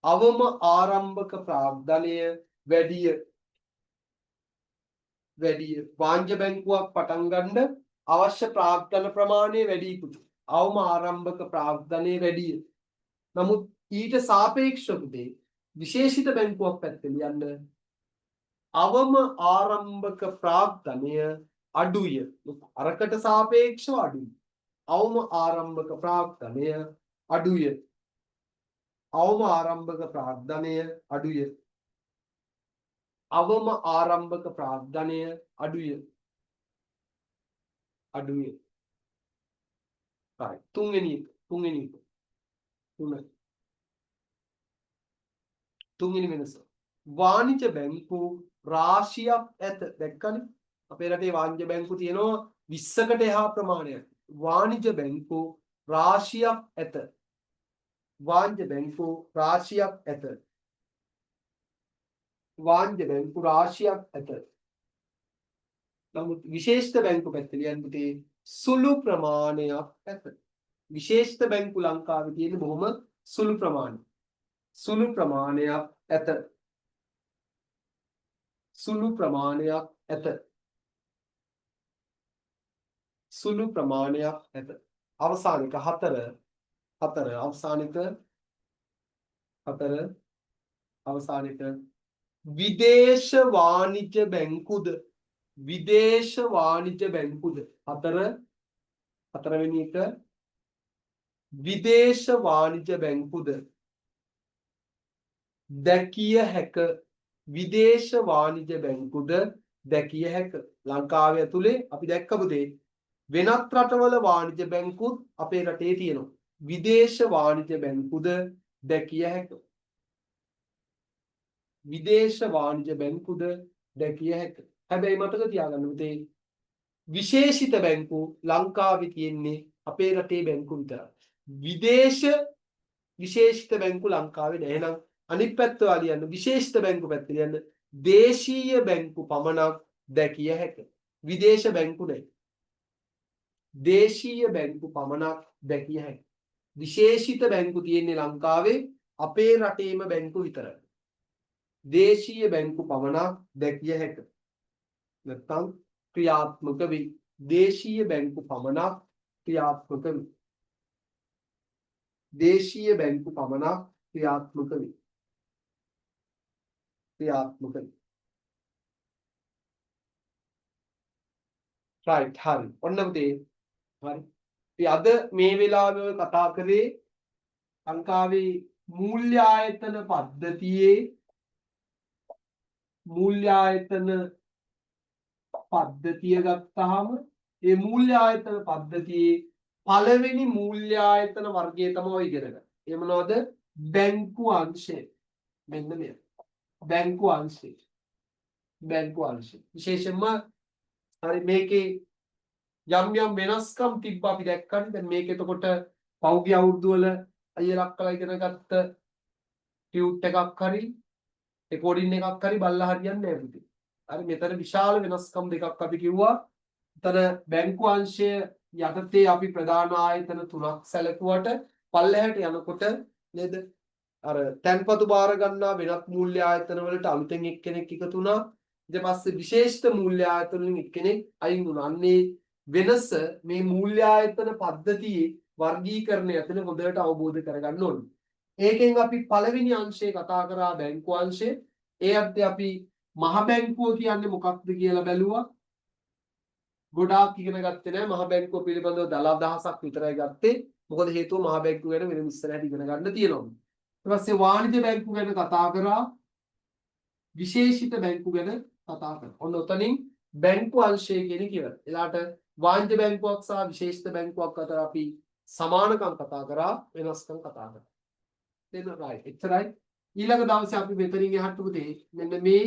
Speaker 1: අවම ආරම්භක ප්‍රාග්ධනය වැඩි වාණිජ බැංකුවක් පටන් ගන්න අවශ්‍ය ප්‍රාග්ධන ප්‍රමාණය වැඩි කුතු. අවම ආරම්භක ප්‍රාග්ධනය වැඩි. නමුත් ඊට සාපේක්ෂව විශේෂිත බැංකුවක් පැත්තේ ලියන්න අවම ආරම්භක ප්‍රාග්ධනය අඩුය. අරකට සාපේක්ෂව අඩුයි. අවම ආරම්භක ප්‍රාග්ධනය අඩුය. අවම ආරම්භක ප්‍රාග්ධනය අඩුය. අවම ආරම්භක ප්‍රාග්ධනය අඩුය. අඩුය. හරි. තුන්වෙනි එක. තුන්වෙනි වෙනස. වාණිජ බැංකු රාශියක් ඇත. දැක්කනේ? අපේ රටේ වාණිජ බැංකු තියෙනවා 20කට එහා ප්‍රමාණයක්. වාණිජ බැංකු රාශියක් ඇත. වාණිජ බැංකු රාශියක් ඇත. වාණිජ බැංකු රාශියක් ඇත. නමුත් විශේෂිත බැංකු පැත්තේ ලියන්න පුතේ සුළු ප්‍රමාණයක් ඇත. විශේෂිත බැංකු ලංකාවේ තියෙන බොහොම සුළු ප්‍රමාණයක්. සුළු ප්‍රමාණයක් ඇත. සුළු ප්‍රමාණයක් ඇත. සුළු ප්‍රමාණයක් ඇත. අවසානික 4 අවසානික 4 අවසානික විදේශ වාණිජ බැංකුද විදේශ වාණිජ බැංකුද 4 වෙනි එක විදේශ වාණිජ බැංකුද දැකිය හැක. විදේශ වාණිජ බැංකුද දැකිය හැක. ලංකාවේ ඇතුලේ අපි දැක්කපු දේ වෙනත් රටවල වාණිජ බැංකුත් අපේ රටේ තියෙනවා. විදේශ වාණිජ බැංකුද දැකිය හැක. විදේශ වාණිජ බැංකුද දැකිය හැක. හැබැයි මතක තියාගන්න පුතේ විශේෂිත බැංකු ලංකාවේ තියෙන්නේ අපේ රටේ බැංකු විතරයි. විදේශ විශේෂිත බැංකු ලංකාවේ නැහැ. එහෙනම් අනිත් පැත්ත වාලියන්න විශේෂිත බැංකු පැත්තට යන්න දේශීය බැංකු පමණක් දැකිය හැක. විදේශ බැංකු නැහැ. දේශීය බැංකු පමණක් දැකිය හැක. විශේෂිත බැංකු තියෙන්නේ ලංකාවේ අපේ රටේම බැංකු විතරයි. දේශීය බැංකු පමණක් දැකිය හැක. නැත්නම් ක්‍රියාත්මක වේ. දේශීය බැංකු පමණක් ක්‍රියාත්මක වේ. දේශීය බැංකු පමණක් ක්‍රියාත්මක වේ. ක්‍රියාත්මක වේ. right හරි. ඔන්න පුතේ. හරි. ඉතින් අද මේ වෙලාවේ කතා කරේ ලංකාවේ මූල්‍ය ආයතන පද්ධතියේ මූල්‍ය ආයතන පද්ධතිය ගත්තාම ඒ මූල්‍ය ආයතන පද්ධතියේ පළවෙනි මූල්‍ය ආයතන වර්ගය තමයි ඔය ඉගෙන ගන්න. ඒ මොනවද? බැංකු අංශය. මෙන්න මේ. බැංකු අංශය. බැංකු අංශය. විශේෂයෙන්ම හරි මේකේ යම් වෙනස්කම් තිබ්බ අපි දැක්කනේ. දැන් මේක එතකොට පෞගිය අවුරුදු වල අයියලක් කළා ඉගෙන ගත්ත ටියුට් එකක් හරි රෙකෝඩින් එකක් හරි බල්ලා හරියන්නේ නැහැ පුතේ. හරි මෙතන විශාල වෙනස්කම් දෙකක් අපි කිව්වා. එතන බැංකු අංශය යටතේ අපි ප්‍රධාන ආයතන 3ක් සැලකුවට පල්ලෙහාට යනකොට නේද? අර තැන්පතු බාර ගන්නා වෙනත් මූල්‍ය ආයතන වලට අලුතෙන් එක්කෙනෙක් එකතු වුණා. ඊට පස්සේ විශේෂිත මූල්‍ය ආයතන වලින් එක්කෙනෙක් අයින් වුණා. අන්නේ වෙනස මේ මූල්‍ය ආයතන පද්ධතියේ වර්ගීකරණය ඇතුළේ හොඳට අවබෝධ කරගන්න ඕනේ. ඒකෙන් අපි පළවෙනි අංශය කතා කරා බැංකු අංශය. ඒ අර්ථය අපි මහ බැංකුව කියන්නේ මොකක්ද කියලා බැලුවා. ගොඩාක් ඉගෙන ගත්තේ නැහැ. මහ බැංකුව පිළිබඳව දල අදහසක් විතරයි ගත්තේ. මොකද හේතුව මහ බැංකුව ගැන වෙන විස්තරයක් ඉගෙන ගන්න තියෙනවා. ඊට පස්සේ වාණිජ බැංකුව ගැන කතා කරා. විශේෂිත බැංකුව ගැන කතා කරා. ඔන්න ඔතනින් බැංකු අංශය කියන එක ඉවරයි. එලාට වාණිජ බැංකුවක් සහ විශේෂිත බැංකුවක් අතර අපි සමානකම් කතා කරා, වෙනස්කම් කතා කරා. දෙන්න right. එච්චරයි. ඊළඟ දවසේ අපි මෙතනින් එහාට පුතේ මෙන්න මේ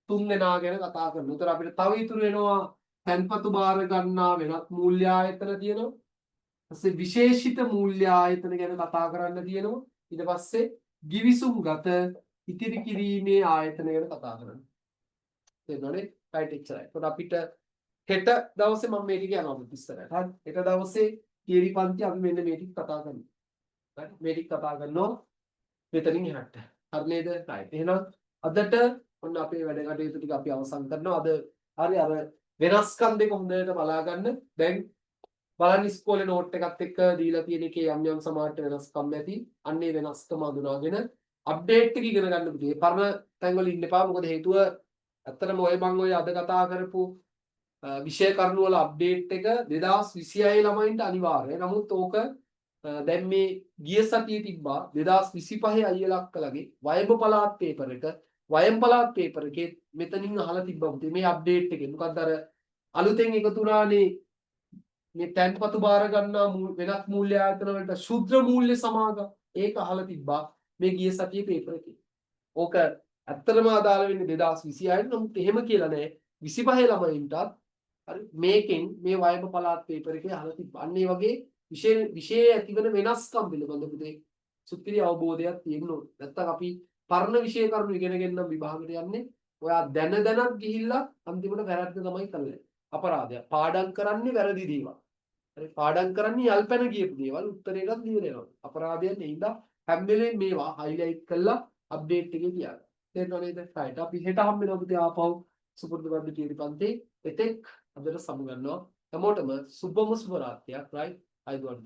Speaker 1: තුන් දෙනා ගැන කතා කරමු. උතර අපිට තව ඉතුරු වෙනවා තැන්පතු බාර ගන්නා වෙනත් මූල්‍ය ආයතන තියෙනවා. ඊපස්සේ විශේෂිත මූල්‍ය ආයතන ගැන කතා කරන්න තියෙනවා. ඊට පස්සේ givisumගත ඉතිරි කිරීමේ ආයතන ගැන කතා කරන්න. තේරුණානේ? right එච්චරයි. එතකොට අපිට හෙට දවසේ මම මේක කියනවා ඉස්සරහට. හරි. හෙට දවසේ තියරි පන්ති අපි මෙන්න මේ ටික කතා කරමු. හරි. මේ ටික කතා කරනවා මෙතනින් එහාට. හරි නේද? right. එහෙනම් අදට ඔන්න අපේ වැඩ කටයුතු ටික අපි අවසන් කරනවා. අද හරි අර වෙනස්කම් දෙක හොඳට බලා ගන්න. දැන් බලන්න ඉස්කෝලේ නෝට් එකත් එක්ක දීලා තියෙන එකේ යම් සමාර්ට වෙනස්කම් ඇති. අන්නේ වෙනස්කම අඳුනාගෙන අප්ඩේට් එක ඉගෙන ගන්න පුතේ. පරණ තැන්වල ඉන්න එපා. මොකද හේතුව ඇත්තටම මම අද කතා කරපු විෂය කරුණු වල අප්ඩේට් එක 2026 ළමයින්ට අනිවාර්යයි. නමුත් ඕක දැන් මේ ගිය සතියේ තිබ්බා 2025 අයියලා අක්කලාගේ වයඹ පළාත් පේපර් එක වයම් පළාත් පේපර් එකේ මෙතනින් අහලා තිබ්බා පුතේ මේ අප්ඩේට් එකේ මොකක්ද අර අලුතෙන් එකතු වුණානේ මේ තැන්පතු බාර ගන්නා වෙනත් මූල්‍ය ආයතන වලට ශුද්‍ර මූල්‍ය සමාගම් ඒක අහලා තිබ්බා මේ ගිය සතියේ පේපර් එකේ. ඕක ඇත්තටම අදාළ වෙන්නේ 2026 නමුත් එහෙම කියලා නෑ 25 ළමයින්ටත් හරි මේකෙන් මේ වයඹ පළාත් පේපර් එකේ අහලා තිබ්බා. අන්න ඒ වගේ විෂය ඇතිවන වෙනස්කම් පිළිබඳ පුතේ සුපිරි අවබෝධයක් තියෙන්න ඕනේ. නැත්තම් අපි පරණ විෂය කරුණු ඉගෙනගෙන නම් විභාගයට යන්නේ ඔයා දැනත් ගිහිල්ලා අන්තිමට වැරද්ද තමයි කරන්නේ. අපරාධයක්. පාඩම් කරන්නේ වැරදි දේවල්. හරි පාඩම් කරන්නේ යල්පැන ගියපු දේවල් උත්තරේකට දීලා යනවා. අපරාධයක් නෙයිද හැම වෙලේම මේවා හයිලයිට් කරලා අප්ඩේට් එකේ තියාගන්න. තේරෙනව නේද? right. අපි හෙට හම් වෙනවා පුතේ ආපහු සුපුරුදු වර්ධ තීරි පන්තේ. එතෙක් අදට සමුගන්නවා. හැමෝටම සුබම සුබ රාත්‍රියක් right. අයිබෝන්.